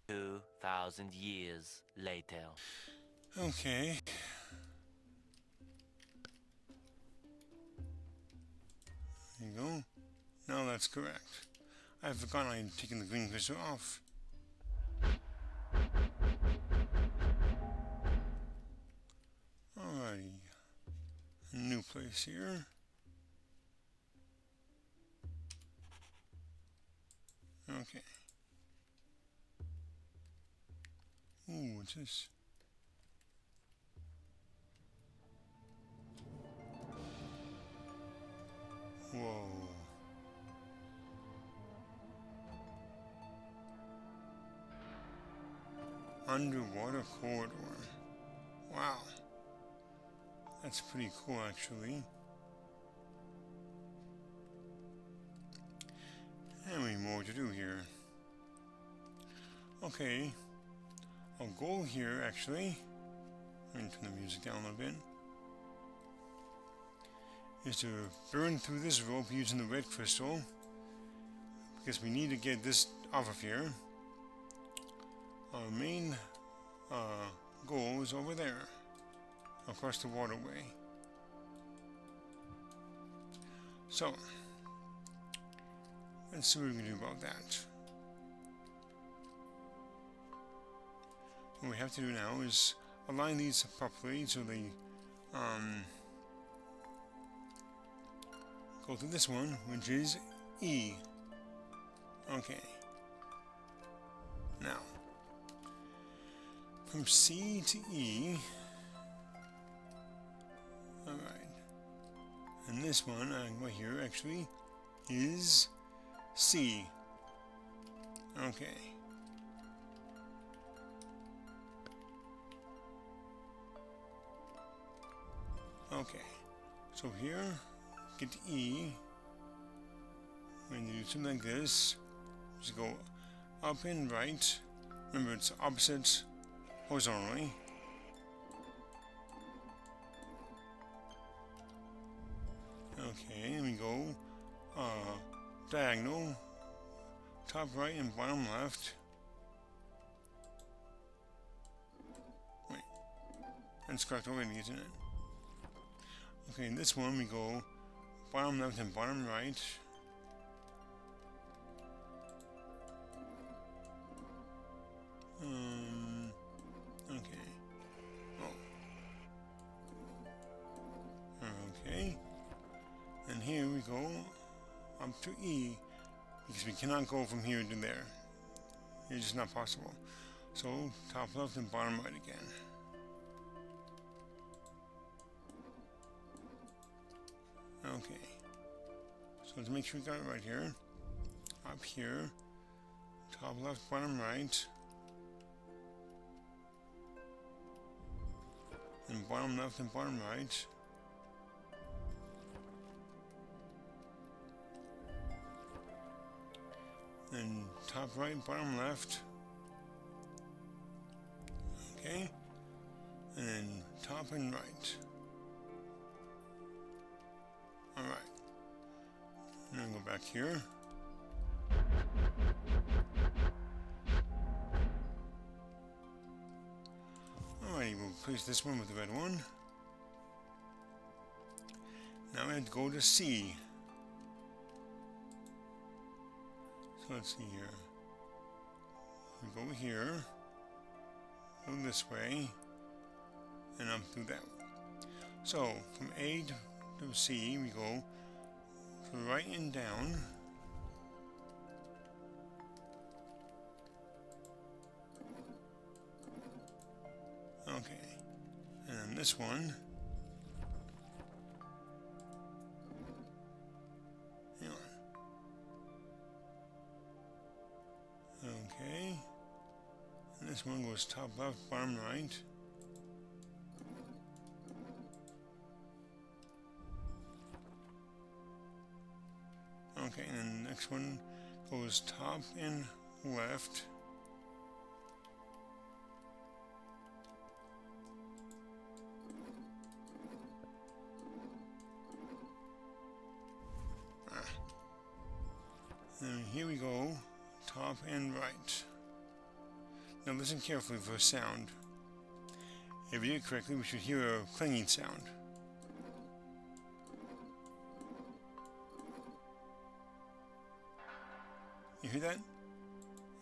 2,000 years later. Okay. There you go. Now that's correct. I forgot I had taken the green cursor off. Alrighty. A new place here. Okay. Ooh, what's this? Whoa. Underwater corridor. Wow. That's pretty cool, actually. Anyway, more to do here. Okay, our goal here, actually, let me turn the music down a little bit, is to burn through this rope using the red crystal, because we need to get this off of here. Our main goal is over there, across the waterway. So, let's see what we can do about that. What we have to do now is align these properly so they go through this one, which is E. Okay. Now, from C to E. Alright. And this one, right here, actually, is C. Okay. Okay. So here, get E. When you do something like this, just go up and right. Remember, it's opposite horizontally. Okay, and we go diagonal, top right and bottom left. Wait, that's correct already, isn't it? Okay, in this one we go bottom left and bottom right. Okay. Oh. Okay. And here we go up to E, because we cannot go from here to there. It's just not possible. So top left and bottom right again. Okay. So to make sure we got it right here, up here, top left, bottom right, and bottom left and bottom right. Then top right, bottom left. Okay. And then top and right. Alright. And then go back here. Alrighty, we'll place this one with the red one. Now we have to go to C. So let's see here. We go here, go this way, and up through that. So from A to C, we go to the right and down. Okay, and then this one. Okay, and this one goes top left, bottom right. Okay, and then the next one goes top and left. And here we go. Top and right. Now listen carefully for a sound. If we did it correctly, we should hear a clanging sound. You hear that?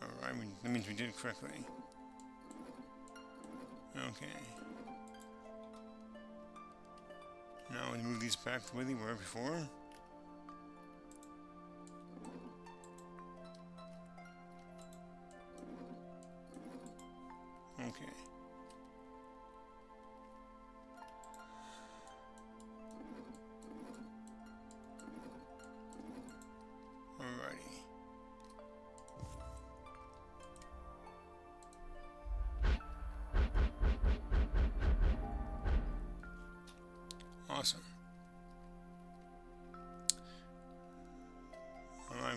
Alright, that means we did it correctly. Okay. Now we move these back the way they were before. Okay. Alrighty.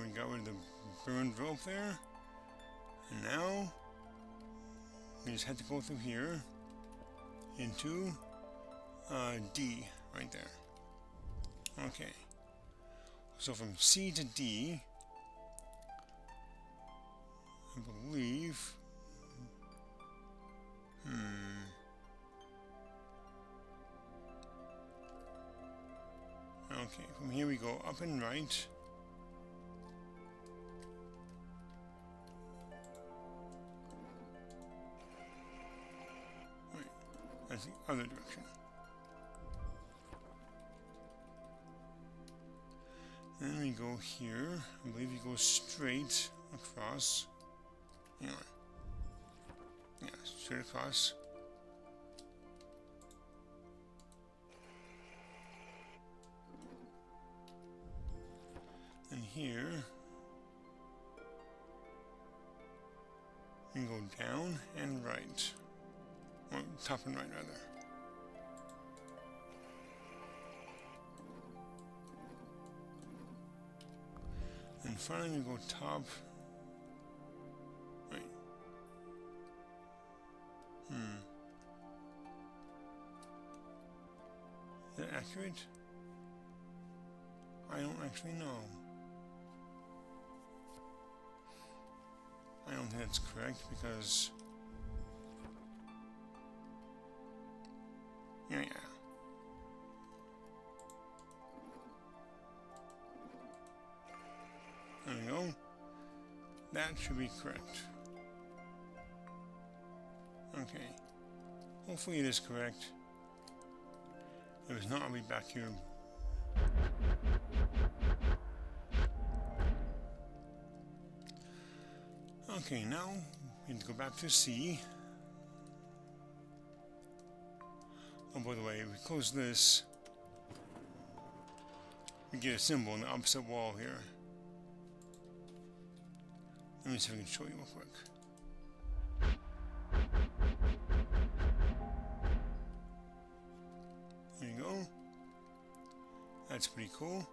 we got rid of the burned rope there. And now we just had to go through here into D right there. Okay. So from C to D, I believe. Okay, from here we go up and right. Right, that's the other direction. Then we go here. I believe you go straight across. Hang on. Yeah, straight across. And here, you go down and right. Or top and right, rather. And finally, we go top. Right. Is that accurate? I don't actually know. I don't think that's correct because... Yeah. There we go. That should be correct. Okay. Hopefully it is correct. If it's not, I'll be back here. Okay, now we need to go back to C. Oh, by the way, if we close this, we get a symbol on the opposite wall here. Let me see if I can show you real quick. There you go. That's pretty cool.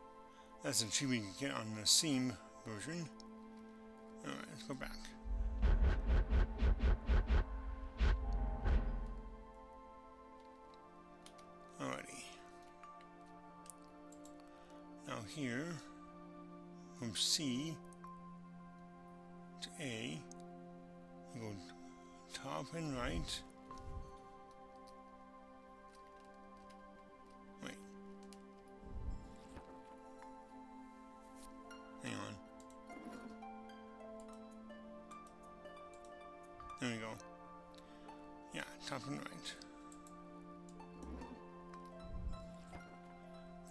That's a tree we can get on the Seam version. Alright, let's go back. Alrighty. Now here, from C to A, you go top and right. Wait. Hang on. There we go. Yeah, top and right.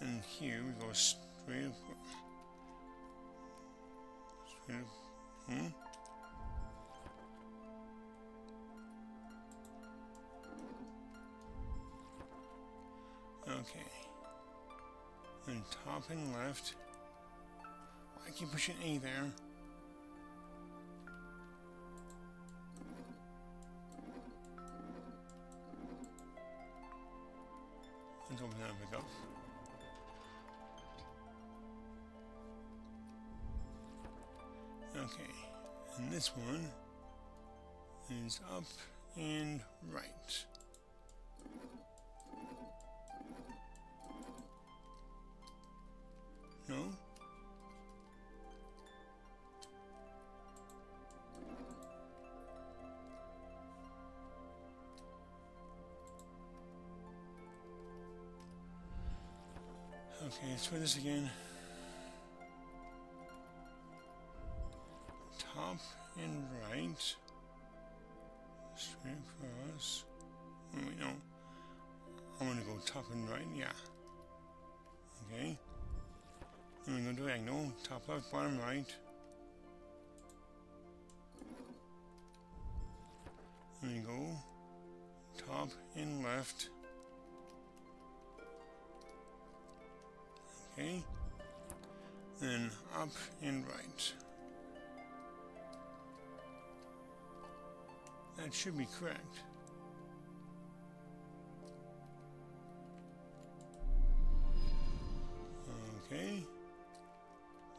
And here we go straight up. Straight up. Okay. Then top and left. I keep pushing A there. Let's open that back up. Okay, and this one is up and right. No? Okay, let's try this again. Top and right. Straight across. Oh, wait, no. I want to go top and right, yeah. Okay. Then we're going to do diagonal. Top left, bottom right. Then we go top and left. Okay. Then up and right. That should be correct. Okay.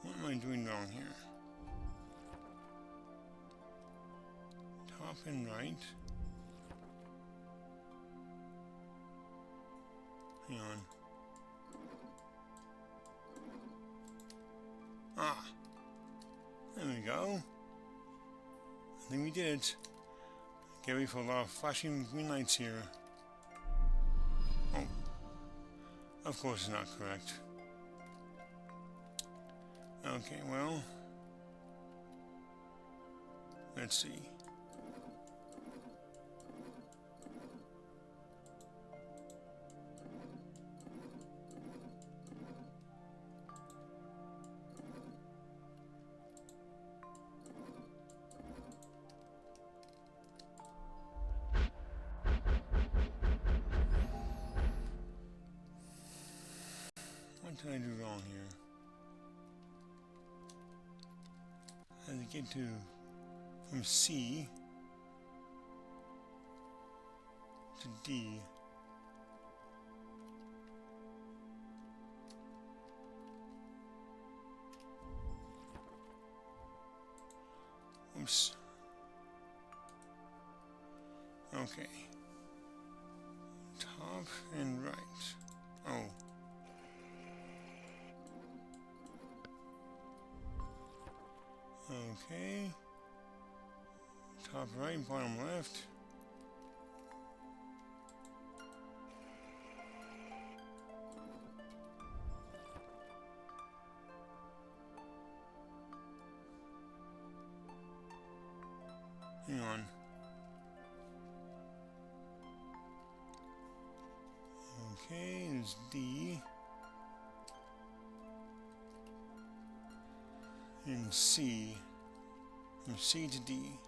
What am I doing wrong here? Top and right. Hang on. Ah. There we go. I think we did it. Get ready for a lot of flashing green lights here. Oh. Of course it's not correct. Okay, well. Let's see. What did I do wrong here? I had to get to from C to D. Oops. Okay. Top and right. Oh. Okay. Top right, bottom left. Hang on. Okay, there's D. And C. From C to D.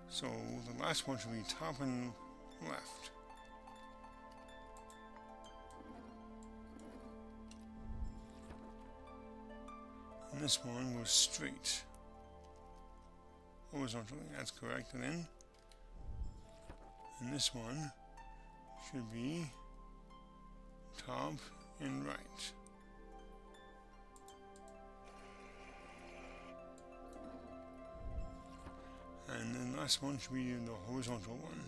So the last one should be top and left. And this one goes straight. Horizontally, that's correct. And this one should be top and right. And then the last one should be the horizontal one.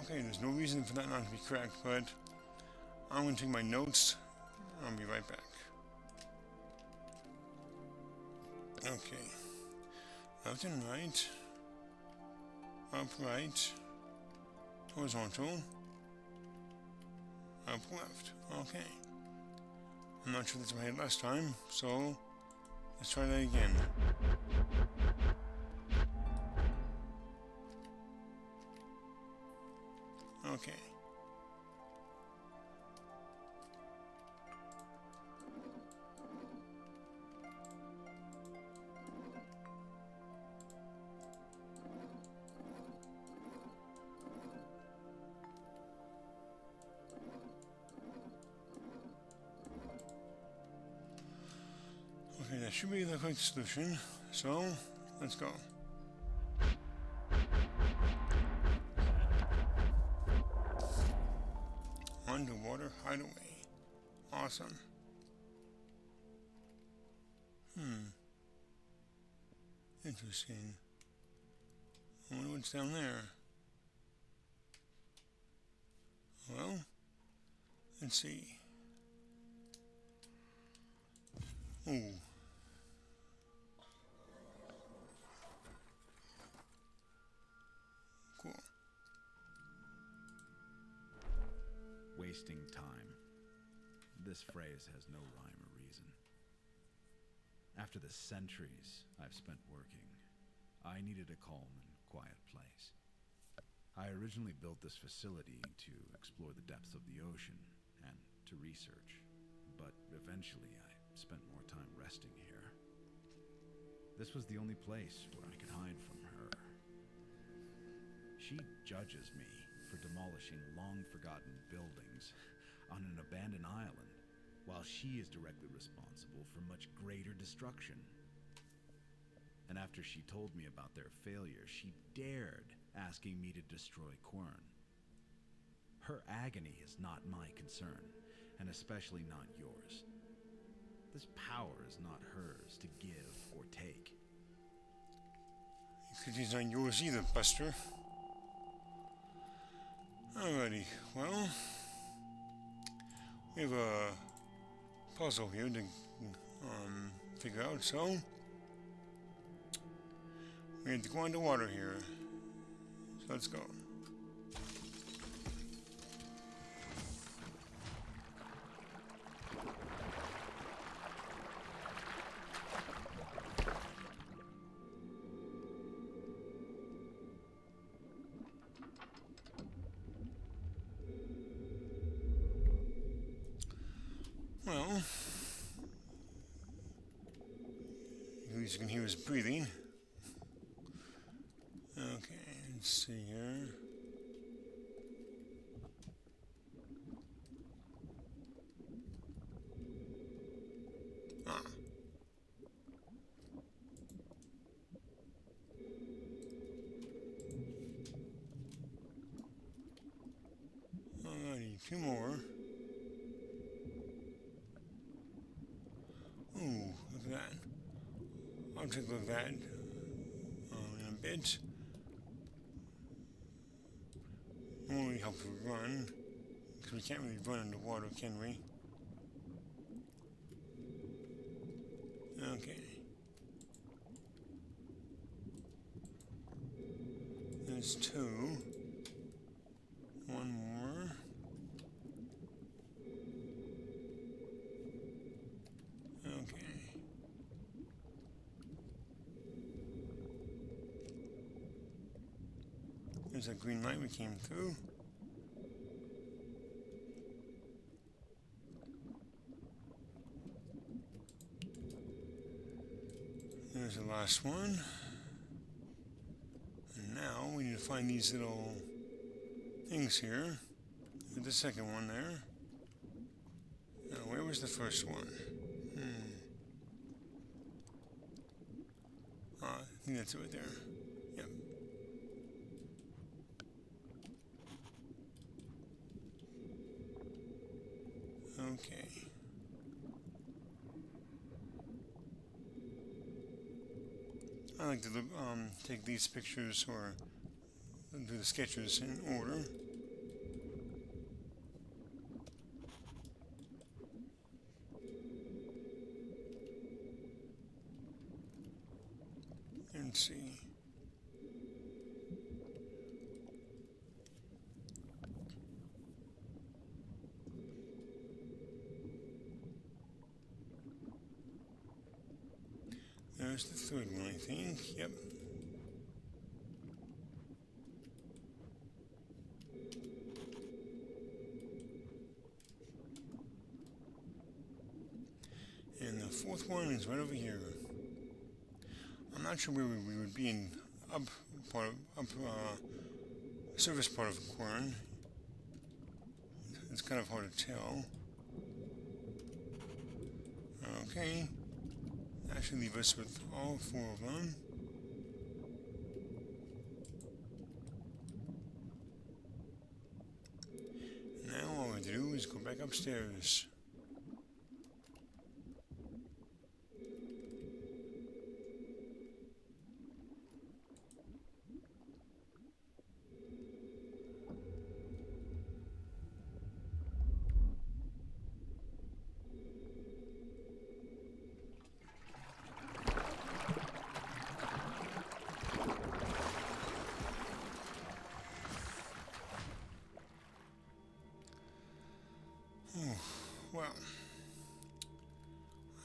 Okay, there's no reason for that not to be correct, but I'm going to take my notes. I'll be right back. Okay. Left and right. Up, right. Horizontal. Up, left. Okay. I'm not sure that's what I had last time, so let's try that again. Okay. Okay, that should be the correct solution. So, let's go. Underwater hideaway. Awesome. Interesting. I wonder what's down there. Well, let's see. Ooh. Cool. Wasting time. This phrase has no rhyme or reason. After the centuries I've spent working, I needed a calm and quiet place. I originally built this facility to explore the depths of the ocean and to research, but eventually I spent more time resting here. This was the only place where I could hide from her. She judges me for demolishing long-forgotten buildings on an abandoned island, while she is directly responsible for much greater destruction. And after she told me about their failure, she dared asking me to destroy Quern. Her agony is not my concern, and especially not yours. This power is not hers to give or take. It's not yours either, Buster. Alrighty, well, we have a puzzle here to figure out, so we have to go underwater here. So let's go. Well, as you can hear, is breathing. Okay, let's see here. Ah. Alrighty, two more. Ooh, look at that. I'll take a look at that in a bit. It won't really help to run, because we can't really run underwater, can we? Okay. There's two. One more. Okay. There's that green light we came through. There's the last one. And now we need to find these little things here. There's the second one there. Now, where was the first one? I think that's it right there. Yep. Okay. I like to take these pictures or do the sketches in order. And see. There's the third one, I think. Yep. And the fourth one is right over here. I'm not sure where we would be in surface part of Quern. It's kind of hard to tell. Okay. That should leave us with all four of them. Now all we have to do is go back upstairs. Well,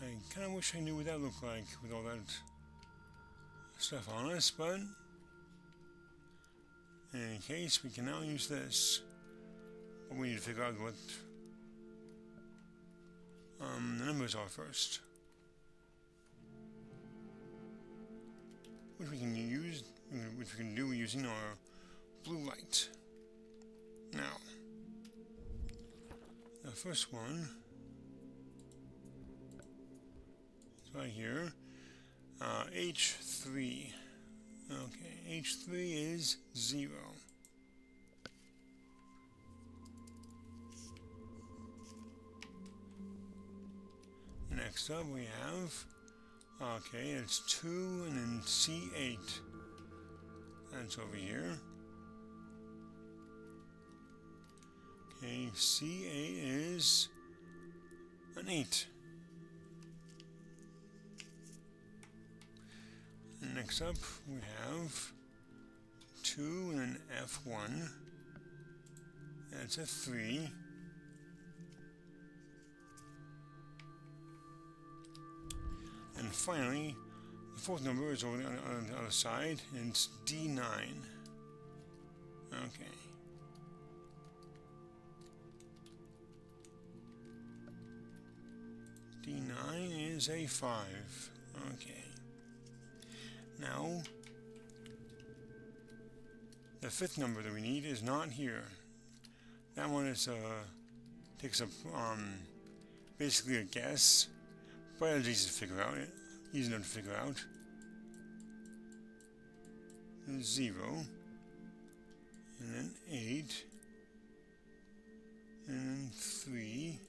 I kind of wish I knew what that looked like with all that stuff on us, but in any case, we can now use this. But we need to figure out what the numbers are first, which we can use, which we can do using our blue light. Now, the first one is right here. H3. Okay, H3 is 0. Next up we have, okay, it's 2 and then C8. That's over here. Okay, C8 is an 8. And next up we have 2 and an F1. That's a 3. And finally, the fourth number is over on the other side, and it's D9. Okay. D9 is a 5. Okay. Now, the fifth number that we need is not here. That one is takes up basically a guess, but it's easy to figure out. Easy enough to figure out. 0, and then 8, and then 3,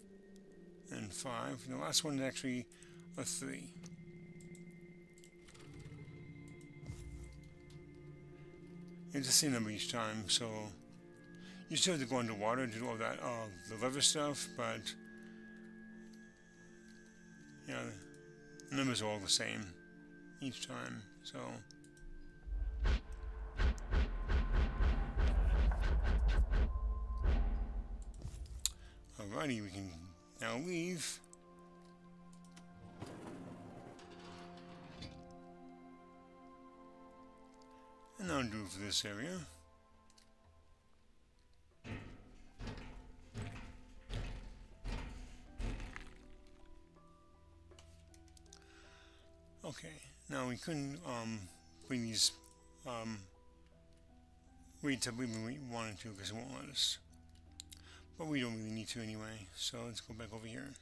and 5. And the last one is actually a 3. It's the same number each time, so you still have to go underwater to do all that, the lever stuff, but yeah, the numbers are all the same each time, so. Alrighty, we can now leave. And that'll do for this area. Okay, now we couldn't bring these weights up even we wanted to because it won't let us. But we don't really need to anyway, so let's go back over here.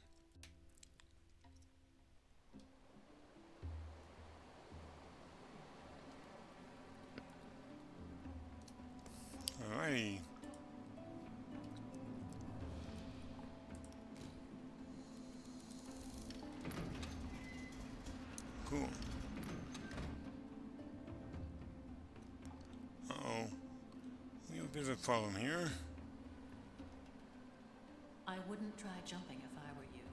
Alrighty. Cool. Uh-oh. We have a bit of a problem here. I wouldn't try jumping if I were you.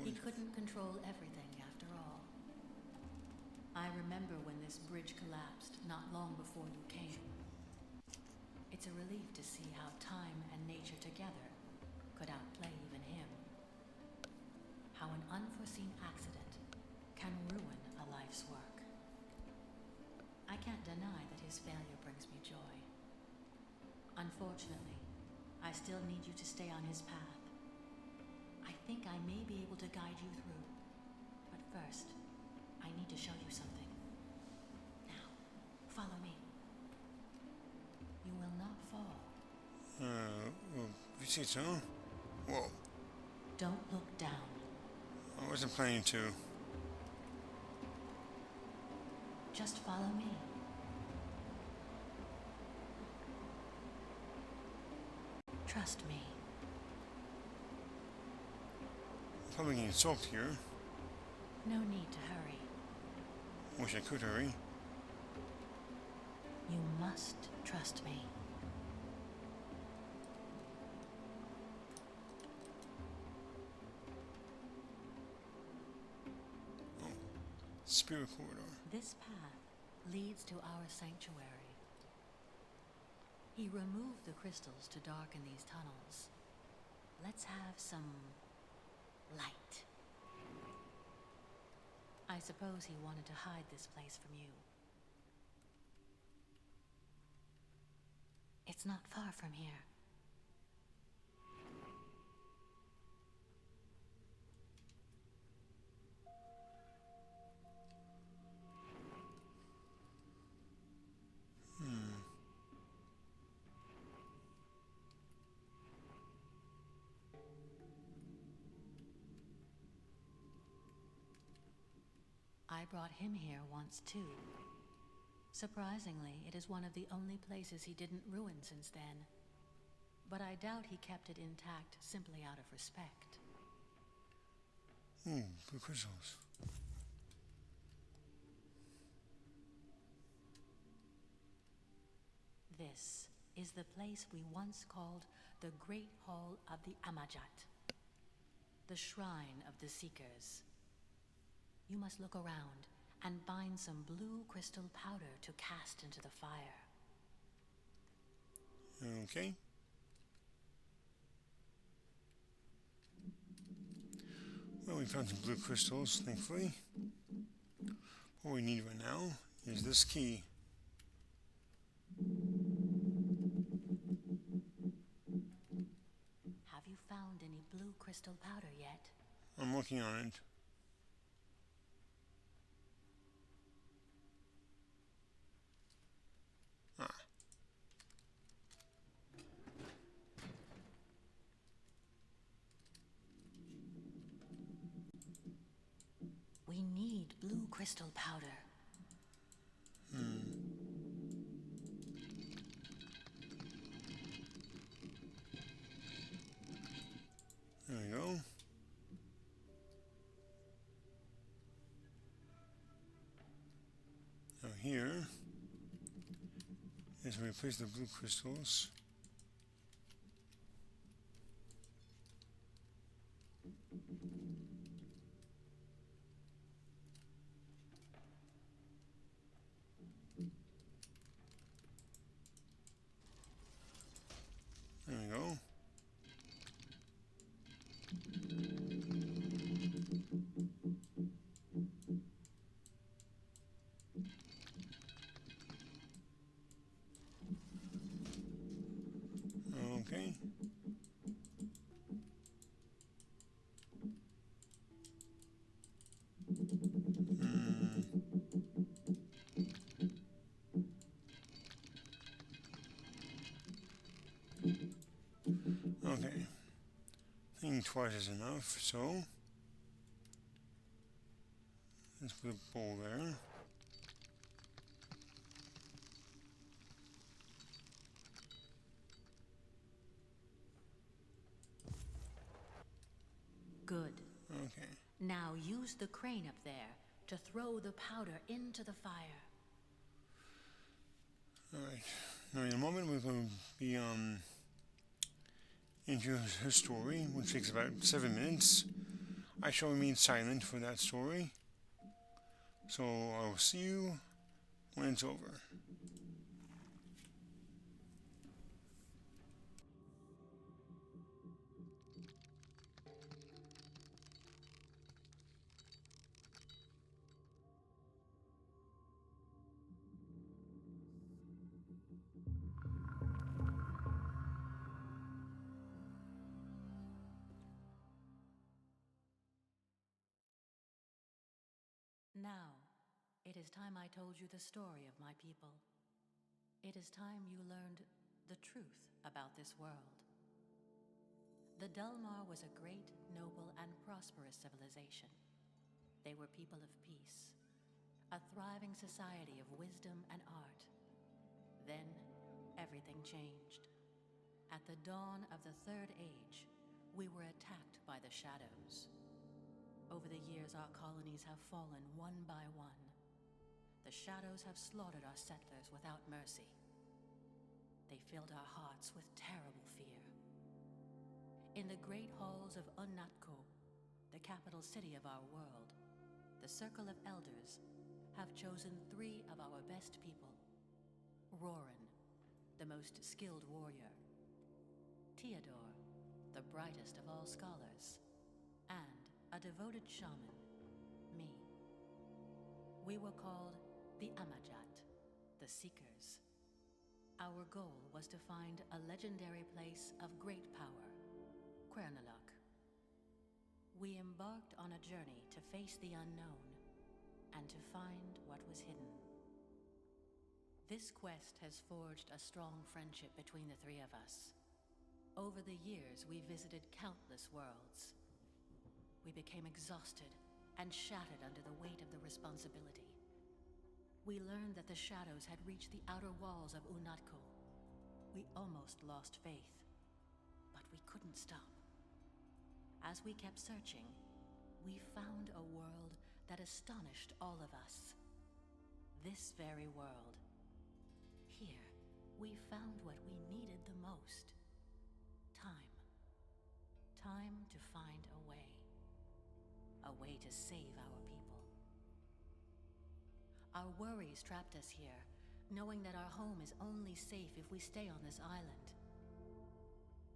He couldn't control everything after all. I remember when this bridge collapsed not long before you came. It's a relief to see how time and nature together could outplay even him. How an unforeseen accident can ruin a life's work. I can't deny that his failure brings me joy. Unfortunately, I still need you to stay on his path. I think I may be able to guide you through. But first, I need to show you something. Now, follow me. You will not fall. Well, you see so? Whoa. Don't look down. I wasn't planning to. Just follow me. Trust me. Probably getting soaked here. No need to hurry. Wish I could hurry. You must trust me. Oh, spirit corridor. This path leads to our sanctuary. He removed the crystals to darken these tunnels. Let's have some light. I suppose he wanted to hide this place from you. It's not far from here. I brought him here once too. Surprisingly, it is one of the only places he didn't ruin since then. But I doubt he kept it intact simply out of respect. Ooh, blue crystals. This is the place we once called the Great Hall of the Amajat, the Shrine of the Seekers. You must look around and find some blue crystal powder to cast into the fire. Okay. Well, we found some blue crystals, thankfully. What we need right now is this key. Have you found any blue crystal powder yet? I'm working on it. Ah. We need blue crystal powder. There we go. Now here is where we place the blue crystals. There we go. Okay. Okay. I think twice is enough, so let's put a bowl there. Good. Okay. Now use the crane up there to throw the powder into the fire. Alright. Now in a moment we're going to be into her story, which takes about 7 minutes. I shall remain silent for that story. So I will see you when it's over. Now, it is time I told you the story of my people. It is time you learned the truth about this world. The Delmar was a great, noble, and prosperous civilization. They were people of peace, a thriving society of wisdom and art. Then, everything changed. At the dawn of the Third Age, we were attacked by the Shadows. Over the years, our colonies have fallen one by one. The Shadows have slaughtered our settlers without mercy. They filled our hearts with terrible fear. In the great halls of Unnatko, the capital city of our world, the Circle of Elders have chosen 3 of our best people. Roran, the most skilled warrior. Theodore, the brightest of all scholars. And a devoted shaman, me. We were called the Amajat, the Seekers. Our goal was to find a legendary place of great power, Quern. We embarked on a journey to face the unknown and to find what was hidden. This quest has forged a strong friendship between the 3 of us. Over the years, we visited countless worlds. We became exhausted and shattered under the weight of the responsibility. We learned that the shadows had reached the outer walls of Unatko. We almost lost faith, but we couldn't stop. As we kept searching, we found a world that astonished all of us. This very world. Here, we found what we needed the most. Time. Time to find a way. A way to save our people. Our worries trapped us here, knowing that our home is only safe if we stay on this island.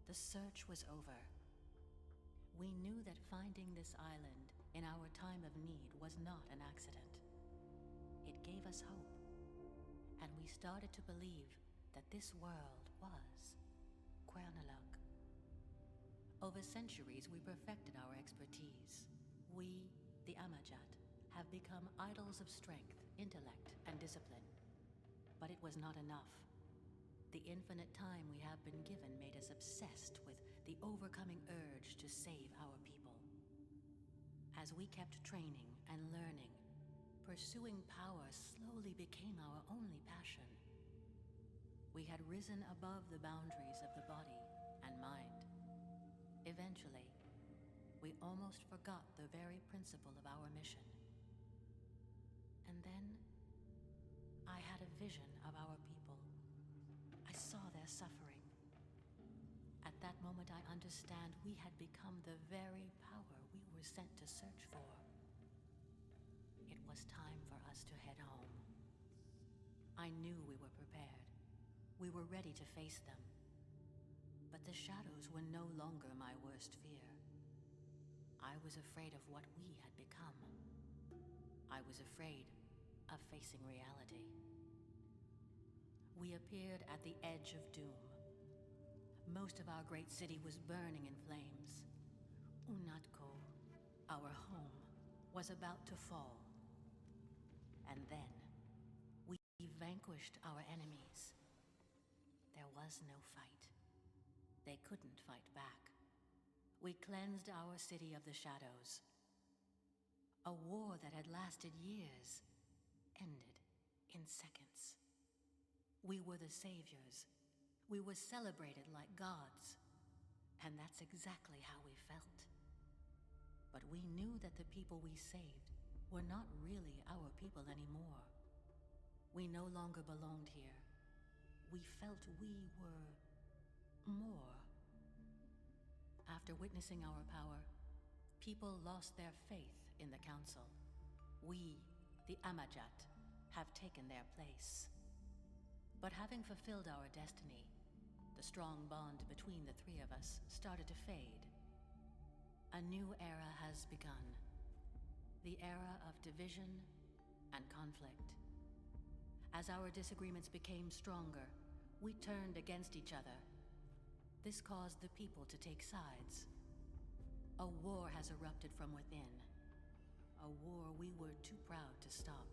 The search was over. We knew that finding this island in our time of need was not an accident. It gave us hope, and we started to believe that this world was Quernaluk. Over centuries, we perfected our expertise. We, the Amajat, have become idols of strength, intellect, and discipline. But it was not enough. The infinite time we have been given made us obsessed with the overcoming urge to save our people. As we kept training and learning, pursuing power slowly became our only passion. We had risen above the boundaries of the body and mind. Eventually, we almost forgot the very principle of our mission. And then, I had a vision of our people. I saw their suffering. At that moment, I understand we had become the very power we were sent to search for. It was time for us to head home. I knew we were prepared. We were ready to face them. But the shadows were no longer my worst fear. I was afraid of what we had become. I was afraid of facing reality. We appeared at the edge of doom. Most of our great city was burning in flames. Unatko, our home, was about to fall. And then, we vanquished our enemies. There was no fight. They couldn't fight back. We cleansed our city of the shadows. A war that had lasted years ended in seconds. We were the saviors. We were celebrated like gods. And that's exactly how we felt. But we knew that the people we saved were not really our people anymore. We no longer belonged here. We felt we were more. After witnessing our power, people lost their faith in the Council. We, the Amajat, have taken their place. But having fulfilled our destiny, the strong bond between the three of us started to fade. A new era has begun. The era of division and conflict. As our disagreements became stronger, we turned against each other. This caused the people to take sides. A war has erupted from within. A war we were too proud to stop.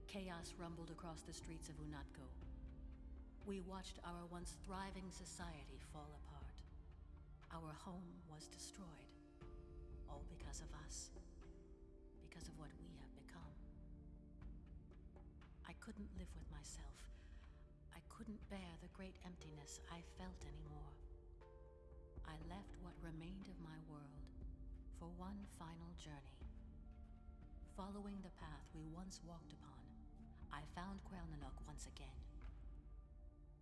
Chaos rumbled across the streets of Unatko. We watched our once thriving society fall apart. Our home was destroyed. All because of us. Because of what we have become. I couldn't live with myself. I couldn't bear the great emptiness I felt anymore. I left what remained of my world for one final journey. Following the path we once walked upon, I found Quernaluk once again.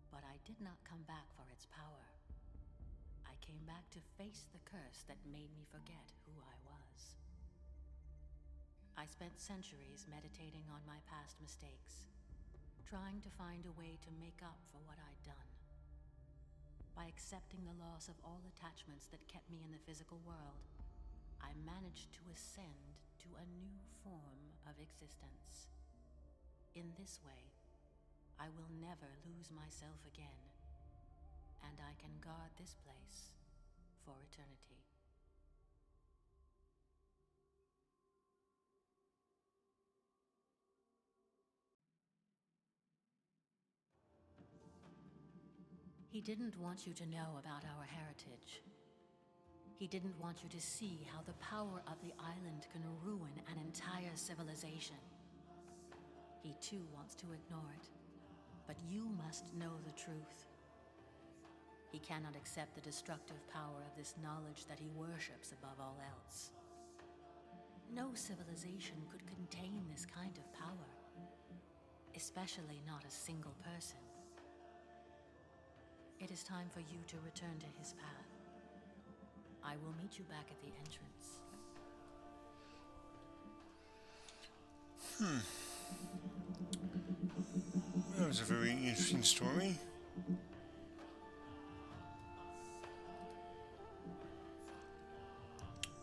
But I did not come back for its power. I came back to face the curse that made me forget who I was. I spent centuries meditating on my past mistakes, trying to find a way to make up for what I'd done. By accepting the loss of all attachments that kept me in the physical world, I managed to ascend to a new form of existence. In this way, I will never lose myself again, and I can guard this place for eternity. He didn't want you to know about our heritage. He didn't want you to see how the power of the island can ruin an entire civilization. He too wants to ignore it, but you must know the truth. He cannot accept the destructive power of this knowledge that he worships above all else. No civilization could contain this kind of power, especially not a single person. It is time for you to return to his path. I will meet you back at the entrance. That was a very interesting story.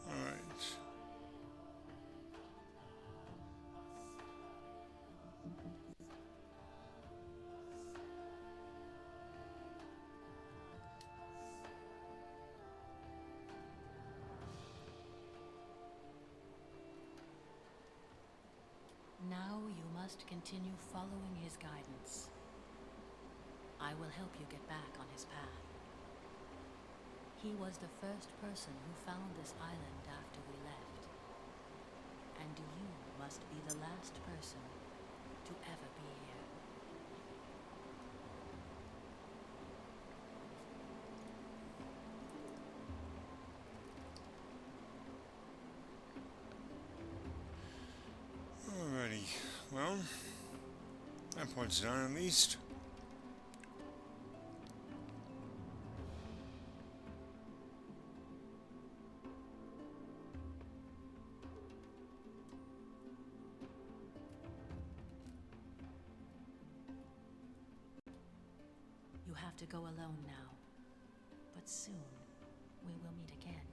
Alright. Now you must continue following his guidance. I will help you get back on his path. He was the first person who found this island after we left. And you must be the last person to ever be here. Alrighty. Well, that part's done at least. You have to go alone now. But soon, we will meet again.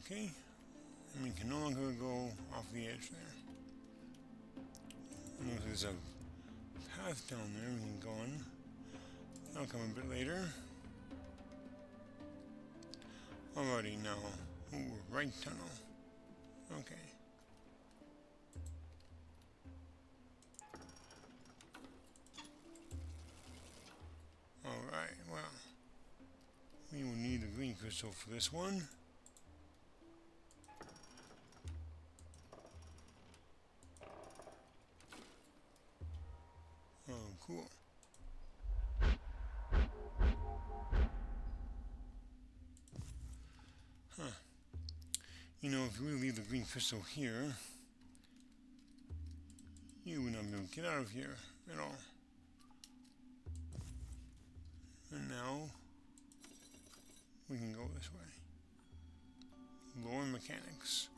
Okay. And we can no longer go off the edge there. I know there's a path down there we can go on. That'll come a bit later. Alrighty, now. Ooh, right tunnel. Okay. Alright, well. We will need the green crystal for this one. Oh, cool. Huh. You know, if you really leave the green crystal here, you would not be able to get out of here at all. And now, we can go this way. Lower mechanics.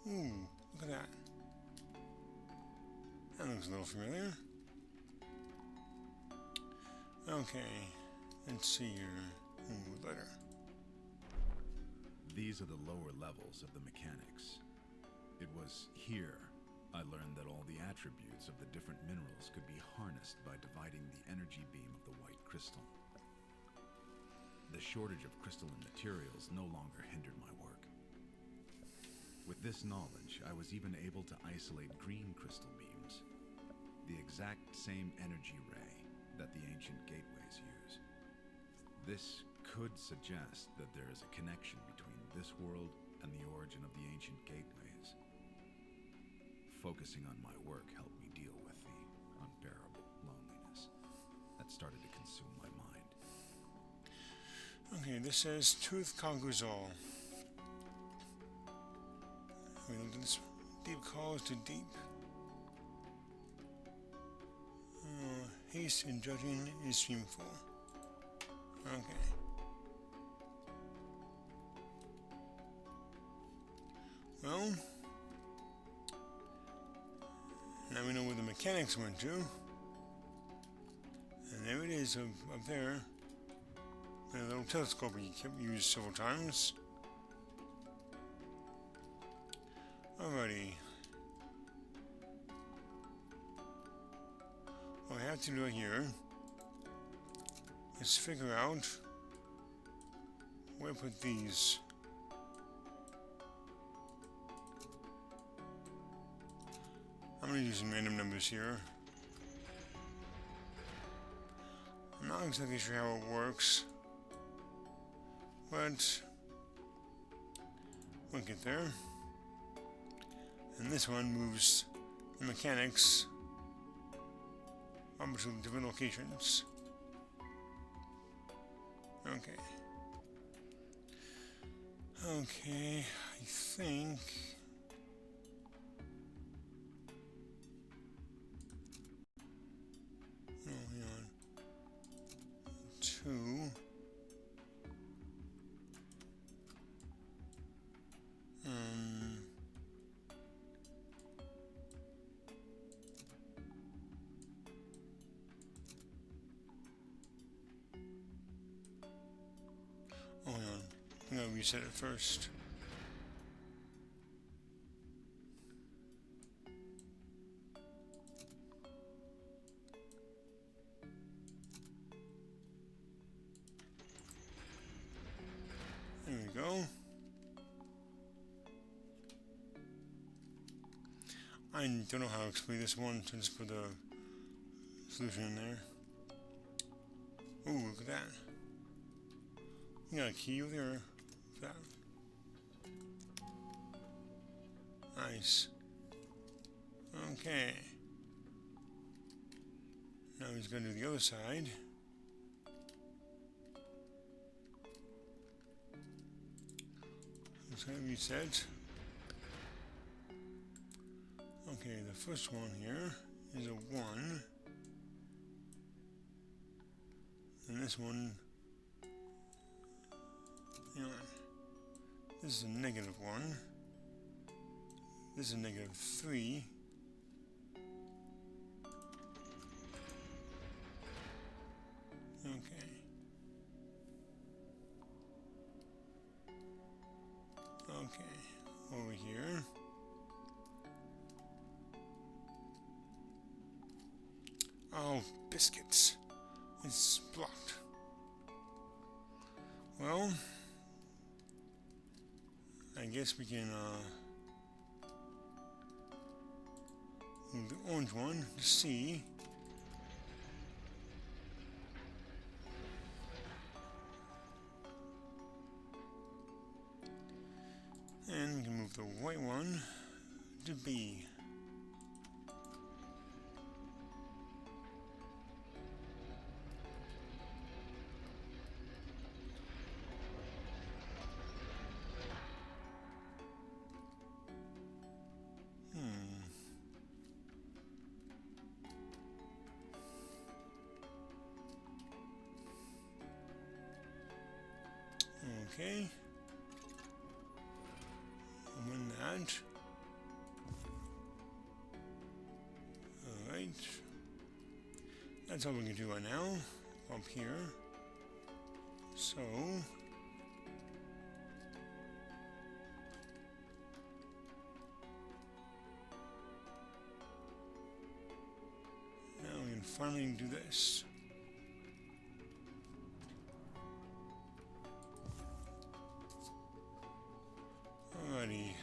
Ooh, look at that. That looks a little familiar. Okay, let's see here. Ooh, letter. These are the lower levels of the mechanics. It was here I learned that all the attributes of the different minerals could be harnessed by dividing the energy beam of the white crystal. The shortage of crystalline materials no longer hindered my work. With this knowledge, I was even able to isolate green crystal beams, the exact same energy ray that the ancient gateways use. This could suggest that there is a connection between this world and the origin of the ancient gateways. Focusing on my work helped me deal with the unbearable loneliness that started to consume my mind. Okay, this says truth conquers all. We looked at this. Deep calls to deep. Haste in judging is shameful. Okay. Well, now we know where the mechanics went to. And there it is up there. The little telescope you kept used several times. Alrighty. What I have to do here is figure out where to put these. I'm going to use some random numbers here. I'm not exactly sure how it works, but we'll get there. And this one moves the mechanics up to different locations. Okay. Okay, I think... No, hang on. 2. Oh, hang on. I'm gonna reset it first. There we go. I don't know how to explain this one, so just put the solution in there. Ooh, look at that. You got a key over there. That. Nice. Okay. Now he's going to do the other side. It's going to reset. Okay, the first one here is a 1. And this one, hang on. This is a -1. This is a -3. Okay. Okay, over here. Oh, biscuits. It's blocked. Well, I guess we can move the orange one to C. And we can move the white one to B. Okay. Win that. Alright. That's all we can do right now. Up here. So. Now we can finally do this. Alrighty.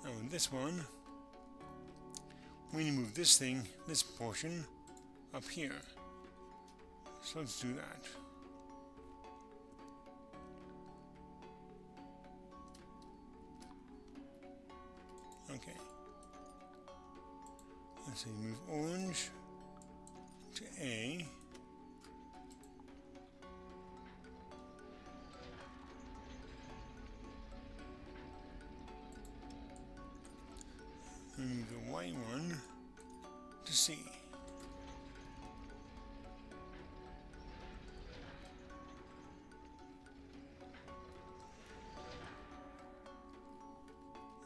Now in this one, we need to move this thing, this portion, up here. So let's do that. Okay. Let's see, move orange to A. Move the white one to C.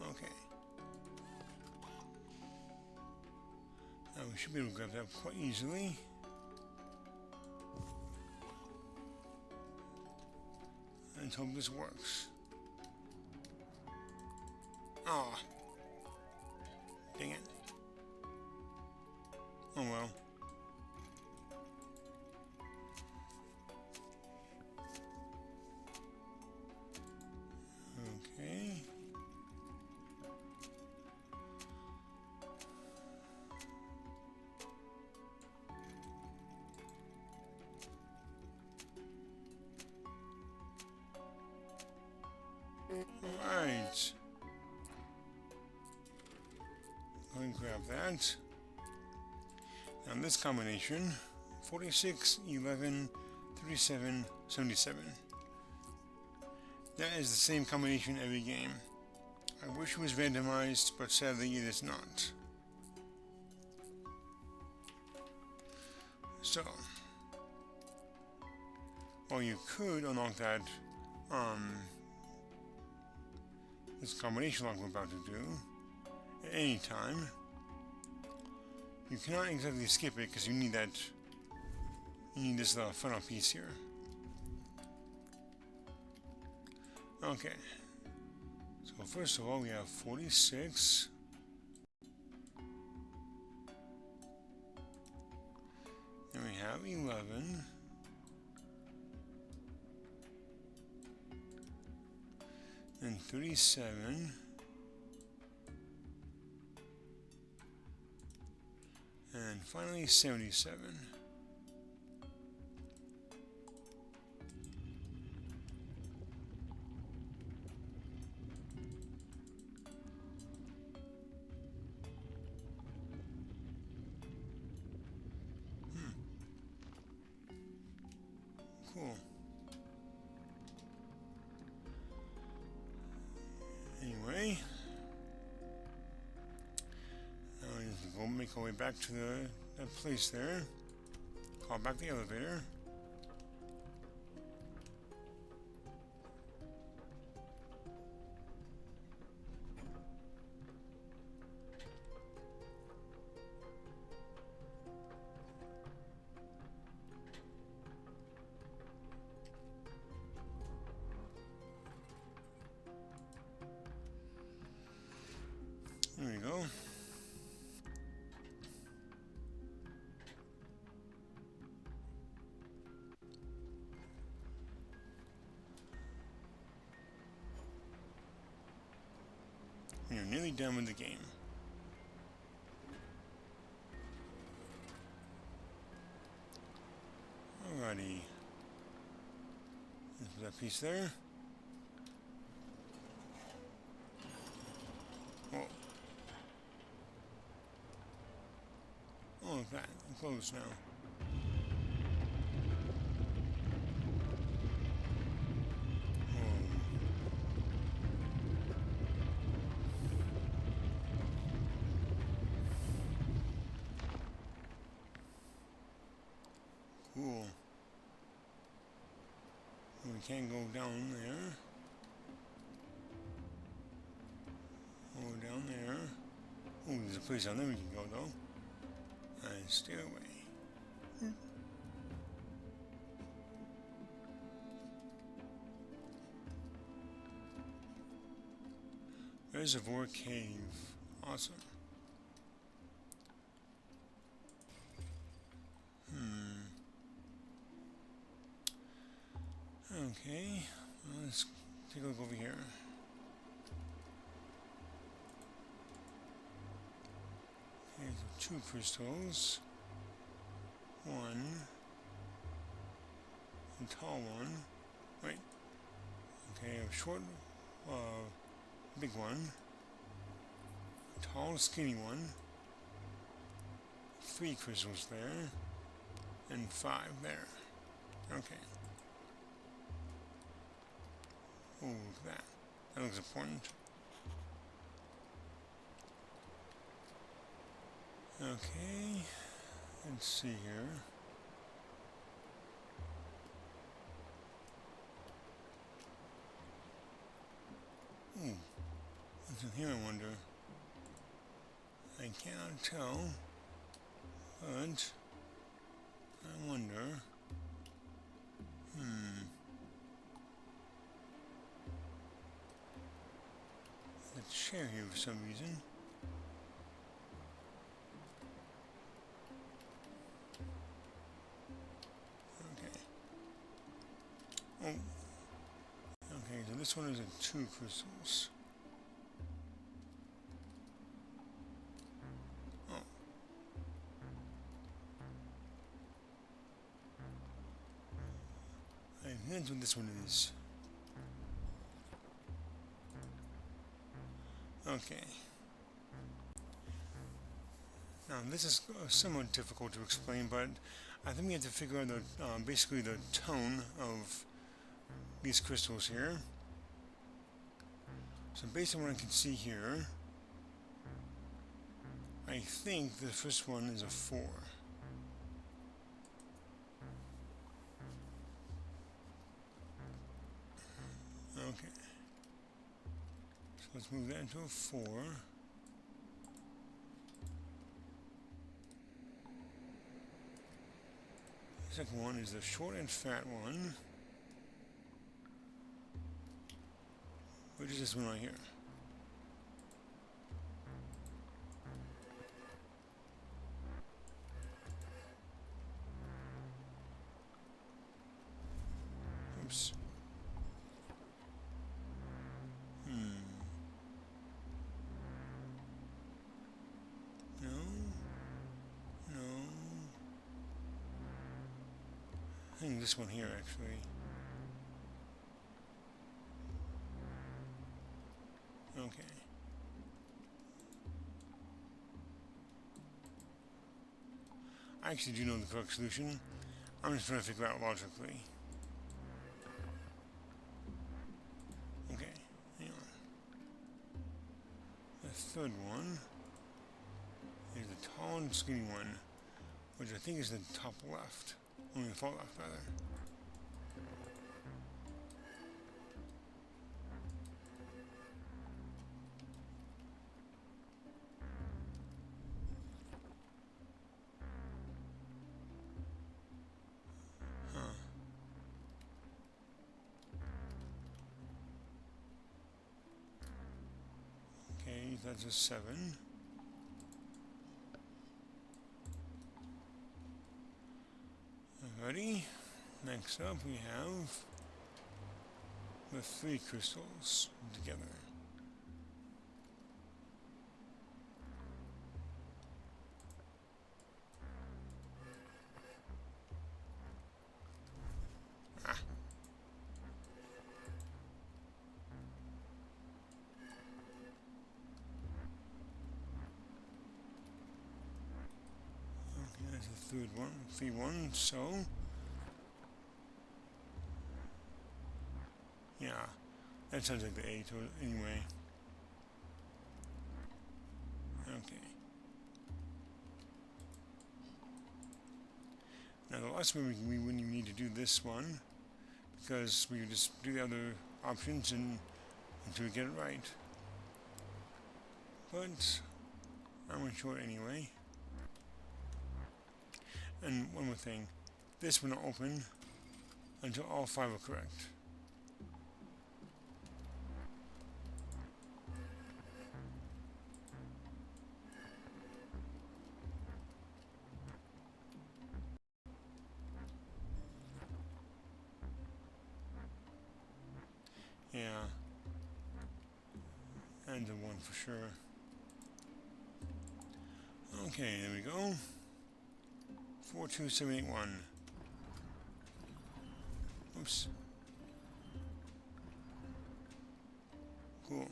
Okay. Now we should be able to grab that quite easily. Let's hope this works. Ah. Dang it. Oh well. Okay. Alright. Go and grab that. Now this combination, 46, 11, 37, 77. That is the same combination every game. I wish it was randomized, but sadly it is not. So, well, you could unlock that, this combination lock we're about to do, at any time. You cannot exactly skip it because you need that, you need this final piece here. Okay, so first of all we have 46. Then we have 11. And 37. And finally 77. Cool. Anyway, now we need to go make our way back to that place there. Call back the elevator. There we go. You're nearly done with the game. Alrighty. Let's put that piece there. Oh. Oh, look at that. I'm closed now. Cool. We can't go down there. Go down there. Oh, there's a place down there we can go though. And stairway. Reservoir Cave. Awesome. Okay, well, let's take a look over here. Okay, so 2 crystals. 1. A tall one. Wait. Okay, a short, big one. A tall, skinny one. 3 crystals there. And 5 there. Okay. Oh, look at that. That looks important. Okay. Let's see here. Ooh. What's in here, I wonder? I cannot tell. But I wonder. Let's share here for some reason. Okay. Oh. Okay, so this one is a 2 crystals. Oh. And that's what this one is. Okay. Now this is somewhat difficult to explain, but I think we have to figure out the basically the tone of these crystals here. So based on what I can see here, I think the first one is a 4. Okay. So let's move that into a 4. The second one is the short and fat one, which is this one right here. Oops. No. No. I think this one here, actually. Okay. I actually do know the correct solution. I'm just trying to figure out logically. Okay. Hang on. The third one is the tall and skinny one, which I think is the top left. Only the far left, rather. Okay, that's a 7. Alrighty. Next up we have the 3 crystals together. Ah. Okay, that's the third one, 3-1, so yeah, that sounds like the 8 anyway. Okay. Now the last one we wouldn't even need to do this one, because we could just do the other options until we get it right. But I went short anyway. And one more thing, this will not open until all 5 are correct. Yeah. And the 1 for sure. Okay, there we go. 42781. Oops. Cool.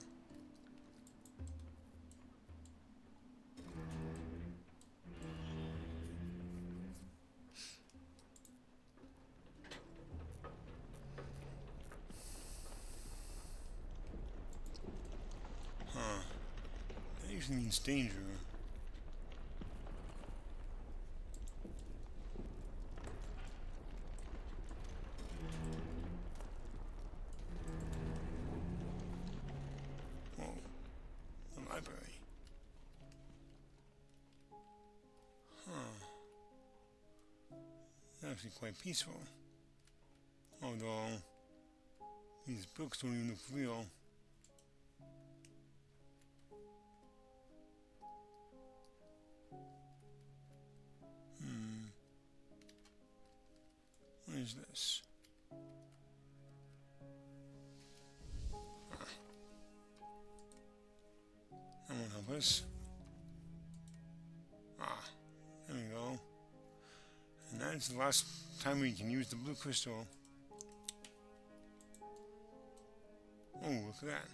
Huh. That usually means danger. Whoa. The library. Huh. Actually quite peaceful. Although, these books don't even look real. What is this? That won't help us. There we go. And that's the last time we can use the blue crystal. Oh, look at that.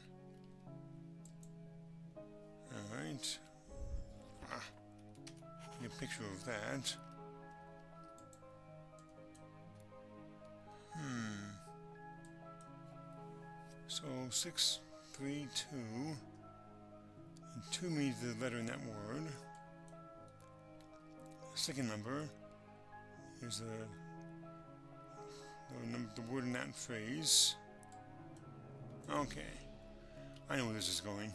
Alright. Get a picture of that. So 6, 3, 2. And 2 means the letter in that word. The second number is the word in that phrase. Okay. I know where this is going.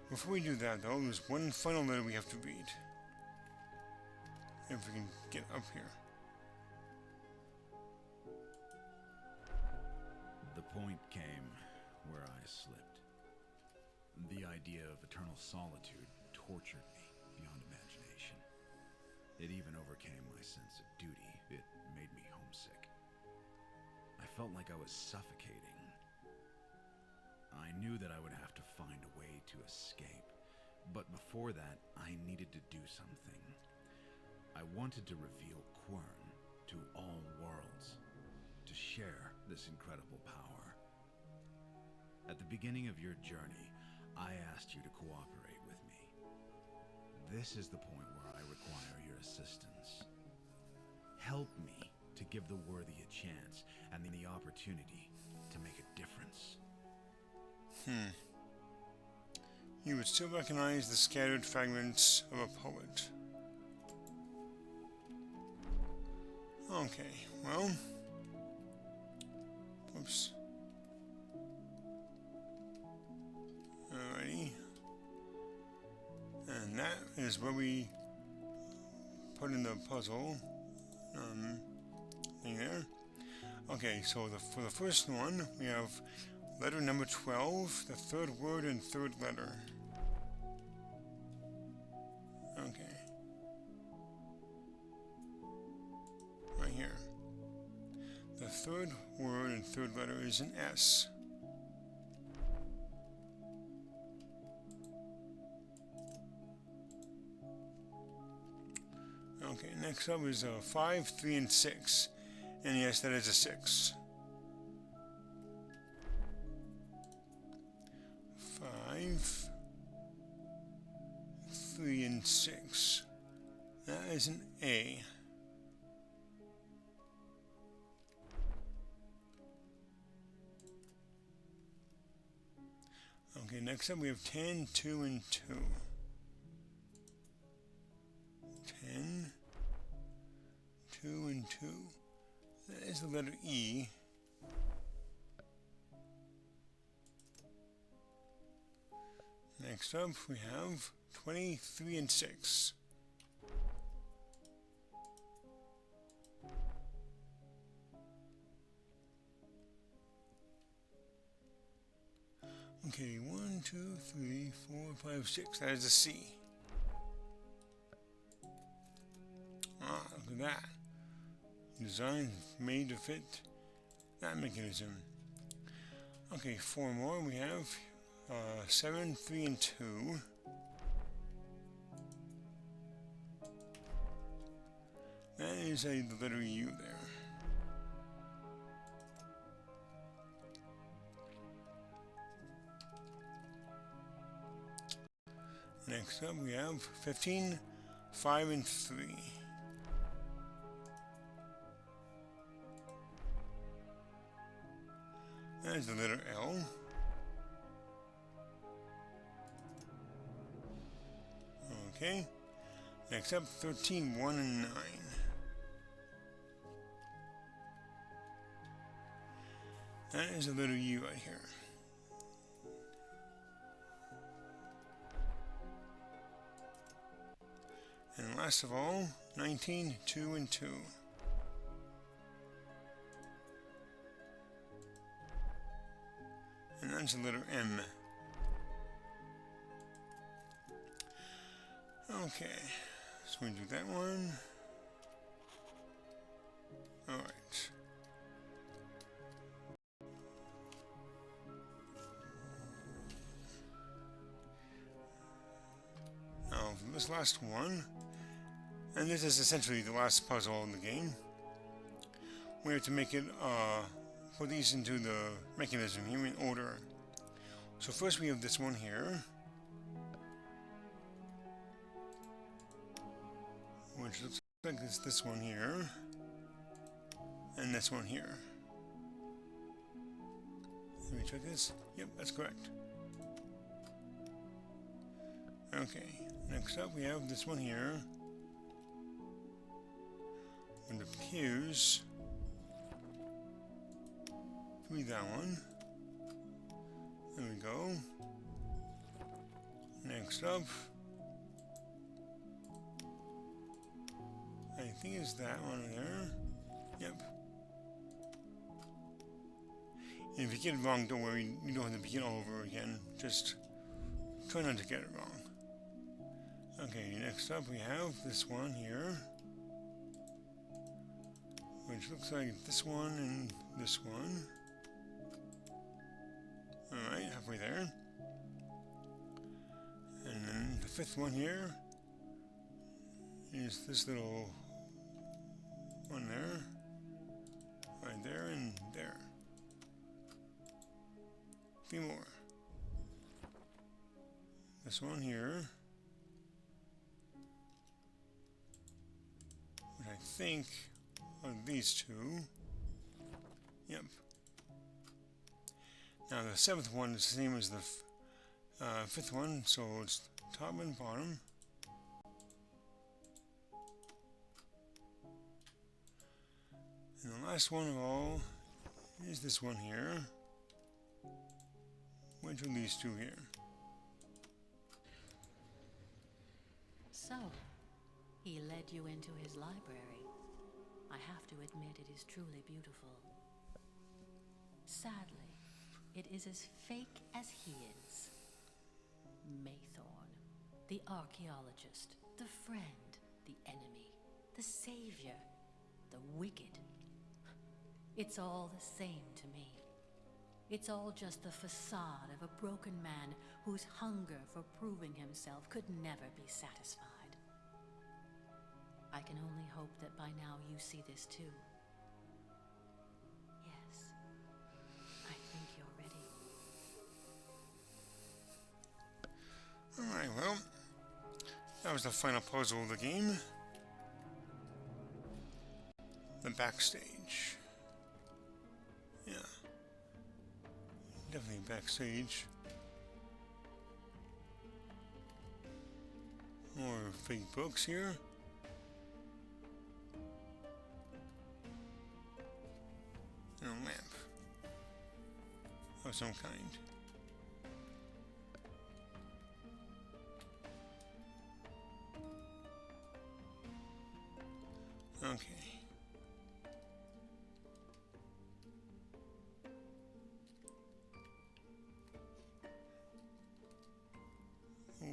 Before we do that, though, there's one final letter we have to read. If we can get up here. The point came where I slipped. The idea of eternal solitude tortured me beyond imagination. It even overcame my sense of duty. It made me homesick. I felt like I was suffocating. I knew that I would have to find a way to escape, but before that, I needed to do something. I wanted to reveal Quern to all worlds, to share this incredible power. At the beginning of your journey, I asked you to cooperate with me. This is the point where I require your assistance. Help me to give the worthy a chance and the opportunity to make a difference. You would still recognize the scattered fragments of a poet. Okay, well... Whoops. Alrighty. And that is where we put in the puzzle thing there. Okay, so for the first one, we have letter number 12, the third word and third letter. Okay. Right here. The third word and third letter is an S. Okay, next up is 5, 3, and 6. And yes, that is a 6. 5, 3, and 6. That is an A. Okay, next up we have 10, 2, and 2. 10, 2, and 2. That is the letter E. Next up we have 23 and 6. Okay, 1, 2, 3, 4, 5, 6. That is a C. Ah, look at that. Design made to fit that mechanism. Okay, 4 more. We have 7, 3, and 2. That is the letter U there. Next up we have 15, 5, and 3. That is the letter L. Okay. Next up 13, 1, and 9. That is the letter U right here. And last of all, 19, 2, and 2. And that's the letter M. Okay, so we do that one. Alright. Now, for this last one, and this is essentially the last puzzle in the game, we have to make it, put these into the mechanism here in order. So first we have this one here. which looks like it's this one here, and this one here. Let me check this. Yep, that's correct. Okay, next up we have this one here. And it appears to be that one. There we go. Next up, I think it's that one there. Yep. And if you get it wrong, don't worry, you don't have to begin all over again. Just try not to get it wrong. Okay, next up we have this one here, which looks like this one and this one. Alright, halfway there. And then the fifth one here is this little one there, right there and there. Three more. This one here, which I think are these two. Yep. Now the seventh one is the same as the fifth one, so it's top and bottom. And the last one of all is this one here, which are these two here. So, he led you into his library. I have to admit it is truly beautiful. Sadly, it is as fake as he is. Maythorn, the archaeologist, the friend, the enemy, the savior, the wicked. It's all the same to me. It's all just the facade of a broken man whose hunger for proving himself could never be satisfied. I can only hope that by now you see this too. Yes, I think you're ready. Alright, well, that was the final puzzle of the game. The backstage. Yeah. Definitely backstage. More fake books here. And a lamp of some kind. Okay. Ooh.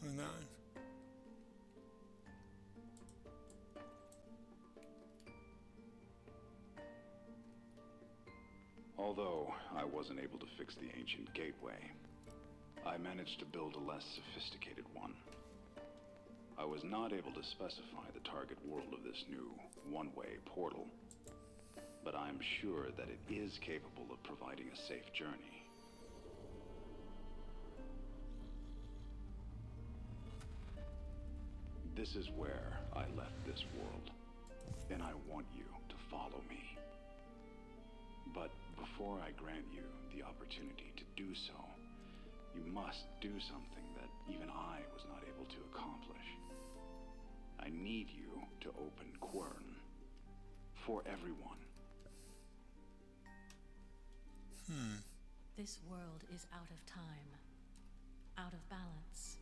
Look at that. Although I wasn't able to fix the ancient gateway, I managed to build a less sophisticated one. I was not able to specify the target world of this new one-way portal, but I'm sure that it is capable of providing a safe journey. This is where I left this world, and I want you to follow me. But before I grant you the opportunity to do so, you must do something that even I was not able to accomplish. I need you to open Quern for everyone. This world is out of time, out of balance.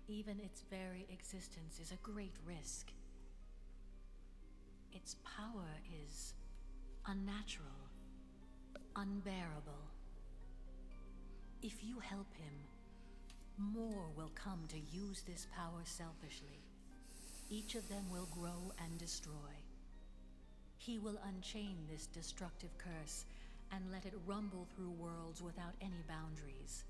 Even its very existence is a great risk. Its power is unnatural, unbearable. If you help him, more will come to use this power selfishly. Each of them will grow and destroy. He will unchain this destructive curse and let it rumble through worlds without any boundaries.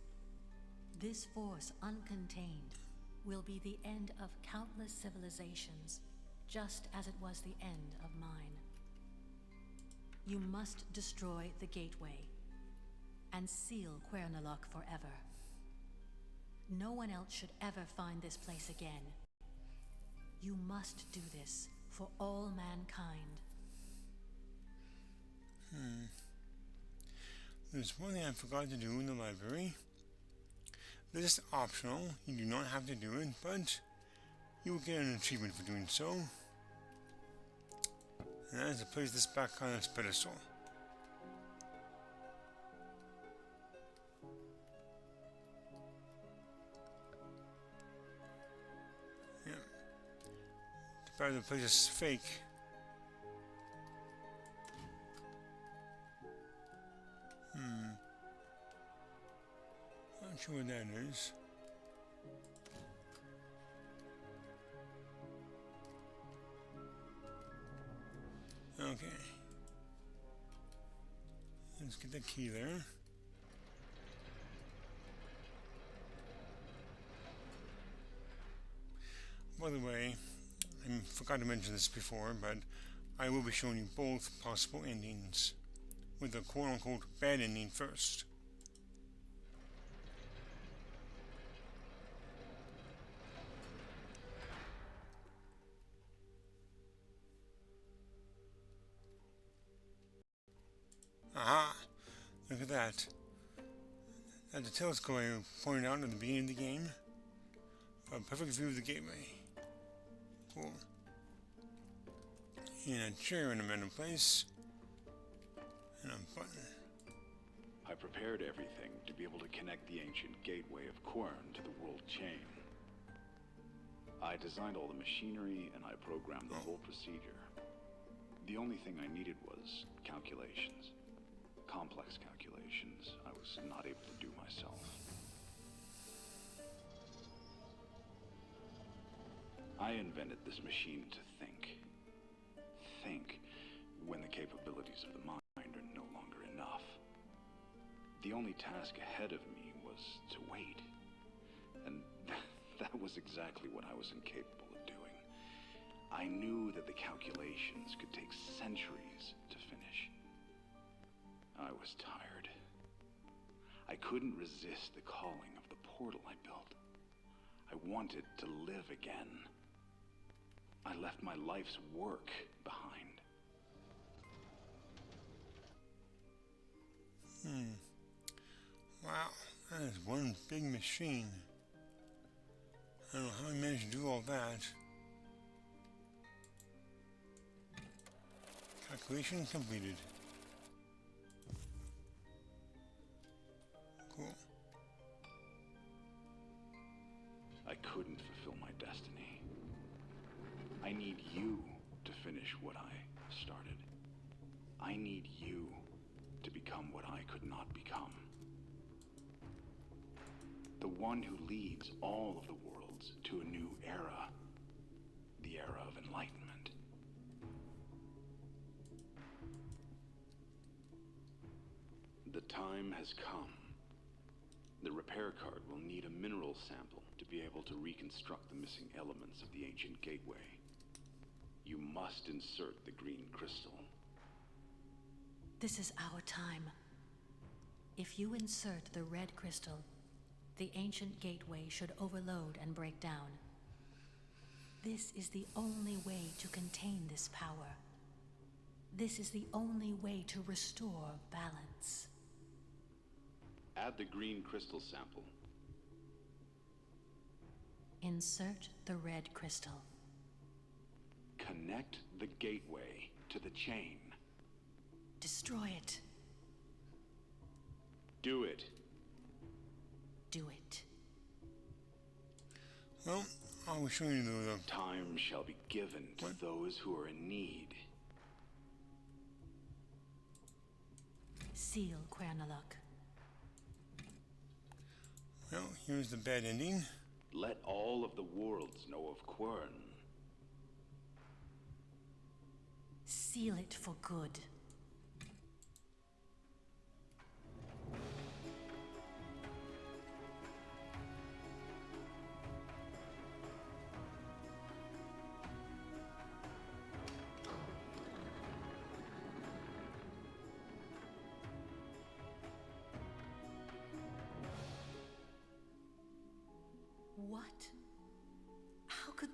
This force, uncontained, will be the end of countless civilizations, just as it was the end of mine. You must destroy the gateway and seal Quernalok forever. No one else should ever find this place again. You must do this for all mankind. There's one thing I forgot to do in the library. This is optional, you do not have to do it, but you will get an achievement for doing so. And that is to place this back on its pedestal. Yeah. Too bad the place is fake. Not sure what that is. Okay. Let's get the key there. By the way, I forgot to mention this before, but I will be showing you both possible endings, with the quote-unquote bad ending first. Aha! Look at that. That's the telescope I pointed out at the beginning of the game. A perfect view of the gateway. Cool. And a chair in a random place. And a button. I prepared everything to be able to connect the ancient gateway of Quern to the world chain. I designed all the machinery and I programmed the whole procedure. The only thing I needed was calculations. Complex calculations I was not able to do myself. I invented this machine to think. Think when the capabilities of the mind are no longer enough. The only task ahead of me was to wait. And that was exactly what I was incapable of doing. I knew that the calculations could take centuries to finish. I was tired. I couldn't resist the calling of the portal I built. I wanted to live again. I left my life's work behind. Wow, that is one big machine. I don't know how I managed to do all that. Calculation completed. Cool. I couldn't fulfill my destiny. I need you to finish what I started. I need you to become what I could not become. The one who leads all of the worlds to a new era. The era of enlightenment. The time has come. The repair cart will need a mineral sample to be able to reconstruct the missing elements of the ancient gateway. You must insert the green crystal. This is our time. If you insert the red crystal, the ancient gateway should overload and break down. This is the only way to contain this power. This is the only way to restore balance. Add the green crystal sample. Insert the red crystal. Connect the gateway to the chain. Destroy it. Do it. Do it. Well, I was showing you the Time shall be given to What? those who are in need. Seal Quernalok. well, here's the bad ending. Let all of the worlds know of Quern. Seal it for good.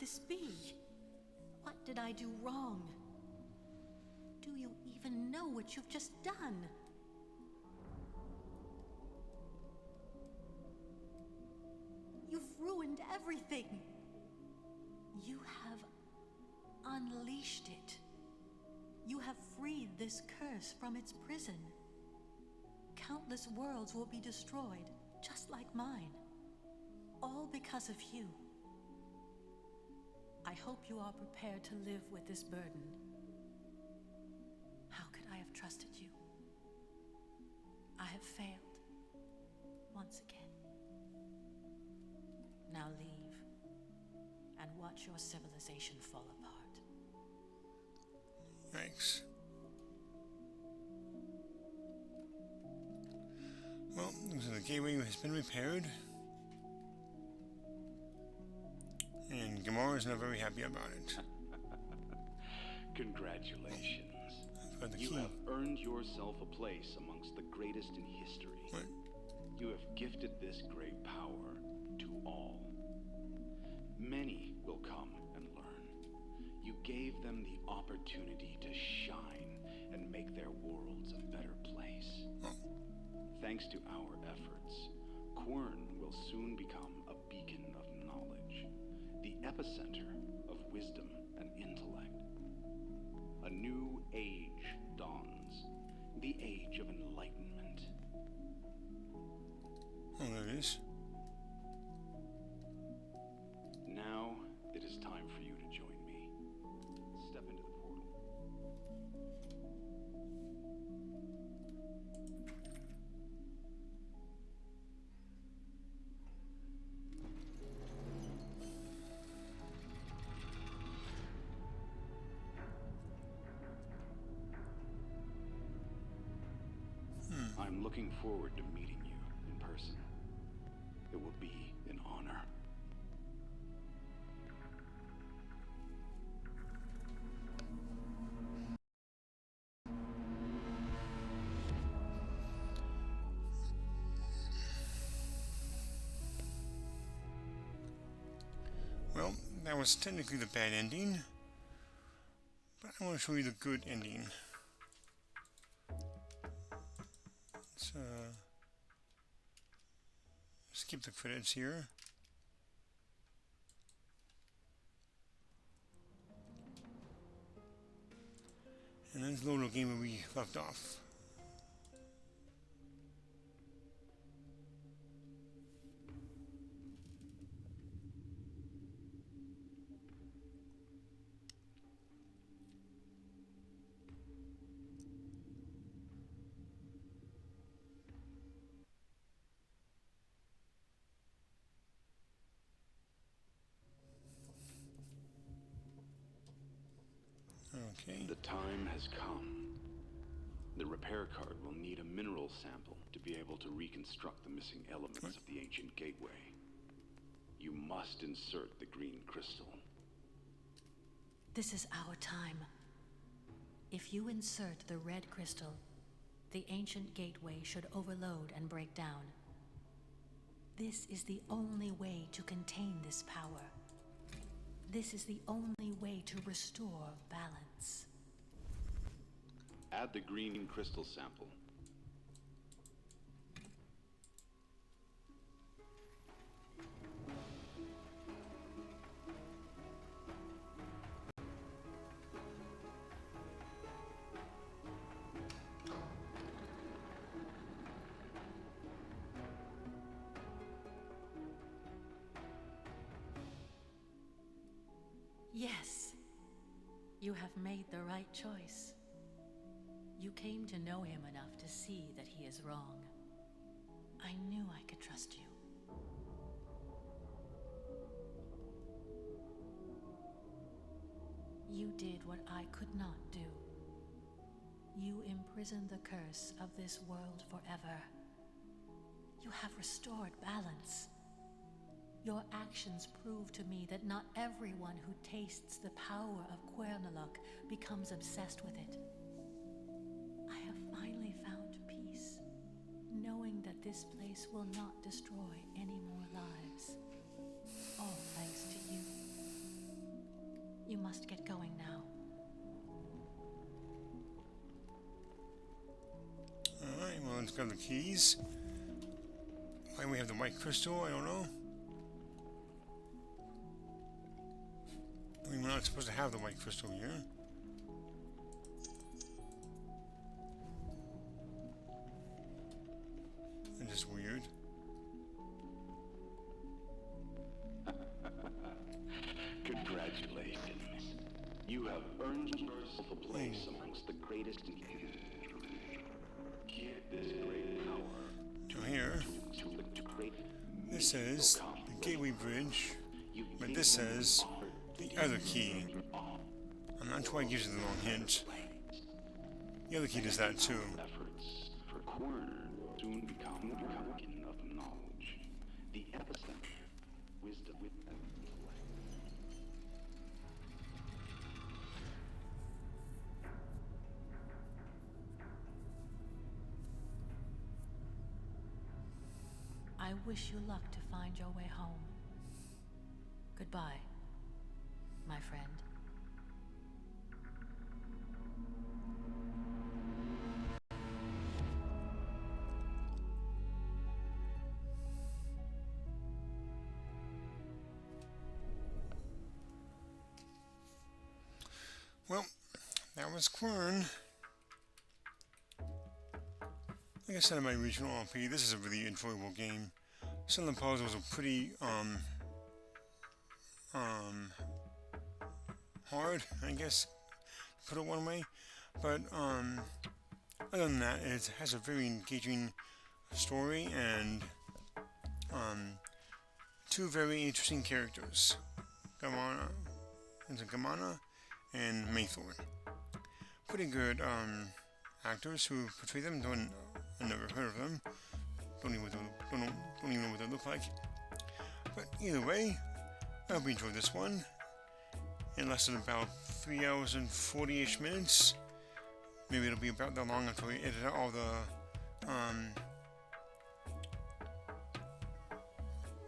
this be? What did I do wrong? Do you even know what you've just done? You've ruined everything. You have unleashed it. You have freed this curse from its prison. Countless worlds will be destroyed, just like mine. All because of you. I hope you are prepared to live with this burden. How could I have trusted you? I have failed. Once again. Now leave, and watch your civilization fall apart. Yikes. Well, so the gateway has been repaired. And Gamora is not very happy about it. Congratulations. For the You key. have earned yourself a place amongst the greatest in history. What? You have gifted this great power to all. Many will come and learn. You gave them the opportunity to shine and make their worlds a better place. Oh. Thanks to our efforts, Quern will soon become a beacon of knowledge, the epicenter of wisdom and intellect. A new age dawns, the age of enlightenment. Oh, there it is. Now it is time for you to join me. Step into the portal. I'm looking forward to meeting you in person. It will be an honor. Well, that was technically the bad ending. But I want to show you the good ending. Let's skip the credits here. And then load the game where we left off. Okay. The time has come. The repair card will need a mineral sample to be able to reconstruct the missing elements of the ancient gateway. You must insert the green crystal. This is our time. If you insert the red crystal, the ancient gateway should overload and break down. This is the only way to contain this power. This is the only way to restore balance. Add the green crystal sample. Yes, you have made the right choice. You came to know him enough to see that he is wrong. I knew I could trust you. You did what I could not do. You imprisoned the curse of this world forever. You have restored balance. Your actions prove to me that not everyone who tastes the power of Quern becomes obsessed with it. I have finally found peace, knowing that this place will not destroy any more lives. All thanks to you. You must get going now. Alright, well, let's grab the keys. Why do we have the white crystal? I don't know. I mean, we're not supposed to have the white crystal here. It's just weird. Congratulations. You have earned yourself a place amongst the greatest in Get this great power. So here, this says the Gateway Bridge, but this says the other key. I'm not sure why it gives you the wrong hint. The other key does that too. Efforts for Quern soon become the beacon of knowledge. The epicenter, wisdom with I wish you luck to find your way home. Goodbye, my friend. Well, that was Quern. Like I said in my original LP, this is a really enjoyable game. Some of the puzzles are pretty, hard, I guess, to put it one way. But, other than that, it has a very engaging story and, two very interesting characters. Gamana and Maythorn. Pretty good, actors who portray them. I've never heard of them. Don't even know what they look like. But either way, I hope you enjoyed this one. It lasted about 3 hours and 40-ish minutes. Maybe it'll be about that long until we edit out all the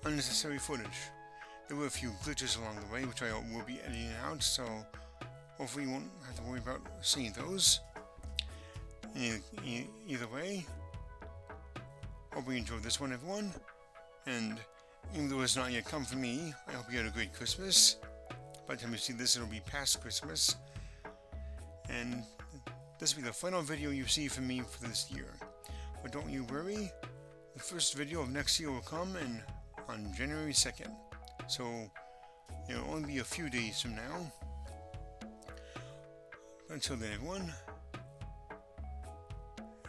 unnecessary footage. There were a few glitches along the way, which I will be editing out, so hopefully you won't have to worry about seeing those. Either way, hope you enjoyed this one, everyone. And even though it's not yet come for me, I hope you had a great Christmas. By the time you see this, it'll be past Christmas. And this will be the final video you see from me for this year. But don't you worry, the first video of next year will come on January 2nd. So it'll only be a few days from now. But until then, everyone,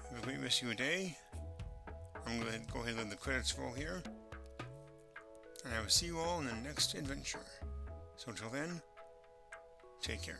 have a great rest of your day. I'm going to go ahead and let the credits roll here. And I will see you all in the next adventure. So until then, take care.